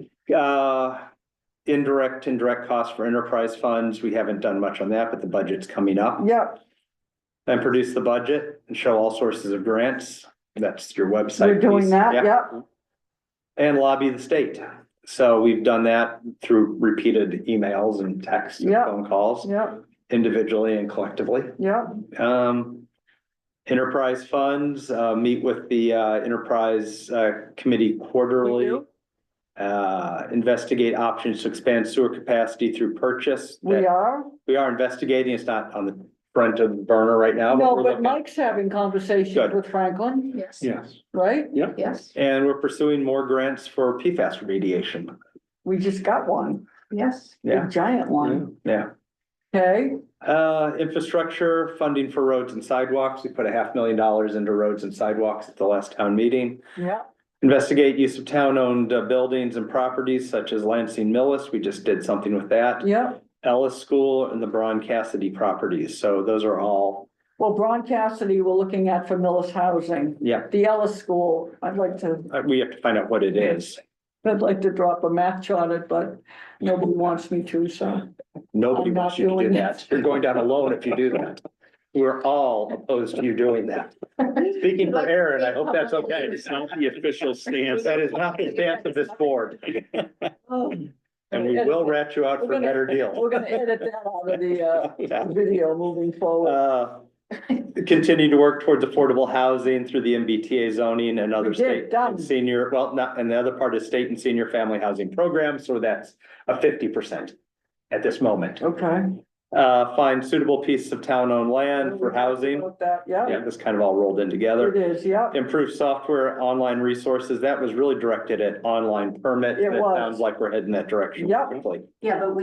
[SPEAKER 3] Indirect and direct costs for enterprise funds. We haven't done much on that, but the budget's coming up.
[SPEAKER 1] yeah,
[SPEAKER 3] And produce the budget and show all sources of grants. That's your website.
[SPEAKER 1] we're doing
[SPEAKER 3] piece.
[SPEAKER 1] that,
[SPEAKER 3] Yeah.
[SPEAKER 1] yeah,
[SPEAKER 3] And lobby the state. So we've done that through repeated emails and texts and
[SPEAKER 1] Yeah.
[SPEAKER 3] phone calls,
[SPEAKER 1] yeah,
[SPEAKER 3] individually and collectively.
[SPEAKER 1] yeah,
[SPEAKER 3] Enterprise funds, meet with the enterprise committee
[SPEAKER 1] we
[SPEAKER 3] quarterly.
[SPEAKER 1] do,
[SPEAKER 3] Investigate options to expand sewer capacity through purchase.
[SPEAKER 1] we are.
[SPEAKER 3] We are investigating. It's not on the front of the burner right now.
[SPEAKER 1] No,
[SPEAKER 3] we're
[SPEAKER 1] but
[SPEAKER 3] looking.
[SPEAKER 1] Mike's having conversations
[SPEAKER 3] Good.
[SPEAKER 1] with Franklin,
[SPEAKER 2] Yes.
[SPEAKER 4] Yes.
[SPEAKER 1] right?
[SPEAKER 2] Yes.
[SPEAKER 3] And we're pursuing more grants for PFAS remediation.
[SPEAKER 1] We just got one,
[SPEAKER 2] Yes.
[SPEAKER 3] Yeah.
[SPEAKER 1] a giant one,
[SPEAKER 3] Yeah.
[SPEAKER 1] okay?
[SPEAKER 3] Infrastructure funding for roads and sidewalks. We put $500,000 into roads and sidewalks at the last town meeting.
[SPEAKER 1] Yeah,
[SPEAKER 3] Investigate use of town-owned buildings and properties such as Lansing Millis. We just did something with that.
[SPEAKER 1] yeah,
[SPEAKER 3] Ellis School and the Braun Cassidy properties. So those are all,
[SPEAKER 1] well, Braun Cassidy, we're looking at for Millis Housing,
[SPEAKER 3] yeah,
[SPEAKER 1] the Ellis School, I'd like to
[SPEAKER 3] we have to find out what it is.
[SPEAKER 1] drop a match on it, but nobody wants me to, so.
[SPEAKER 3] Nobody
[SPEAKER 1] I'm not
[SPEAKER 3] wants you to do
[SPEAKER 1] doing
[SPEAKER 3] that. You're going down alone if you do that. We're all opposed to you doing that. Speaking for Aaron, I hope that's okay.
[SPEAKER 4] It's not the official stance.
[SPEAKER 3] That is not the stance of this board.
[SPEAKER 1] Oh,
[SPEAKER 3] And we will rat you out for a better
[SPEAKER 1] We're
[SPEAKER 3] deal.
[SPEAKER 1] gonna edit that out of the video moving forward.
[SPEAKER 3] Continue to work towards affordable housing through the MBTA zoning and other
[SPEAKER 1] We did,
[SPEAKER 3] state
[SPEAKER 1] done.
[SPEAKER 3] and senior, well, not, and the other part is state and senior family housing programs, so that's a 50% at this moment.
[SPEAKER 1] Okay.
[SPEAKER 3] Find suitable pieces of town-owned land for housing.
[SPEAKER 1] About that, yeah,
[SPEAKER 3] Yeah, this kind of all rolled in together.
[SPEAKER 1] it is, yeah,
[SPEAKER 3] Improve software, online resources. That was really directed at online permits.
[SPEAKER 1] It
[SPEAKER 3] and
[SPEAKER 1] was.
[SPEAKER 3] sounds like we're heading that direction.
[SPEAKER 1] Yep.
[SPEAKER 3] quickly.
[SPEAKER 5] Yeah, but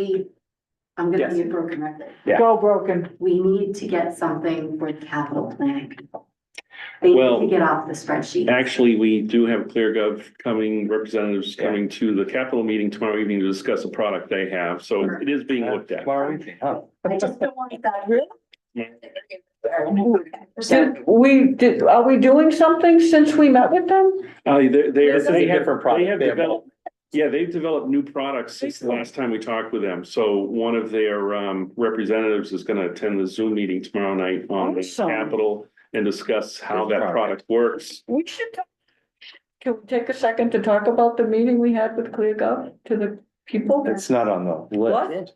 [SPEAKER 5] I'm
[SPEAKER 3] Yes.
[SPEAKER 5] be a broken record.
[SPEAKER 3] Yeah.
[SPEAKER 1] go broken,
[SPEAKER 5] We need to get something for the capital planning people. They need
[SPEAKER 4] Well,
[SPEAKER 5] to get off the spreadsheet.
[SPEAKER 4] Actually, we do have ClearGov representatives coming to the Capitol meeting tomorrow evening to discuss a product they have, so it is being looked at.
[SPEAKER 3] Tomorrow evening, huh?
[SPEAKER 5] I just don't want that.
[SPEAKER 1] are we doing something since we met with them?
[SPEAKER 3] This is a
[SPEAKER 4] they have,
[SPEAKER 3] different product.
[SPEAKER 4] they have
[SPEAKER 3] They have
[SPEAKER 4] developed, yeah, they've developed new products since the last time we talked with them. So one of their representatives is gonna attend the Zoom meeting tomorrow night on the
[SPEAKER 1] Awesome.
[SPEAKER 4] Capitol and discuss how
[SPEAKER 3] Good
[SPEAKER 4] that
[SPEAKER 3] product.
[SPEAKER 4] product works.
[SPEAKER 1] We should, can we take a second to talk about the meeting we had with ClearGov to the people?
[SPEAKER 3] It's not on the
[SPEAKER 1] What?
[SPEAKER 3] list.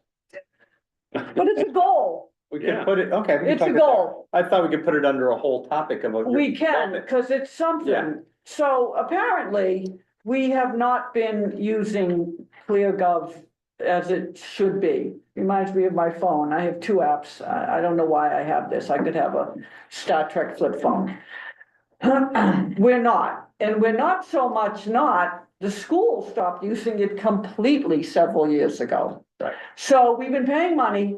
[SPEAKER 1] But it's a goal,
[SPEAKER 3] We
[SPEAKER 4] Yeah.
[SPEAKER 3] can put it, okay. we can
[SPEAKER 1] it's a
[SPEAKER 3] talk about
[SPEAKER 1] goal,
[SPEAKER 3] that. I thought we could put it under a whole topic of.
[SPEAKER 1] we can, because it's
[SPEAKER 3] Yeah.
[SPEAKER 1] something. So apparently, we have not been using ClearGov as it should be. Reminds me of my phone. I have two apps. I don't know why I have this. I could have a Star Trek flip phone. We're not, and we're not so much not, the school stopped using it completely several years ago.
[SPEAKER 3] Right.
[SPEAKER 1] So we've been paying money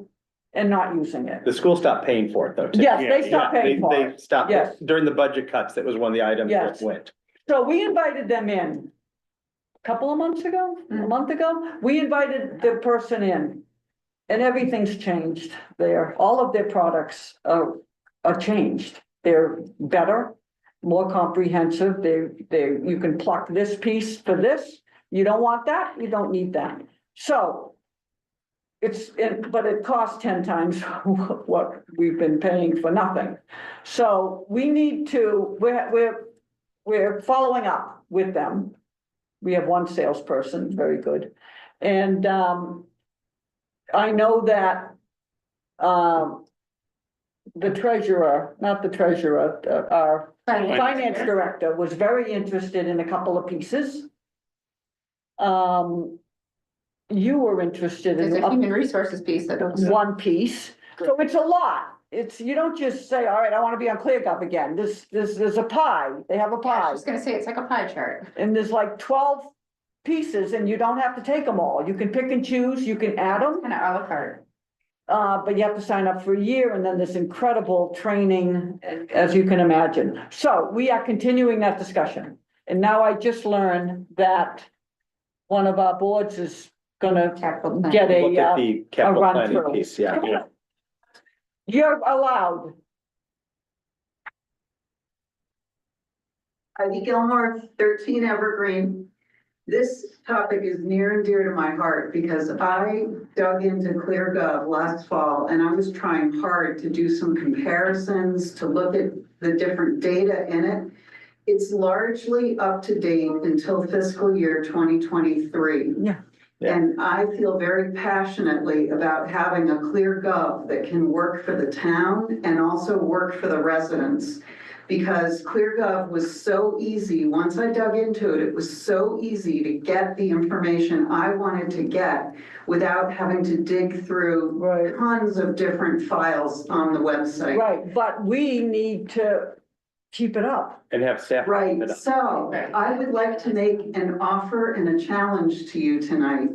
[SPEAKER 1] and not using it.
[SPEAKER 3] The school stopped paying for it though, too.
[SPEAKER 1] Yes, they stopped
[SPEAKER 3] Yeah,
[SPEAKER 1] paying for
[SPEAKER 3] They
[SPEAKER 1] it.
[SPEAKER 3] stopped,
[SPEAKER 1] Yes.
[SPEAKER 3] during the budget cuts, that was one of the items that
[SPEAKER 1] Yes.
[SPEAKER 3] went.
[SPEAKER 1] So we invited them in a couple of months ago, a month ago. We invited the person in. And everything's changed there. All of their products are changed. They're better, more comprehensive. You can pluck this piece for this. You don't want that, you don't need that. So but it costs 10 times what we've been paying for nothing. So we need to, we're following up with them. We have one salesperson, very good. And I know that the treasurer, not the treasurer, our finance director was very interested in a couple of pieces. You were interested
[SPEAKER 2] There's
[SPEAKER 1] in
[SPEAKER 2] a human resources piece that goes.
[SPEAKER 1] one piece, so it's a lot. You don't just say, all right, I want to be on ClearGov again. There's a pie, they have a
[SPEAKER 2] I
[SPEAKER 1] pie,
[SPEAKER 2] was gonna say, it's like a pie chart.
[SPEAKER 1] and there's like 12 pieces, and you don't have to take them all. You can pick and choose, you can add them.
[SPEAKER 2] Kind of a la carte.
[SPEAKER 1] But you have to sign up for a year, and then there's incredible training, as you can imagine. So we are continuing that discussion. And now I just learned that one of our boards is gonna
[SPEAKER 2] Capital plan.
[SPEAKER 1] get
[SPEAKER 3] Look at
[SPEAKER 1] a,
[SPEAKER 3] the capital
[SPEAKER 1] run
[SPEAKER 3] planning
[SPEAKER 1] through.
[SPEAKER 3] piece, yeah.
[SPEAKER 1] You're allowed.
[SPEAKER 14] Heidi Gilmore, 13 Evergreen. This topic is near and dear to my heart because I dug into ClearGov last fall and I was trying hard to do some comparisons, to look at the different data in it. It's largely up to date until fiscal year 2023.
[SPEAKER 1] Yeah.
[SPEAKER 3] Yeah.
[SPEAKER 14] And I feel very passionately about having a ClearGov that can work for the town and also work for the residents. Because ClearGov was so easy, once I dug into it, it was so easy to get the information I wanted to get without having to dig through
[SPEAKER 1] Right.
[SPEAKER 14] tons of different files on the website.
[SPEAKER 1] Right, but we need to keep it up.
[SPEAKER 3] And have staff.
[SPEAKER 14] Right,
[SPEAKER 3] keep it up.
[SPEAKER 14] so I would like to make an offer and a challenge to you tonight.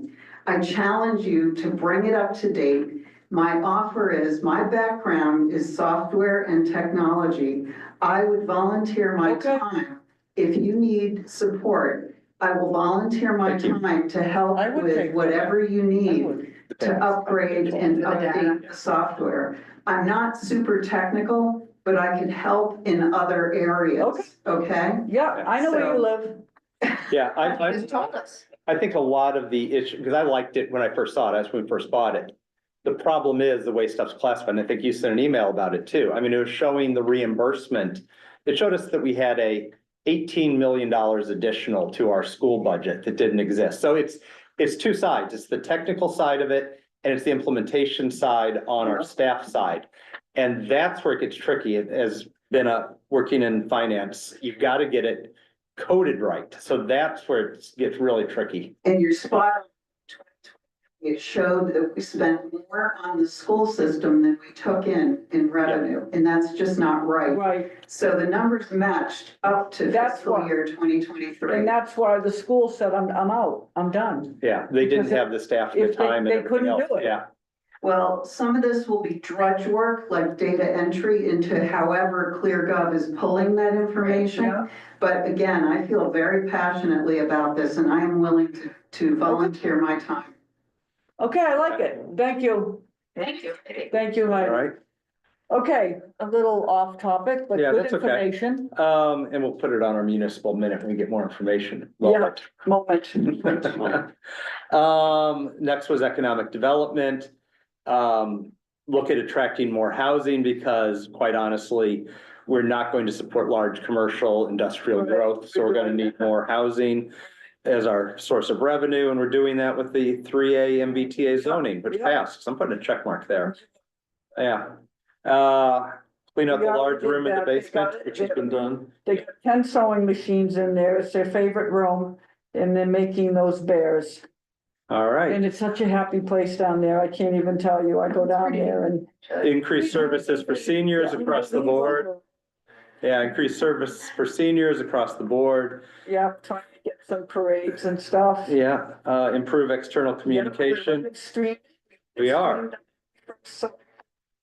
[SPEAKER 14] I challenge you to bring it up to date. My offer is, my background is software and technology. I would volunteer my
[SPEAKER 1] Okay.
[SPEAKER 14] time. If you need support, I will volunteer my
[SPEAKER 3] Thank you.
[SPEAKER 14] time to help
[SPEAKER 1] I would
[SPEAKER 14] with
[SPEAKER 1] take
[SPEAKER 14] whatever you
[SPEAKER 1] I
[SPEAKER 14] need
[SPEAKER 1] would.
[SPEAKER 14] to upgrade and
[SPEAKER 2] For the data.
[SPEAKER 14] update the software. I'm not super technical, but I can help in other areas, okay?
[SPEAKER 1] Yeah, I know where you
[SPEAKER 14] So-
[SPEAKER 1] live.
[SPEAKER 3] Yeah, I
[SPEAKER 2] Just told us.
[SPEAKER 3] think a lot of the issue, because I liked it when I first saw it, that's when we first bought it. The problem is the way stuff's classified, and I think you sent an email about it too. I mean, it was showing the reimbursement. It showed us that we had $18 million additional to our school budget that didn't exist. So it's two sides. It's the technical side of it, and it's the implementation side on our staff side. And that's where it gets tricky. It has been working in finance, you've got to get it coded right. So that's where it gets really tricky.
[SPEAKER 14] And you're spot on. It showed that we spent more on the school system than we took in revenue, and that's just not right.
[SPEAKER 1] Right,
[SPEAKER 14] So the numbers matched up to
[SPEAKER 1] That's
[SPEAKER 14] fiscal
[SPEAKER 1] why-
[SPEAKER 14] year 2023.
[SPEAKER 1] and that's why the school said, I'm out, I'm done.
[SPEAKER 3] Yeah, they didn't
[SPEAKER 1] Because
[SPEAKER 3] have the staff and the
[SPEAKER 1] if they-
[SPEAKER 3] time and
[SPEAKER 1] they
[SPEAKER 3] everything
[SPEAKER 1] couldn't
[SPEAKER 3] else.
[SPEAKER 1] do it.
[SPEAKER 3] Yeah,
[SPEAKER 14] Well, some of this will be drudge work, like data entry into however ClearGov is pulling that information. But again, I feel very passionately about this and I am willing to volunteer my time.
[SPEAKER 1] Okay, I like it. Thank you.
[SPEAKER 2] Thank you.
[SPEAKER 1] Thank you,
[SPEAKER 3] all
[SPEAKER 1] Heidi.
[SPEAKER 3] right.
[SPEAKER 1] Okay, a little off topic, but
[SPEAKER 3] Yeah,
[SPEAKER 1] good
[SPEAKER 3] that's okay.
[SPEAKER 1] information.
[SPEAKER 3] And we'll put it on our municipal minute when we get more information. Well,
[SPEAKER 1] Yeah. Moment.
[SPEAKER 3] next was economic development. Look at attracting more housing because quite honestly, we're not going to support large commercial industrial
[SPEAKER 1] Right.
[SPEAKER 3] growth, so we're gonna need more housing as our source of revenue, and we're doing that with the 3A MBTA zoning, which
[SPEAKER 1] Yeah.
[SPEAKER 3] passed. So I'm putting a check mark there. Yeah. Clean out the
[SPEAKER 1] Yeah,
[SPEAKER 3] large
[SPEAKER 1] we did
[SPEAKER 3] room in the
[SPEAKER 1] that. They
[SPEAKER 3] basement,
[SPEAKER 1] got it.
[SPEAKER 3] which has been done.
[SPEAKER 1] They got 10 sewing machines in there. It's their favorite room, and they're making those bears.
[SPEAKER 3] All right.
[SPEAKER 1] And it's such a happy place down there. I can't even tell you. I go down there and.
[SPEAKER 3] Increased services for seniors across the board. Yeah, increased service for seniors across the board.
[SPEAKER 1] Yeah, trying to get some parades and stuff.
[SPEAKER 3] Yeah, improve external communication.
[SPEAKER 1] Stream.
[SPEAKER 3] We are.
[SPEAKER 1] So,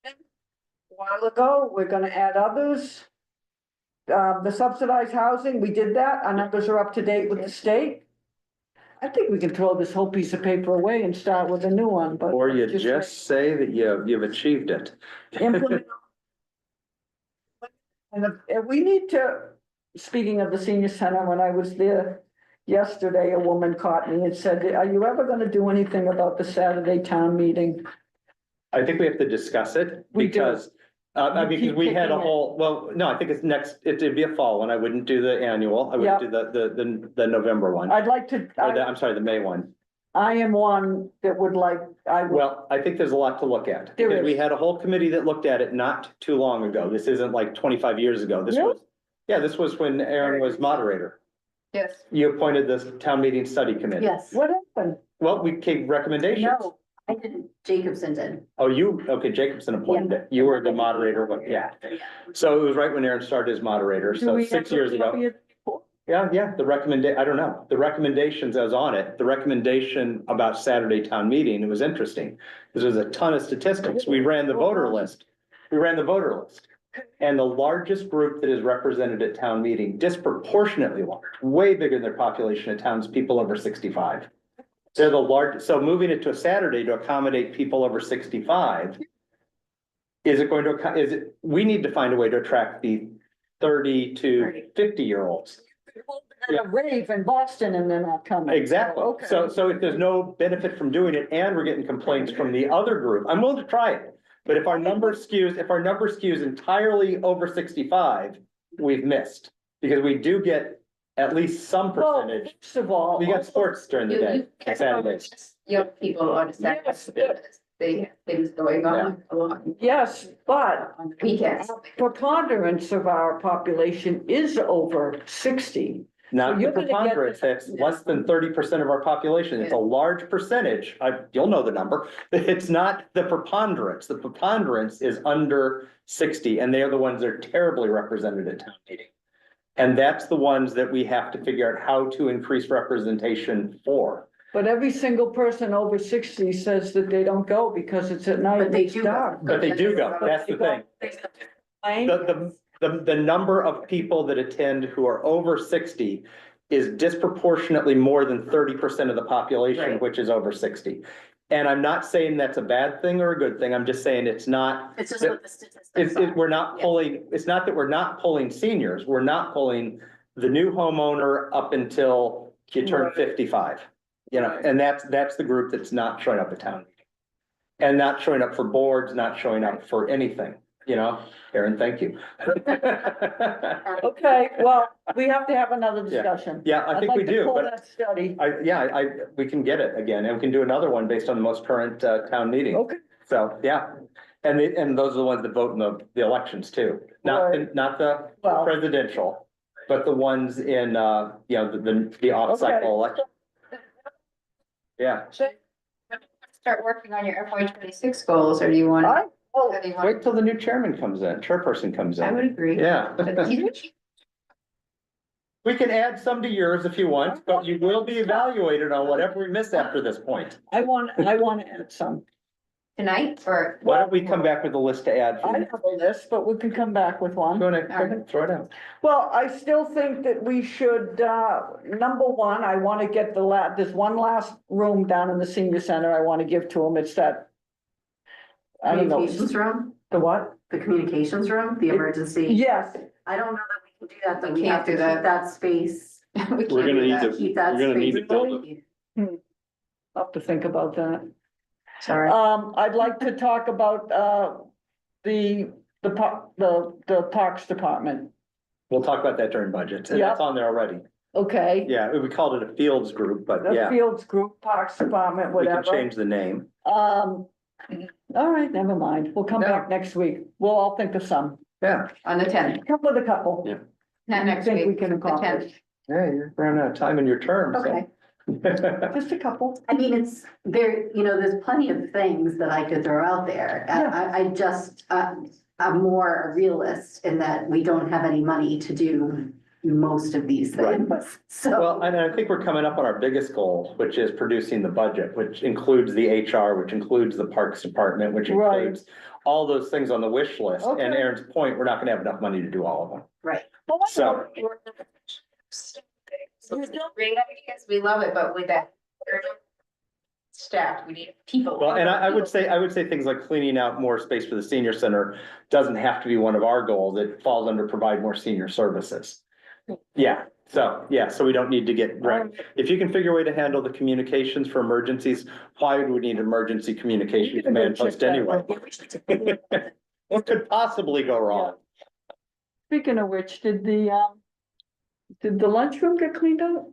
[SPEAKER 1] a while ago, we're gonna add others. The subsidized housing, we did that. Our numbers are up to date with the state. I think we can throw this whole piece of paper away and start with a new one, but.
[SPEAKER 3] Or you just say that you've achieved it.
[SPEAKER 1] Implement. And we need to, speaking of the senior center, when I was there yesterday, a woman caught me and said, are you ever gonna do anything about the Saturday town meeting?
[SPEAKER 3] I think we have to discuss it
[SPEAKER 1] We do.
[SPEAKER 3] because, I mean, because we had a whole, well, no, I think it's next, it'd be a fall one. I wouldn't do the annual. I
[SPEAKER 1] Yeah.
[SPEAKER 3] would do the November one.
[SPEAKER 1] I'd like to,
[SPEAKER 3] Or I'm sorry, the May one.
[SPEAKER 1] I am one that would like,
[SPEAKER 3] Well, I think there's a lot to look at.
[SPEAKER 1] There
[SPEAKER 3] Because we
[SPEAKER 1] is.
[SPEAKER 3] had a whole committee that looked at it not too long ago. This isn't like 25 years ago. This
[SPEAKER 1] Really?
[SPEAKER 3] was, yeah, this was when Aaron was moderator.
[SPEAKER 2] Yes.
[SPEAKER 3] You appointed this town meeting study committee.
[SPEAKER 5] Yes.
[SPEAKER 1] what happened?
[SPEAKER 3] Well, we gave recommendations.
[SPEAKER 5] No, I didn't, Jacobson did.
[SPEAKER 3] Oh, okay, Jacobson appointed it. You were the moderator, but yeah. So it was right when Aaron started as moderator,
[SPEAKER 1] Do
[SPEAKER 3] so
[SPEAKER 1] we
[SPEAKER 3] 6
[SPEAKER 1] have
[SPEAKER 3] years
[SPEAKER 1] a
[SPEAKER 3] ago.
[SPEAKER 1] copy of it before?
[SPEAKER 3] Yeah, I don't know. The recommendations I was on it, the recommendation about Saturday town meeting, it was interesting. Because there's a ton of statistics. We ran the voter list. And the largest group that is represented at town meeting, disproportionately large, way bigger than their population of townspeople over 65. They're the largest, so moving it to a Saturday to accommodate people over 65. We need to find a way to attract the 30 to 50-year-olds.
[SPEAKER 1] At a rave in Boston and they're not coming.
[SPEAKER 3] Exactly.
[SPEAKER 1] Okay.
[SPEAKER 3] So if there's no benefit from doing it and we're getting complaints from the other group, I'm willing to try it. But if our number skews entirely over 65, we've missed. Because we do get at least some
[SPEAKER 1] Well,
[SPEAKER 3] percentage.
[SPEAKER 1] first of all.
[SPEAKER 3] We got sports during the day, Saturdays.
[SPEAKER 2] Young people on
[SPEAKER 1] Yes,
[SPEAKER 2] they have things going on a lot
[SPEAKER 1] yes, but
[SPEAKER 2] on the weekends.
[SPEAKER 1] preponderance of our population is over 60.
[SPEAKER 3] Not the
[SPEAKER 1] You're gonna get
[SPEAKER 3] preponderance, that's less than 30% of our population. It's a large percentage. You'll know the number. It's not the preponderance. The preponderance is under 60 and they are the ones that are terribly represented at town meeting. And that's the ones that we have to figure out how to increase representation for.
[SPEAKER 1] But every single person over 60 says that they don't go because it's at night.
[SPEAKER 5] But
[SPEAKER 1] and
[SPEAKER 5] they
[SPEAKER 1] it's
[SPEAKER 5] do
[SPEAKER 1] dark.
[SPEAKER 3] But they do go, that's the thing. The number of people that attend who are over 60 is disproportionately more than 30% of the population,
[SPEAKER 5] Right.
[SPEAKER 3] which is over 60. And I'm not saying that's a bad thing or a good thing. I'm just saying it's not.
[SPEAKER 5] It's just what the statistics are.
[SPEAKER 3] We're not pulling, it's not that we're not pulling seniors, we're not pulling the new homeowner up until you turn
[SPEAKER 1] Right.
[SPEAKER 3] 55. You know, and that's the group that's not showing up at town meeting. And not showing up for boards, not showing up for anything, you know, Aaron, thank you.
[SPEAKER 1] Okay, well, we have to have another discussion.
[SPEAKER 3] Yeah, I
[SPEAKER 1] I'd
[SPEAKER 3] think
[SPEAKER 1] like
[SPEAKER 3] we
[SPEAKER 1] to
[SPEAKER 3] do,
[SPEAKER 1] pull
[SPEAKER 3] but
[SPEAKER 1] that study.
[SPEAKER 3] we can get it again, and we can do another one based on the most current, town meeting.
[SPEAKER 1] Okay,
[SPEAKER 3] So, yeah, and those are the ones that vote in the elections too, not the
[SPEAKER 1] well,
[SPEAKER 3] presidential, but the ones in, the off cycle election. Yeah,
[SPEAKER 2] Start working on your FY 26 goals, or do you want?
[SPEAKER 3] wait till the new chairperson comes
[SPEAKER 2] I would
[SPEAKER 3] in.
[SPEAKER 2] agree.
[SPEAKER 3] Yeah.
[SPEAKER 2] But you-
[SPEAKER 3] We can add some to yours if you want, but you will be evaluated on whatever we miss after this point.
[SPEAKER 1] I want to add some.
[SPEAKER 2] Tonight, or?
[SPEAKER 3] Why don't we come back with a list to add?
[SPEAKER 1] I have a list, but we can come back with one.
[SPEAKER 3] Go ahead, throw it out.
[SPEAKER 1] Well, I still think that we should, number one, I want to get there's one last room down in the senior center I want to give to them. It's that. I don't know.
[SPEAKER 5] Communications room,
[SPEAKER 1] The what?
[SPEAKER 5] the communications room, the emergency.
[SPEAKER 1] Yes,
[SPEAKER 5] I don't know that we can do that, though.
[SPEAKER 2] We
[SPEAKER 5] We
[SPEAKER 2] can't
[SPEAKER 5] have to
[SPEAKER 2] do
[SPEAKER 5] keep
[SPEAKER 2] that.
[SPEAKER 5] that space.
[SPEAKER 2] We
[SPEAKER 4] We're
[SPEAKER 2] can't
[SPEAKER 4] gonna
[SPEAKER 2] do
[SPEAKER 4] need
[SPEAKER 2] that.
[SPEAKER 4] to,
[SPEAKER 5] Keep that
[SPEAKER 4] we're gonna need to
[SPEAKER 5] space.
[SPEAKER 4] build it.
[SPEAKER 1] I'll have to think about that.
[SPEAKER 5] Sorry.
[SPEAKER 1] I'd like to talk about, the Parks Department.
[SPEAKER 3] We'll talk about that during budgets, and that's on there already.
[SPEAKER 1] Okay,
[SPEAKER 3] Yeah, we called it a fields group, but
[SPEAKER 1] the
[SPEAKER 3] yeah,
[SPEAKER 1] Fields Group, Parks Department,
[SPEAKER 3] we can
[SPEAKER 1] whatever.
[SPEAKER 3] change the name.
[SPEAKER 1] All right, never mind. We'll come back next week. We'll all think of some.
[SPEAKER 3] Yeah,
[SPEAKER 2] On the 10th,
[SPEAKER 1] Come with a couple.
[SPEAKER 4] Yeah.
[SPEAKER 2] not next
[SPEAKER 1] Think we
[SPEAKER 2] week,
[SPEAKER 1] can
[SPEAKER 2] the
[SPEAKER 1] accomplish.
[SPEAKER 2] 10th.
[SPEAKER 3] yeah, you're running out of time in your term, so.
[SPEAKER 5] Okay.
[SPEAKER 1] Just a couple.
[SPEAKER 5] I mean, it's there, you know, there's plenty of things that I could throw out there. I just, I'm more a realist in that we don't have any money to do most of these things.
[SPEAKER 3] Well,
[SPEAKER 5] So,
[SPEAKER 3] and I think we're coming up on our biggest goal, which is producing the budget, which includes the HR, which includes the Parks Department, which
[SPEAKER 1] Right.
[SPEAKER 3] includes all those things on the wish list. And
[SPEAKER 1] Okay.
[SPEAKER 3] Aaron's point, we're not gonna have enough money to do all of them.
[SPEAKER 5] right.
[SPEAKER 3] So,
[SPEAKER 2] Great ideas, we love it, but with that staff, we need people.
[SPEAKER 3] well, and I would say things like cleaning out more space for the senior center doesn't have to be one of our goals. It falls under provide more senior services. Yeah, so we don't need to get, right. If you can figure a way to handle the communications for emergencies, why would we need emergency communications command post anyway? What could possibly go wrong?
[SPEAKER 1] Speaking of which, did the lunchroom get cleaned out?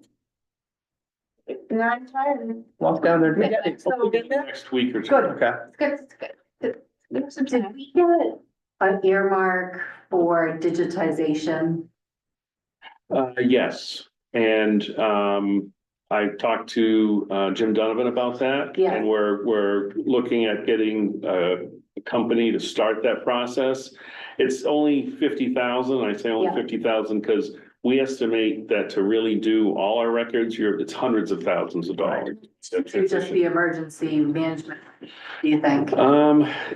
[SPEAKER 2] No, I'm tired.
[SPEAKER 3] Walk down there.
[SPEAKER 4] Next week or two.
[SPEAKER 1] Good.
[SPEAKER 3] Okay.
[SPEAKER 2] It's good.
[SPEAKER 5] Did we get an earmark for digitization?
[SPEAKER 4] Yes, and I talked to Jim Donovan about that.
[SPEAKER 5] Yeah.
[SPEAKER 4] And we're looking at getting a company to start that process. It's only 50,000. I say only
[SPEAKER 5] Yeah.
[SPEAKER 4] 50,000 because we estimate that to really do all our records, it's hundreds of thousands of dollars.
[SPEAKER 5] To just be emergency management, do you think?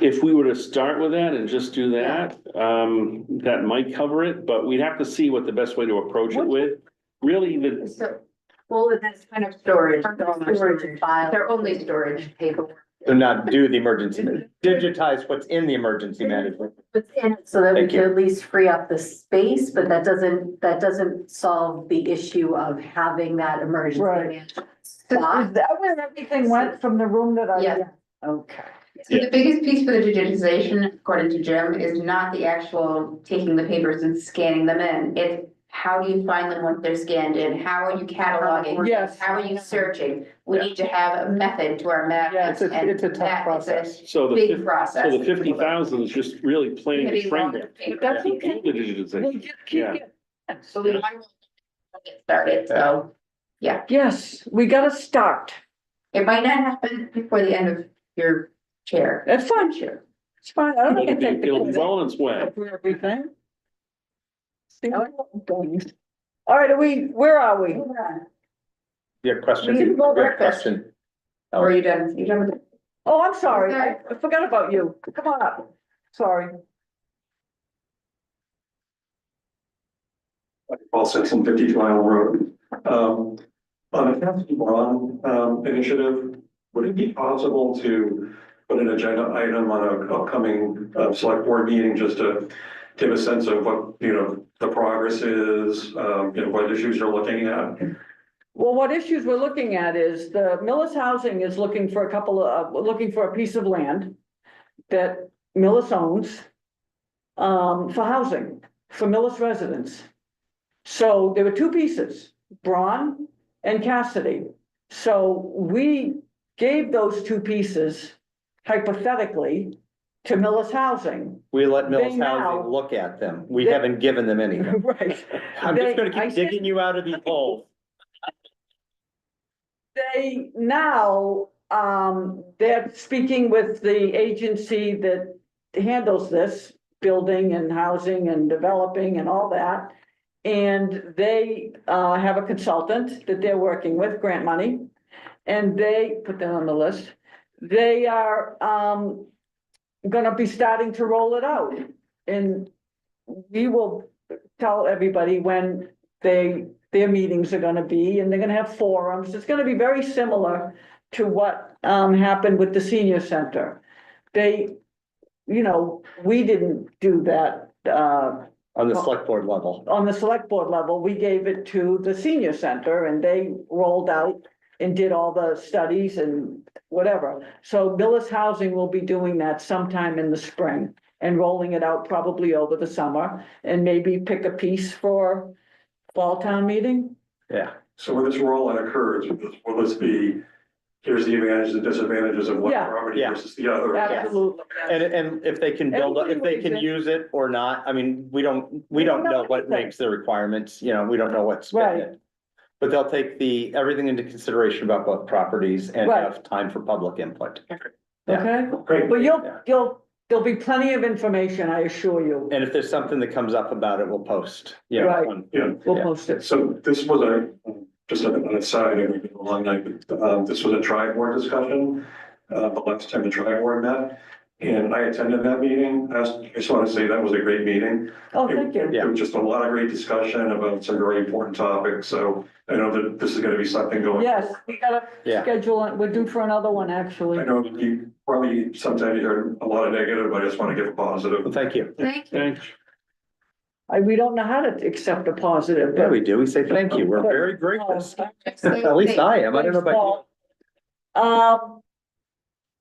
[SPEAKER 4] If we were to start with that and just do that, that might cover it, but we'd have to see what the best way to approach it with. Really,
[SPEAKER 2] So, well, that's kind of storage.
[SPEAKER 5] Storage and file.
[SPEAKER 2] They're only storage paperwork.
[SPEAKER 3] Do not do the emergency, digitize what's in the emergency management.
[SPEAKER 5] What's in it, so that we
[SPEAKER 3] Thank
[SPEAKER 5] can
[SPEAKER 3] you.
[SPEAKER 5] at least free up the space, but that doesn't solve the issue of having that emergency
[SPEAKER 1] Right.
[SPEAKER 5] management
[SPEAKER 1] Is
[SPEAKER 5] spot.
[SPEAKER 1] that where everything went from the room that I?
[SPEAKER 2] Yeah.
[SPEAKER 1] Okay.
[SPEAKER 2] So the biggest piece for the digitization, according to Jim, is not the actual taking the papers and scanning them in. It's how do you find them once they're scanned in? How are you cataloging?
[SPEAKER 1] Yes.
[SPEAKER 2] How are you searching? We need to have a method to our madness.
[SPEAKER 3] It's a tough process.
[SPEAKER 4] so the,
[SPEAKER 2] Big process.
[SPEAKER 4] so the 50,000 is just really planning the
[SPEAKER 2] Maybe longer.
[SPEAKER 4] framework.
[SPEAKER 1] That's okay.
[SPEAKER 4] The
[SPEAKER 1] We'll
[SPEAKER 4] digitization.
[SPEAKER 1] keep
[SPEAKER 4] Yeah.
[SPEAKER 1] it.
[SPEAKER 2] So we want to get started, so
[SPEAKER 1] Yes, we gotta start.
[SPEAKER 2] it might not happen before the end of your chair.
[SPEAKER 1] That's fine.
[SPEAKER 2] Sure.
[SPEAKER 1] It's fine. I don't think
[SPEAKER 4] It'll
[SPEAKER 1] it
[SPEAKER 4] be it'll be well on its way.
[SPEAKER 1] for everything. All right, where are we?
[SPEAKER 3] Your question.
[SPEAKER 2] We can go
[SPEAKER 3] Your
[SPEAKER 2] breakfast.
[SPEAKER 3] question.
[SPEAKER 2] Or are you done? You done with it?
[SPEAKER 1] Oh, I'm sorry.
[SPEAKER 2] Okay.
[SPEAKER 1] I forgot about you. Come on up. Sorry.
[SPEAKER 15] Paul Simpson, 52 Island Road. On the Council Bond initiative, would it be possible to put an agenda item on an upcoming select board meeting just to give a sense of what, the progress is, what issues you're looking at?
[SPEAKER 1] Well, what issues we're looking at is the Millis Housing is looking for looking for a piece of land that Millis owns for housing, for Millis residents. So there were two pieces, Braun and Cassidy. So we gave those two pieces hypothetically to Millis Housing.
[SPEAKER 3] We let Mills
[SPEAKER 1] They now-
[SPEAKER 3] Housing look at them. We
[SPEAKER 1] They-
[SPEAKER 3] haven't given them anything.
[SPEAKER 1] Right.
[SPEAKER 3] I'm just gonna
[SPEAKER 1] I
[SPEAKER 3] keep
[SPEAKER 1] said-
[SPEAKER 3] digging you out of these holes.
[SPEAKER 1] They now, they're speaking with the agency that handles this, building and housing and developing and all that. And they, have a consultant that they're working with, grant money. And they, put that on the list, they are, gonna be starting to roll it out. And we will tell everybody when their meetings are gonna be, and they're gonna have forums. It's gonna be very similar to what happened with the senior center. They, we didn't do that
[SPEAKER 3] On the select board level.
[SPEAKER 1] on the select board level. We gave it to the senior center and they rolled out and did all the studies and whatever. So Millis Housing will be doing that sometime in the spring and rolling it out probably over the summer and maybe pick a piece for fall town meeting.
[SPEAKER 3] Yeah.
[SPEAKER 15] So when this rollout occurs, will this be, here's the advantages and disadvantages of one
[SPEAKER 1] Yeah.
[SPEAKER 15] property
[SPEAKER 3] Yeah.
[SPEAKER 15] versus the other?
[SPEAKER 1] Absolutely.
[SPEAKER 3] And if they can build, if they can use it or not, I mean, we don't know what makes the requirements, we don't know what's.
[SPEAKER 1] Right.
[SPEAKER 3] But they'll take everything into consideration about both properties and
[SPEAKER 1] Right.
[SPEAKER 3] have time for public input. Yeah.
[SPEAKER 1] Okay?
[SPEAKER 15] Great.
[SPEAKER 1] But there'll be plenty of information, I assure you.
[SPEAKER 3] And if there's something that comes up about it, we'll post. Yeah.
[SPEAKER 1] Right.
[SPEAKER 15] Yeah.
[SPEAKER 1] We'll
[SPEAKER 3] Yeah.
[SPEAKER 1] post it.
[SPEAKER 15] So this was just an aside, and we've been a long night, but, this was a tri-board discussion, the last time the tri-board met. And I attended that meeting. I just want to say that was a great meeting.
[SPEAKER 1] Oh, thank you.
[SPEAKER 15] There was just a lot of great discussion about some very important topics. So I know that this is going to be something going.
[SPEAKER 1] Yes, we gotta
[SPEAKER 3] Yeah.
[SPEAKER 1] schedule it. We're due for another one, actually.
[SPEAKER 15] I know you probably sometimes you hear a lot of negative, but I just want to give a positive.
[SPEAKER 3] Well, thank you.
[SPEAKER 2] Thank you.
[SPEAKER 4] Thanks.
[SPEAKER 1] We don't know how to accept a positive,
[SPEAKER 3] Yeah,
[SPEAKER 1] but.
[SPEAKER 3] we do. We say thank you. We're very grateful. At least I am. I don't know about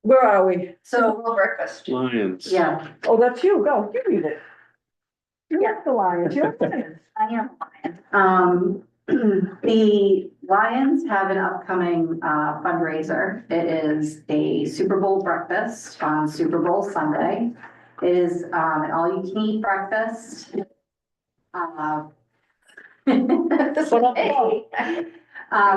[SPEAKER 1] Where are we?
[SPEAKER 5] So,
[SPEAKER 2] Breakfast.
[SPEAKER 4] Lions.
[SPEAKER 5] yeah,
[SPEAKER 1] Oh, that's you. Go, you read it. You're the Lions, you're the Lions.
[SPEAKER 5] I am. The Lions have an upcoming fundraiser. It is a Super Bowl breakfast on Super Bowl Sunday. It is an all-you-can-eat breakfast.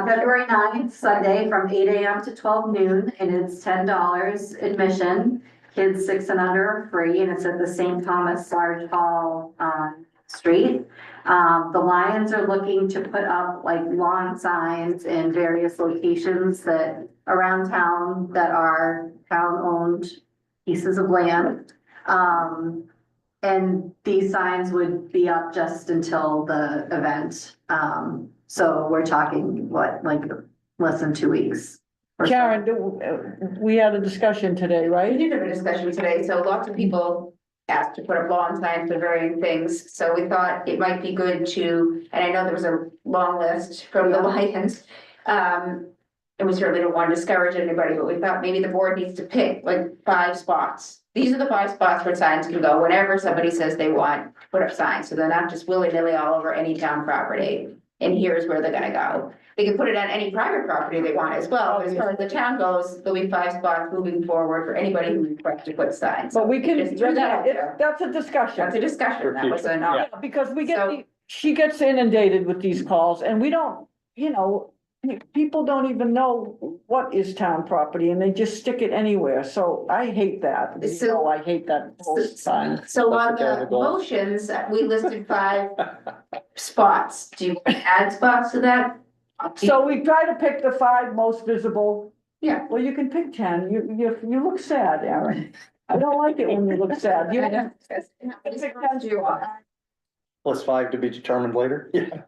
[SPEAKER 5] February 9th, Sunday, from 8 AM to 12 noon, and it's $10 admission. Kids 6 and under are free, and it's at the St. Thomas Large Hall Street. The Lions are looking to put up like lawn signs in various locations that around town that are town-owned pieces of land. And these signs would be up just until the event. So we're talking, what, like less than 2 weeks? or so.
[SPEAKER 1] Karen, we had a discussion today,
[SPEAKER 2] We
[SPEAKER 1] right?
[SPEAKER 2] did have a discussion today, so lots of people asked to put up lawn signs for varying things, so we thought it might be good to, and I know there was a long list from the Lions. And we certainly don't want to discourage anybody, but we thought maybe the board needs to pick like 5 spots. These are the 5 spots where signs can go whenever somebody says they want to put up signs, so they're not just willy-nilly all over any town property. And here's where they're gonna go. They can put it on any private property they want as well. As far as the town goes, there'll be 5 spots moving forward for anybody who requests to put signs.
[SPEAKER 1] But we can,
[SPEAKER 2] Just throw that out there.
[SPEAKER 1] that's a discussion.
[SPEAKER 2] That's a discussion, that was a,
[SPEAKER 1] Yeah, because we get,
[SPEAKER 2] So-
[SPEAKER 1] she gets inundated with these calls and we don't, people don't even know what is town property and they just stick it anywhere. So I hate that.
[SPEAKER 2] So-
[SPEAKER 1] I hate that post sign.
[SPEAKER 2] So on
[SPEAKER 3] That's okay,
[SPEAKER 2] the
[SPEAKER 3] Nicole.
[SPEAKER 2] motions, we listed 5 spots. Do you want to add spots to that?
[SPEAKER 1] So we try to pick the 5 most visible.
[SPEAKER 2] Yeah.
[SPEAKER 1] Well, you can pick 10. You look sad, Aaron. I don't like it when you look sad. You
[SPEAKER 3] Plus 5 to be determined later. Yeah.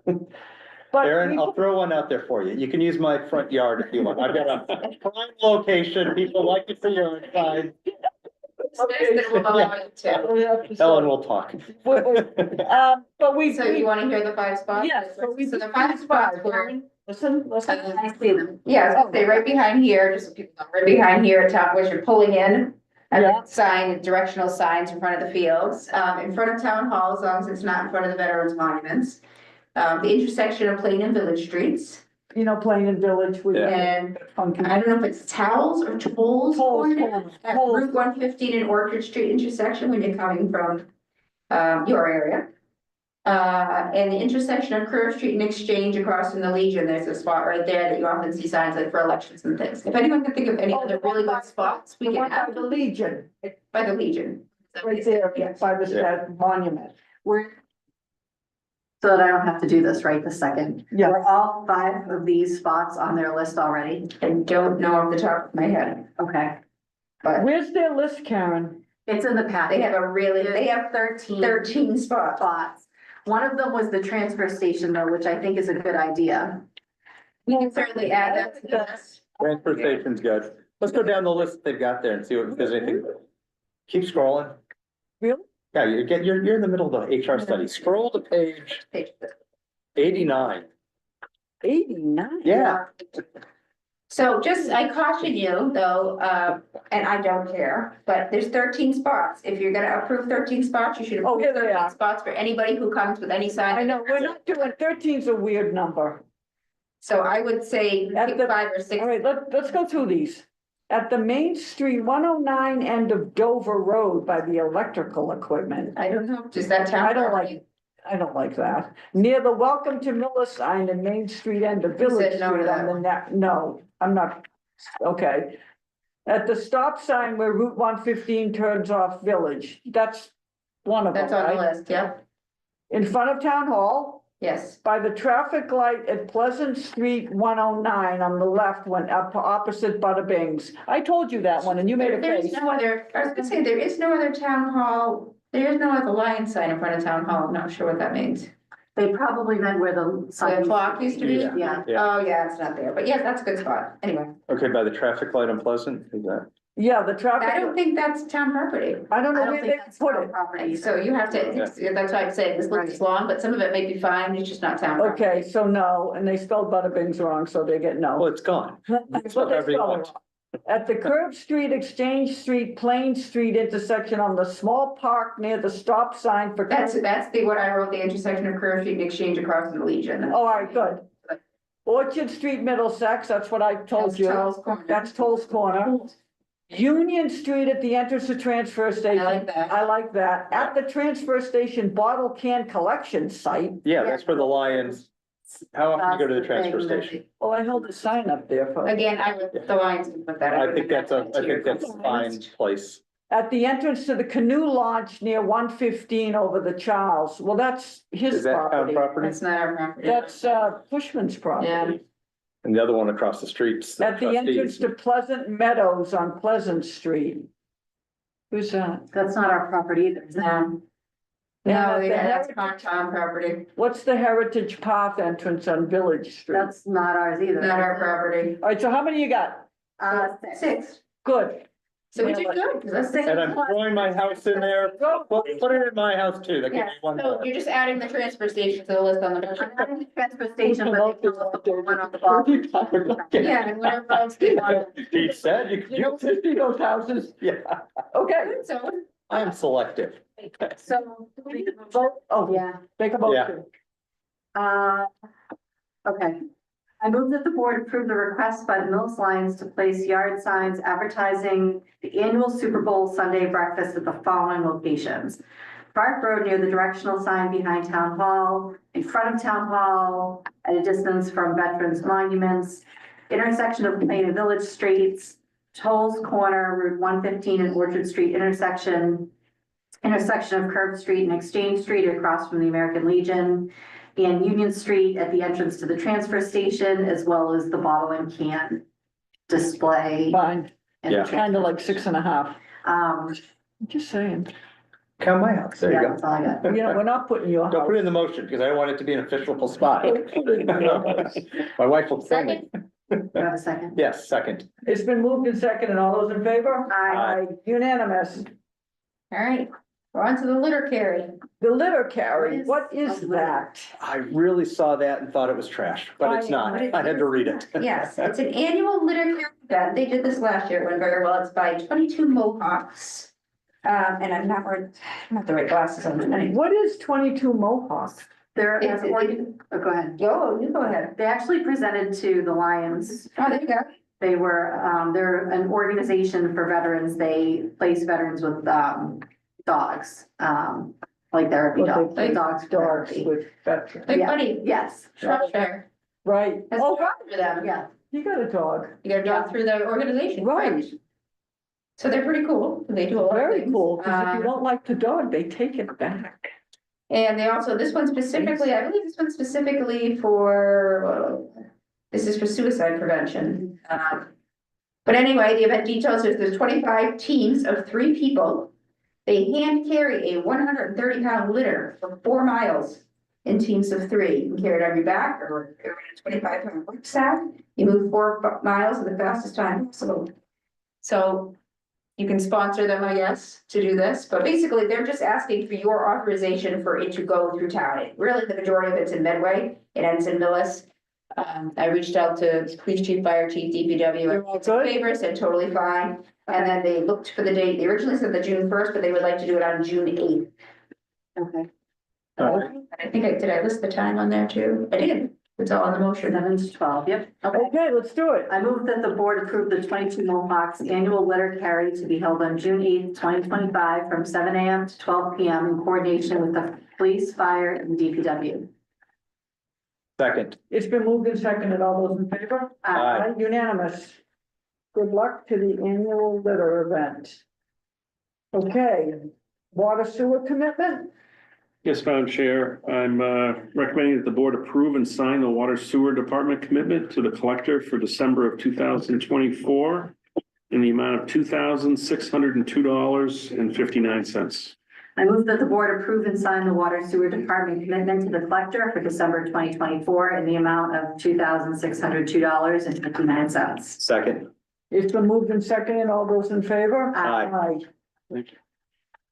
[SPEAKER 1] But
[SPEAKER 3] Aaron,
[SPEAKER 1] we-
[SPEAKER 3] I'll throw one out there for you. You can use my front yard if you want. I've got a prime location. People like to see your sign. Ellen will talk.
[SPEAKER 1] But we.
[SPEAKER 2] So you want to hear the 5 spots?
[SPEAKER 1] Yes.
[SPEAKER 2] So the 5 spots were.
[SPEAKER 1] Listen.
[SPEAKER 5] I see them.
[SPEAKER 2] Yeah, I was gonna say right behind here, just so people know, right behind here at top, where you're pulling in. And
[SPEAKER 1] Yeah.
[SPEAKER 2] then sign, directional signs in front of the fields, in front of town hall, as long as it's not in front of the veterans monuments. The intersection of Plain and Village Streets,
[SPEAKER 1] Plain and Village. We
[SPEAKER 2] and
[SPEAKER 1] funky.
[SPEAKER 2] I don't know if it's Towels or Tolls.
[SPEAKER 1] Tolls,
[SPEAKER 2] At
[SPEAKER 1] Tolls.
[SPEAKER 2] Route 115 and Orchard Street intersection when you're coming from, your area. And the intersection of Curve Street and Exchange across from the Legion, there's a spot right there that you often see signs like for elections and things. If anyone can think of any
[SPEAKER 1] Oh,
[SPEAKER 2] other
[SPEAKER 1] the one
[SPEAKER 2] really
[SPEAKER 1] by-
[SPEAKER 2] good spots, we
[SPEAKER 1] The
[SPEAKER 2] can
[SPEAKER 1] one by
[SPEAKER 2] have
[SPEAKER 1] the
[SPEAKER 2] them
[SPEAKER 1] Legion,
[SPEAKER 2] by the Legion.
[SPEAKER 1] right there,
[SPEAKER 2] Yes.
[SPEAKER 1] by the monument.
[SPEAKER 5] So that I don't have to do this right this second.
[SPEAKER 1] Yeah.
[SPEAKER 5] Were all 5 of these spots on their list already?
[SPEAKER 2] I don't know off the top of my head,
[SPEAKER 5] Okay,
[SPEAKER 2] but
[SPEAKER 1] Where's their list, Karen?
[SPEAKER 5] it's in the packet.
[SPEAKER 2] they have they have
[SPEAKER 5] 13
[SPEAKER 2] 13 spots.
[SPEAKER 5] spots. One of them was the transfer station though, which I think is a good idea.
[SPEAKER 2] We can certainly add that to the list.
[SPEAKER 3] Transfer station's good. Let's go down the list they've got there and see if there's anything. Keep scrolling.
[SPEAKER 1] Really?
[SPEAKER 3] Yeah, you're in the middle of the HR study. Scroll to page 89.
[SPEAKER 1] 89?
[SPEAKER 3] Yeah.
[SPEAKER 2] So just, I caution you though, and I don't care, but there's 13 spots. If you're gonna approve 13 spots, you should
[SPEAKER 1] Oh,
[SPEAKER 2] approve
[SPEAKER 1] here they
[SPEAKER 2] 13
[SPEAKER 1] are.
[SPEAKER 2] spots for anybody who comes with any sign.
[SPEAKER 1] I know, we're not doing, 13's a weird number.
[SPEAKER 2] So I would say
[SPEAKER 1] At
[SPEAKER 2] pick
[SPEAKER 1] the-
[SPEAKER 2] 5 or 6.
[SPEAKER 1] All right, let's go through these. At the Main Street 109 end of Dover Road by the electrical equipment.
[SPEAKER 2] I don't know, does that town?
[SPEAKER 1] I don't like, I don't like that. Near the Welcome to Miller sign in Main Street and the Village
[SPEAKER 2] said no to
[SPEAKER 1] Street on the net, no, I'm not, okay. At the stop sign where Route 115 turns off Village, that's one of them,
[SPEAKER 2] That's on the
[SPEAKER 1] right?
[SPEAKER 2] list, yep,
[SPEAKER 1] In front of Town Hall,
[SPEAKER 2] yes.
[SPEAKER 1] by the traffic light at Pleasant Street 109 on the left, when up opposite Bada Bing's. I told you that one and you made a
[SPEAKER 2] There is
[SPEAKER 1] face.
[SPEAKER 2] no other, I was gonna say, there is no other town hall, there is no other lion sign in front of town hall, I'm not sure what that means.
[SPEAKER 5] They probably meant where the
[SPEAKER 2] The
[SPEAKER 5] sign.
[SPEAKER 2] clock used to be?
[SPEAKER 5] Yeah.
[SPEAKER 2] Oh, yeah, it's not there, but yeah, that's a good spot, anyway.
[SPEAKER 3] Okay, by the traffic light on Pleasant, is that?
[SPEAKER 1] Yeah, the
[SPEAKER 2] I
[SPEAKER 1] traffic,
[SPEAKER 2] don't think that's town property.
[SPEAKER 1] I don't know
[SPEAKER 5] I don't
[SPEAKER 1] where
[SPEAKER 5] think
[SPEAKER 1] they
[SPEAKER 5] that's
[SPEAKER 1] put
[SPEAKER 5] town
[SPEAKER 1] it.
[SPEAKER 5] property.
[SPEAKER 2] So you have to, that's why I'm saying this looks long, but some of it may be fine, it's just not town property.
[SPEAKER 1] Okay, so no, and they spelled Bada Bing's wrong, so they get no.
[SPEAKER 3] Well, it's gone.
[SPEAKER 1] That's what they
[SPEAKER 3] whatever you
[SPEAKER 1] spell it
[SPEAKER 3] want.
[SPEAKER 1] wrong. At the Curb Street, Exchange Street, Plain Street intersection on the small park near the stop sign for.
[SPEAKER 2] That's the, what I wrote, the intersection of Curve Street and Exchange across from the Legion.
[SPEAKER 1] Oh, all right, good. Orchard Street, Middlesex, that's what I told
[SPEAKER 2] That's
[SPEAKER 1] you.
[SPEAKER 2] Charles Corner.
[SPEAKER 1] That's Toll's Corner. Union Street at the entrance to transfer station.
[SPEAKER 2] I like that.
[SPEAKER 1] I like that. At the transfer station bottle can collection site.
[SPEAKER 3] Yeah, that's where the Lions, how often do you go to the transfer station?
[SPEAKER 1] Oh, I held a sign up there for.
[SPEAKER 2] Again, I would, the lines would put that.
[SPEAKER 3] I think that's a fine place.
[SPEAKER 1] At the entrance to the canoe launch near 115 over the Charles. Well, that's his
[SPEAKER 3] Is that town
[SPEAKER 1] property.
[SPEAKER 3] property?
[SPEAKER 2] That's not our property.
[SPEAKER 1] That's Pushman's
[SPEAKER 2] Yeah.
[SPEAKER 1] property.
[SPEAKER 3] And the other one across the streets.
[SPEAKER 1] At the entrance to Pleasant Meadows on Pleasant Street. Who's that?
[SPEAKER 5] That's not our property either, is it?
[SPEAKER 1] And
[SPEAKER 2] No,
[SPEAKER 1] at the
[SPEAKER 2] yeah, that's
[SPEAKER 1] Heritage-
[SPEAKER 2] town property,
[SPEAKER 1] What's the Heritage Path entrance on Village Street?
[SPEAKER 5] That's not ours either.
[SPEAKER 2] not our property.
[SPEAKER 1] All right, so how many you got?
[SPEAKER 2] Six.
[SPEAKER 1] Good.
[SPEAKER 2] So we did good, 'cause that's six.
[SPEAKER 3] And I'm throwing my house in there. Well, put it in my house too. That gives
[SPEAKER 2] Yeah,
[SPEAKER 3] me one
[SPEAKER 2] so
[SPEAKER 3] more.
[SPEAKER 2] you're just adding the transfer station to the list on the.
[SPEAKER 5] I'm not in the transfer station, but they call it the one on the bottom.
[SPEAKER 2] Yeah, and whatever else they want.
[SPEAKER 3] He said you could
[SPEAKER 1] You don't see those houses?
[SPEAKER 3] Yeah,
[SPEAKER 1] Okay,
[SPEAKER 2] So,
[SPEAKER 3] I am selective.
[SPEAKER 5] So,
[SPEAKER 1] we need to vote. Oh,
[SPEAKER 5] yeah,
[SPEAKER 1] make a
[SPEAKER 3] Yeah.
[SPEAKER 1] motion.
[SPEAKER 5] okay. I move that the board approve the request by the Mills Lions to place yard signs advertising the annual Super Bowl Sunday breakfast at the following locations. Park Road near the directional sign behind Town Hall, in front of Town Hall, at a distance from Veterans Monuments, intersection of Plain and Village Streets, Toll's Corner, Route 115 and Orchard Street intersection of Curve Street and Exchange Street across from the American Legion, and Union Street at the entrance to the transfer station, as well as the bottle and can display.
[SPEAKER 1] Fine,
[SPEAKER 5] and
[SPEAKER 3] Yeah.
[SPEAKER 1] kind of like 6.5.
[SPEAKER 5] Um,
[SPEAKER 1] Just saying.
[SPEAKER 3] Count my house. There
[SPEAKER 5] yeah,
[SPEAKER 3] you go.
[SPEAKER 5] that's all I got.
[SPEAKER 1] You know, we're not putting your
[SPEAKER 3] Don't put it
[SPEAKER 1] house.
[SPEAKER 3] in the motion because I don't want it to be an official spot. My wife will tell me.
[SPEAKER 5] You have a second?
[SPEAKER 3] Yes, second.
[SPEAKER 1] It's been moved and second, and all those in favor?
[SPEAKER 5] Aye.
[SPEAKER 1] Unanimous.
[SPEAKER 2] all right, we're on to the litter carry.
[SPEAKER 1] The litter carry, what is that?
[SPEAKER 3] I really saw that and thought it was trash, but it's not. I had to read it.
[SPEAKER 2] Yes, it's an annual litter carry event. They did this last year. It went very well. It's by 22 Mohawks. And I'm not wearing, I don't have the right glasses on tonight.
[SPEAKER 1] What is 22 Mohawks?
[SPEAKER 5] They're,
[SPEAKER 2] It's-
[SPEAKER 5] go ahead.
[SPEAKER 2] You go ahead.
[SPEAKER 5] They actually presented to the Lions.
[SPEAKER 2] Oh, there you go.
[SPEAKER 5] They were, they're an organization for veterans. They place veterans with, dogs, like therapy
[SPEAKER 1] What they
[SPEAKER 5] dogs.
[SPEAKER 1] place dogs with veterans,
[SPEAKER 2] Big
[SPEAKER 5] Yeah.
[SPEAKER 2] buddy,
[SPEAKER 5] Yes,
[SPEAKER 2] Shropshire.
[SPEAKER 1] right?
[SPEAKER 2] That's
[SPEAKER 1] Oh,
[SPEAKER 2] for them.
[SPEAKER 5] yeah.
[SPEAKER 1] you got a dog,
[SPEAKER 2] You got a dog through the organization.
[SPEAKER 1] right?
[SPEAKER 2] So they're pretty cool. They do a lot of
[SPEAKER 1] Very
[SPEAKER 2] things.
[SPEAKER 1] cool, because if you don't like the dog, they take it back.
[SPEAKER 2] And they also, this one specifically, I believe this one's specifically for, this is for suicide prevention. But anyway, the event details is there's 25 teams of 3 people. They hand carry a 130-pound litter for 4 miles in teams of 3. You can carry it on your back or in a 25-pound rucksack. You move 4 miles in the fastest time possible. So you can sponsor them, I guess, to do this, but basically they're just asking for your authorization for it to go through town. Really, the majority of it's in Medway, it ends in Millis. I reached out to police chief, fire chief,
[SPEAKER 1] They're all
[SPEAKER 2] DPW,
[SPEAKER 1] good?
[SPEAKER 2] favor said totally fine. And then they looked for the date, they originally said the June 1st, but they would like to do it on June 8th.
[SPEAKER 5] Okay.
[SPEAKER 2] I think did I list the time on there too? I did, it's all on the motion.
[SPEAKER 5] 7 to 12, yep. Okay.
[SPEAKER 1] Okay, let's do it.
[SPEAKER 5] I move that the board approve the 22 Mohawks annual litter carry to be held on June 8th, 2025, from 7 a.m. to 12 p.m. in coordination with the police, fire, and DPW.
[SPEAKER 3] Second.
[SPEAKER 1] It's been moved and seconded. All those in favor?
[SPEAKER 3] Aye.
[SPEAKER 1] Unanimous. Good luck to the annual litter event. Okay, water sewer commitment?
[SPEAKER 4] Yes, Madam Chair, I'm recommending that the board approve and sign the water sewer department commitment to the collector for December of 2024 in the amount of $2,602.59.
[SPEAKER 5] I move that the board approve and sign the water sewer department commitment to the collector for December 2024 in the amount of $2,602.59.
[SPEAKER 3] Second.
[SPEAKER 1] It's been moved and seconded. All those in favor?
[SPEAKER 3] Aye.
[SPEAKER 4] Thank you.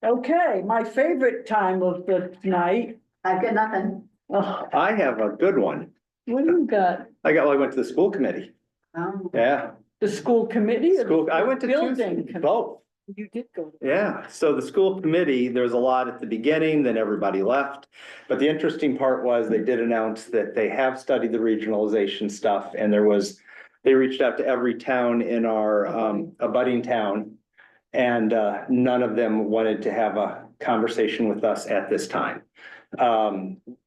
[SPEAKER 1] Okay, my favorite time of the night.
[SPEAKER 5] I've got nothing.
[SPEAKER 1] Oh,
[SPEAKER 3] I have a good one.
[SPEAKER 1] what do you got?
[SPEAKER 3] I went to the school committee. Yeah,
[SPEAKER 1] The school committee? or the
[SPEAKER 3] school, I went to
[SPEAKER 1] Building
[SPEAKER 3] two,
[SPEAKER 1] committee?
[SPEAKER 3] both.
[SPEAKER 1] You did go.
[SPEAKER 3] Yeah, so the school committee, there was a lot at the beginning, then everybody left. But the interesting part was they did announce that they have studied the regionalization stuff and they reached out to every town in our abutting town. And none of them wanted to have a conversation with us at this time.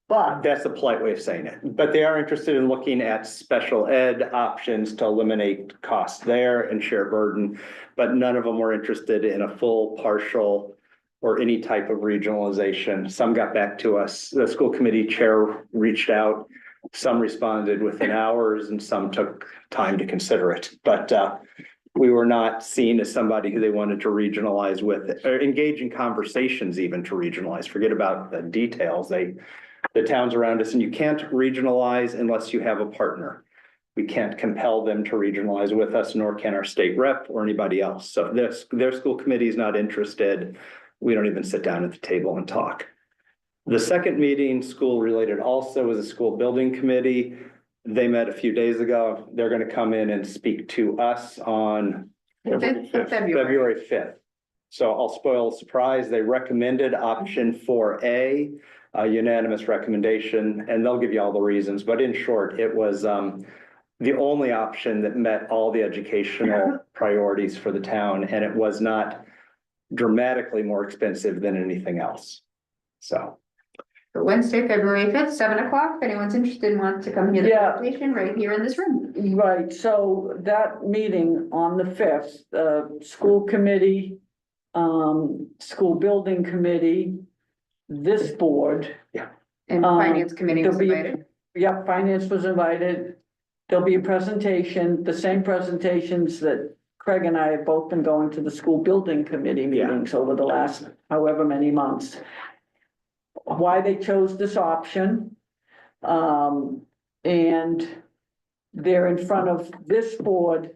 [SPEAKER 3] But that's a polite way of saying it. But they are interested in looking at special ed options to eliminate costs there and share burden. But none of them were interested in a full, partial, or any type of regionalization. Some got back to us. The school committee chair reached out. Some responded within hours and some took time to consider it. But we were not seen as somebody who they wanted to regionalize with, or engage in conversations even to regionalize. Forget about the details. The towns around us, and you can't regionalize unless you have a partner. We can't compel them to regionalize with us, nor can our state rep or anybody else. So if their school committee is not interested, we don't even sit down at the table and talk. The second meeting, school related also, was a school building committee. They met a few days ago. They're going to come in and speak to us on February 5th. So I'll spoil the surprise. They recommended option 4A, a unanimous recommendation, and they'll give you all the reasons. But in short, it was the only option that met all the educational priorities for the town, and it was not dramatically more expensive than anything else. So.
[SPEAKER 2] For Wednesday, February 5th, 7 o'clock, if anyone's interested and wants to come hear the
[SPEAKER 1] Yeah.
[SPEAKER 2] presentation right here in this room.
[SPEAKER 1] Right, so that meeting on the 5th, school committee, school building committee, this board.
[SPEAKER 2] And finance committee was
[SPEAKER 1] there'll be-
[SPEAKER 2] invited.
[SPEAKER 1] Yep, finance was invited. There'll be a presentation, the same presentations that Craig and I have both been going to the school building committee meetings over the last however many months. Why they chose this option. And they're in front of this board.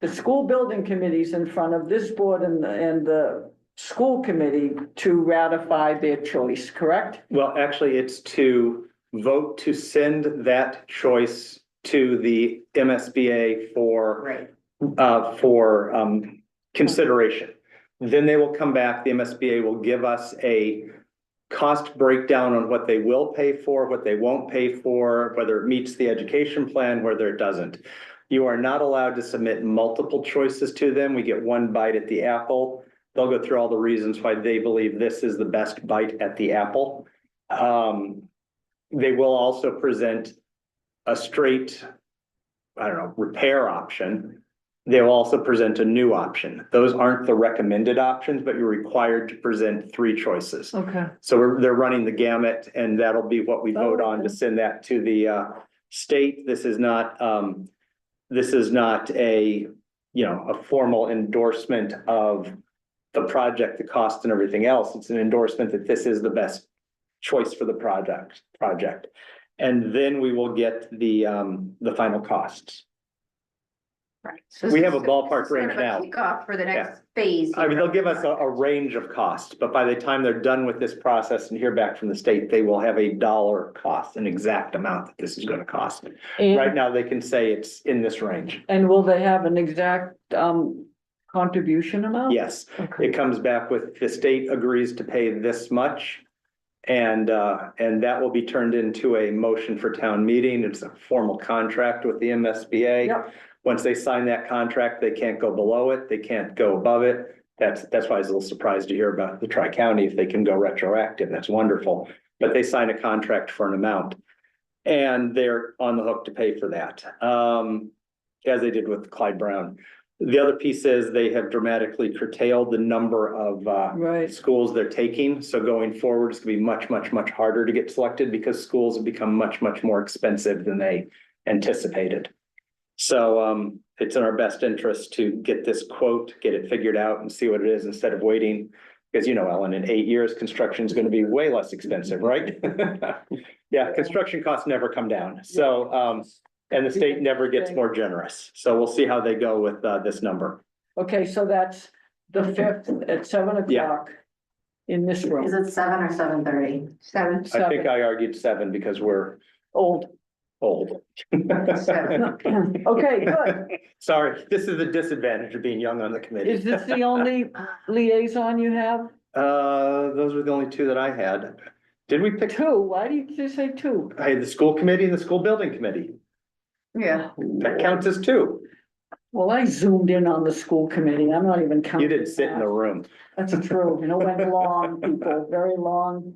[SPEAKER 1] The school building committee's in front of this board and the school committee to ratify their choice, correct?
[SPEAKER 3] Well, actually, it's to vote to send that choice to the MSBA for consideration. Then they will come back, the MSBA will give us a cost breakdown on what they will pay for, what they won't pay for, whether it meets the education plan, whether it doesn't. You are not allowed to submit multiple choices to them. We get one bite at the apple. They'll go through all the reasons why they believe this is the best bite at the apple. They will also present a straight, repair option. They will also present a new option. Those aren't the recommended options, but you're required to present 3 choices.
[SPEAKER 1] Okay.
[SPEAKER 3] So they're running the gamut, and that'll be what we vote on to send that to the state. This is not a formal endorsement of the project, the cost and everything else. It's an endorsement that this is the best choice for the project. And then we will get the final costs.
[SPEAKER 2] Right. So
[SPEAKER 3] We
[SPEAKER 2] this
[SPEAKER 3] have a
[SPEAKER 2] is
[SPEAKER 3] ballpark
[SPEAKER 2] sort
[SPEAKER 3] range
[SPEAKER 2] of a
[SPEAKER 3] now.
[SPEAKER 2] Kickoff for the
[SPEAKER 3] Yeah.
[SPEAKER 2] next phase.
[SPEAKER 3] I mean, they'll give us a range of costs, but by the time they're done with this process and hear back from the state, they will have a dollar cost, an exact amount that this is going to cost. Right
[SPEAKER 1] And,
[SPEAKER 3] now, they can say it's in this range.
[SPEAKER 1] and will they have an exact, contribution amount?
[SPEAKER 3] Yes,
[SPEAKER 1] Okay.
[SPEAKER 3] it comes back with the state agrees to pay this much. And that will be turned into a motion for town meeting. It's a formal contract with the MSBA.
[SPEAKER 1] Yep.
[SPEAKER 3] Once they sign that contract, they can't go below it. They can't go above it. That's why I was a little surprised to hear about the Tri-County. If they can go retroactive, that's wonderful. but they sign a contract for an amount. And they're on the hook to pay for that, as they did with Clyde Brown. The other piece is they have dramatically curtailed the number of
[SPEAKER 1] Right.
[SPEAKER 3] schools they're taking. So going forward, it's gonna be much, much, much harder to get selected because schools have become much, much more expensive than they anticipated. So it's in our best interest to get this quote, get it figured out and see what it is instead of waiting. Because you know, Ellen, in 8 years, construction is gonna be way less expensive, right? Yeah, construction costs never come down. So and the state never gets more generous. So we'll see how they go with this number.
[SPEAKER 1] Okay, so that's the 5th at 7
[SPEAKER 3] Yeah.
[SPEAKER 1] o'clock in this
[SPEAKER 5] Is
[SPEAKER 1] room.
[SPEAKER 5] it 7 or 7:30?
[SPEAKER 2] 7.
[SPEAKER 3] I think I argued 7 because we're
[SPEAKER 1] Old.
[SPEAKER 3] old.
[SPEAKER 1] Okay, good.
[SPEAKER 3] Sorry, this is the disadvantage of being young on the committee.
[SPEAKER 1] Is this the only liaison you have?
[SPEAKER 3] Those were the only two that I had. Did we pick?
[SPEAKER 1] Two? Why do you just say two?
[SPEAKER 3] I had the school committee and the school building committee.
[SPEAKER 1] Yeah.
[SPEAKER 3] That counts as two.
[SPEAKER 1] Well, I zoomed in on the school committee. I'm not even counting.
[SPEAKER 3] You didn't sit in the
[SPEAKER 1] that.
[SPEAKER 3] room.
[SPEAKER 1] That's true. You know, went long, people, very long.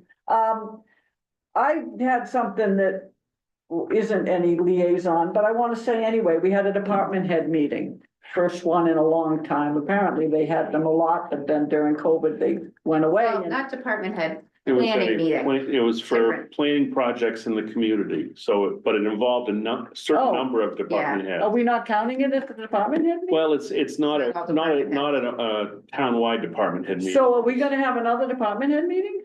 [SPEAKER 1] I had something that isn't any liaison, but I want to say anyway, we had a department head meeting. First one in a long time. Apparently they had them a lot, but then during COVID, they went away.
[SPEAKER 2] Well,
[SPEAKER 1] and-
[SPEAKER 2] not department head,
[SPEAKER 4] It was
[SPEAKER 2] planning
[SPEAKER 4] a-
[SPEAKER 2] meeting.
[SPEAKER 4] It was for
[SPEAKER 2] Different.
[SPEAKER 4] planning projects in the community, so, but it involved a certain
[SPEAKER 1] Oh.
[SPEAKER 4] number of department
[SPEAKER 1] Are
[SPEAKER 4] heads.
[SPEAKER 1] we not counting it as the department head meeting?
[SPEAKER 4] Well, it's not a,
[SPEAKER 2] All
[SPEAKER 4] not a,
[SPEAKER 2] department
[SPEAKER 4] not a townwide department head meeting.
[SPEAKER 1] So are we gonna have another department head meeting?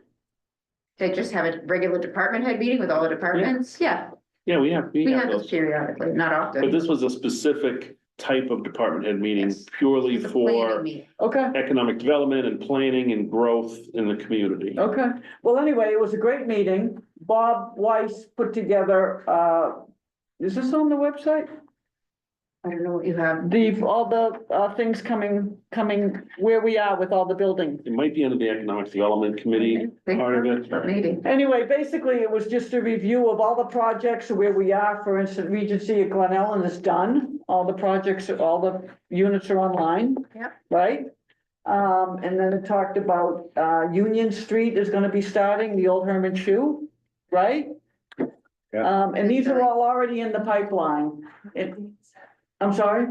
[SPEAKER 2] They just have a regular department head meeting with all the departments? Yeah,
[SPEAKER 4] Yeah, we have
[SPEAKER 2] we have those
[SPEAKER 4] those,
[SPEAKER 2] periodically, not often.
[SPEAKER 4] but this was a specific type of department head meeting
[SPEAKER 2] Yes.
[SPEAKER 4] purely
[SPEAKER 2] It's a planning
[SPEAKER 4] for
[SPEAKER 2] meeting.
[SPEAKER 1] Okay,
[SPEAKER 4] economic development and planning and growth in the community.
[SPEAKER 1] okay. Well, anyway, it was a great meeting. Bob Weiss put together, is this on the website?
[SPEAKER 2] I don't know what you have.
[SPEAKER 1] All the things coming, where we are with all the building.
[SPEAKER 4] It might be under the economic development committee part of it.
[SPEAKER 2] But maybe.
[SPEAKER 1] Anyway, basically, it was just a review of all the projects where we are. For instance, Regency at Glen Ellen is done. All the projects, all the units are online.
[SPEAKER 2] Yep.
[SPEAKER 1] Right? And then it talked about, Union Street is gonna be starting, the old Herman Shoe, right?
[SPEAKER 3] Yeah.
[SPEAKER 1] And these are all already in the pipeline. I'm sorry?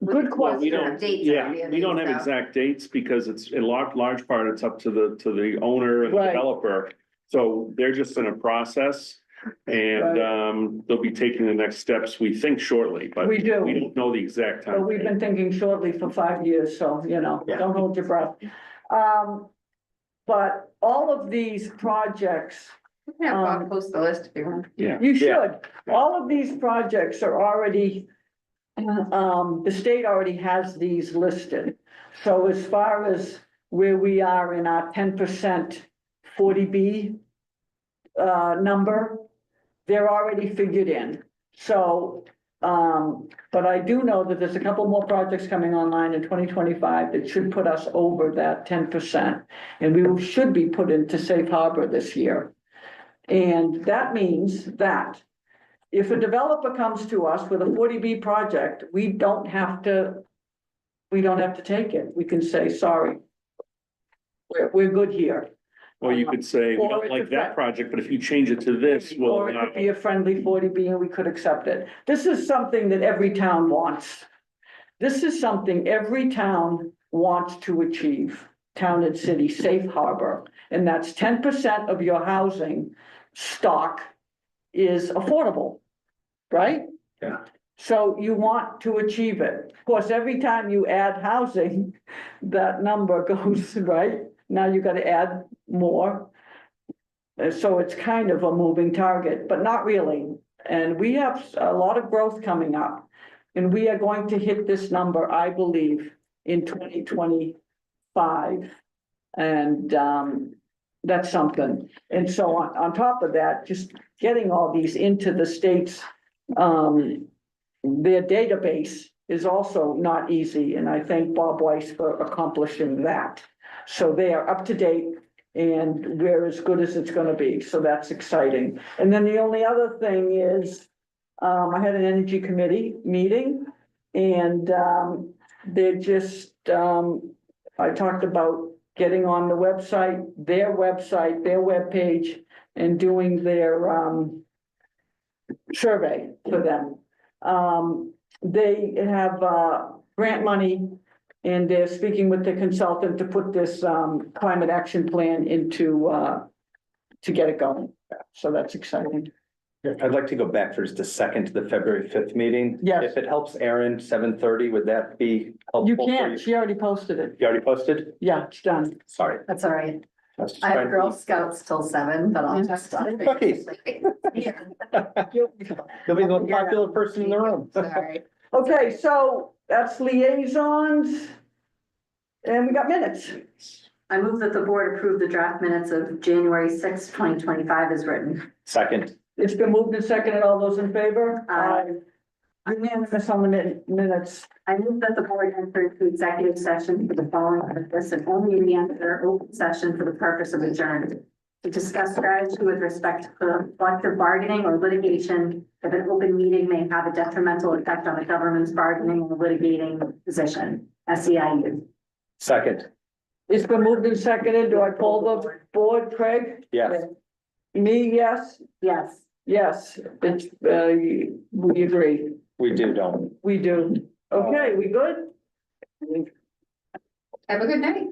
[SPEAKER 1] Good
[SPEAKER 4] Well, we
[SPEAKER 1] question.
[SPEAKER 4] don't,
[SPEAKER 2] Dates
[SPEAKER 4] yeah,
[SPEAKER 2] already, I
[SPEAKER 4] we don't
[SPEAKER 2] think,
[SPEAKER 4] have
[SPEAKER 2] so.
[SPEAKER 4] exact dates because it's in large part, it's up to the owner and
[SPEAKER 1] Right.
[SPEAKER 4] developer. So they're just in a process and they'll be taking the next steps, we think shortly, but
[SPEAKER 1] We do.
[SPEAKER 4] we don't know the exact
[SPEAKER 1] But
[SPEAKER 4] time.
[SPEAKER 1] we've been thinking shortly for 5 years, so, you know,
[SPEAKER 3] Yeah.
[SPEAKER 1] don't hold your breath. But all of these projects,
[SPEAKER 2] Yeah, Bob, post the list if you want.
[SPEAKER 4] Yeah.
[SPEAKER 1] you
[SPEAKER 3] Yeah.
[SPEAKER 1] should, all of these projects are already, the state already has these listed. So as far as where we are in our 10% 40B number, they're already figured in. So, but I do know that there's a couple more projects coming online in 2025 that should put us over that 10%. And we should be put into safe harbor this year. And that means that if a developer comes to us with a 40B project, we don't have to take it. We can say, sorry. We're good here.
[SPEAKER 4] Or you could say, we
[SPEAKER 1] Or
[SPEAKER 4] don't
[SPEAKER 1] it's
[SPEAKER 4] like
[SPEAKER 1] a
[SPEAKER 4] that project, but if you change it to this, we'll
[SPEAKER 1] Or it
[SPEAKER 4] allow
[SPEAKER 1] could be a friendly 40B and we could accept it. This is something that every town wants. This is something every town wants to achieve, town and city, safe harbor. And that's 10% of your housing stock is affordable, right?
[SPEAKER 3] Yeah.
[SPEAKER 1] So you want to achieve it. Of course, every time you add housing, that number goes, right? Now you gotta add more. So it's kind of a moving target, but not really. And we have a lot of growth coming up. And we are going to hit this number, I believe, in 2025. And that's something. And so on top of that, just getting all these into the state's, their database is also not easy. And I thank Bob Weiss for accomplishing that. So they are up to date and we're as good as it's gonna be. So that's exciting. And then the only other thing is, I had an energy committee meeting and they're just, I talked about getting on the website, their webpage, and doing their, survey for them. They have, grant money, and they're speaking with the consultant to put this, climate action plan into, to get it going. So that's exciting.
[SPEAKER 3] I'd like to go back for just a second to the February 5th meeting.
[SPEAKER 1] Yes.
[SPEAKER 3] If it helps Erin, 7:30, would that be helpful?
[SPEAKER 1] You
[SPEAKER 3] for
[SPEAKER 1] can't, she already posted it.
[SPEAKER 3] You already posted?
[SPEAKER 1] Yeah, it's done.
[SPEAKER 3] Sorry.
[SPEAKER 5] That's all right.
[SPEAKER 3] I was just
[SPEAKER 5] I have
[SPEAKER 3] trying to-
[SPEAKER 5] Girl Scouts till 7, but I'll just.
[SPEAKER 3] Cookies. You'll be the most popular person in the room.
[SPEAKER 5] Sorry.
[SPEAKER 1] Okay, so that's liaisons. And we got minutes.
[SPEAKER 5] I move that the board approve the draft minutes of January 6, 2025 as written.
[SPEAKER 3] Second.
[SPEAKER 1] It's been moved and seconded. All those in favor?
[SPEAKER 5] Aye.
[SPEAKER 1] Unanimous on the minutes.
[SPEAKER 5] I move that the board enter into executive session for the following purpose and only re-enter open session for the purpose of adjournment. To discuss strategy with respect to collective bargaining or litigation if an open meeting may have a detrimental effect on the government's bargaining or litigating position, SEIU.
[SPEAKER 3] Second.
[SPEAKER 1] It's been moved and seconded. Do I poll the board, Craig?
[SPEAKER 3] Yes.
[SPEAKER 1] Me, yes?
[SPEAKER 5] Yes.
[SPEAKER 1] Yes, it's, we agree.
[SPEAKER 3] We do, don't we?
[SPEAKER 1] We do. Okay, we good?
[SPEAKER 2] Have a good night.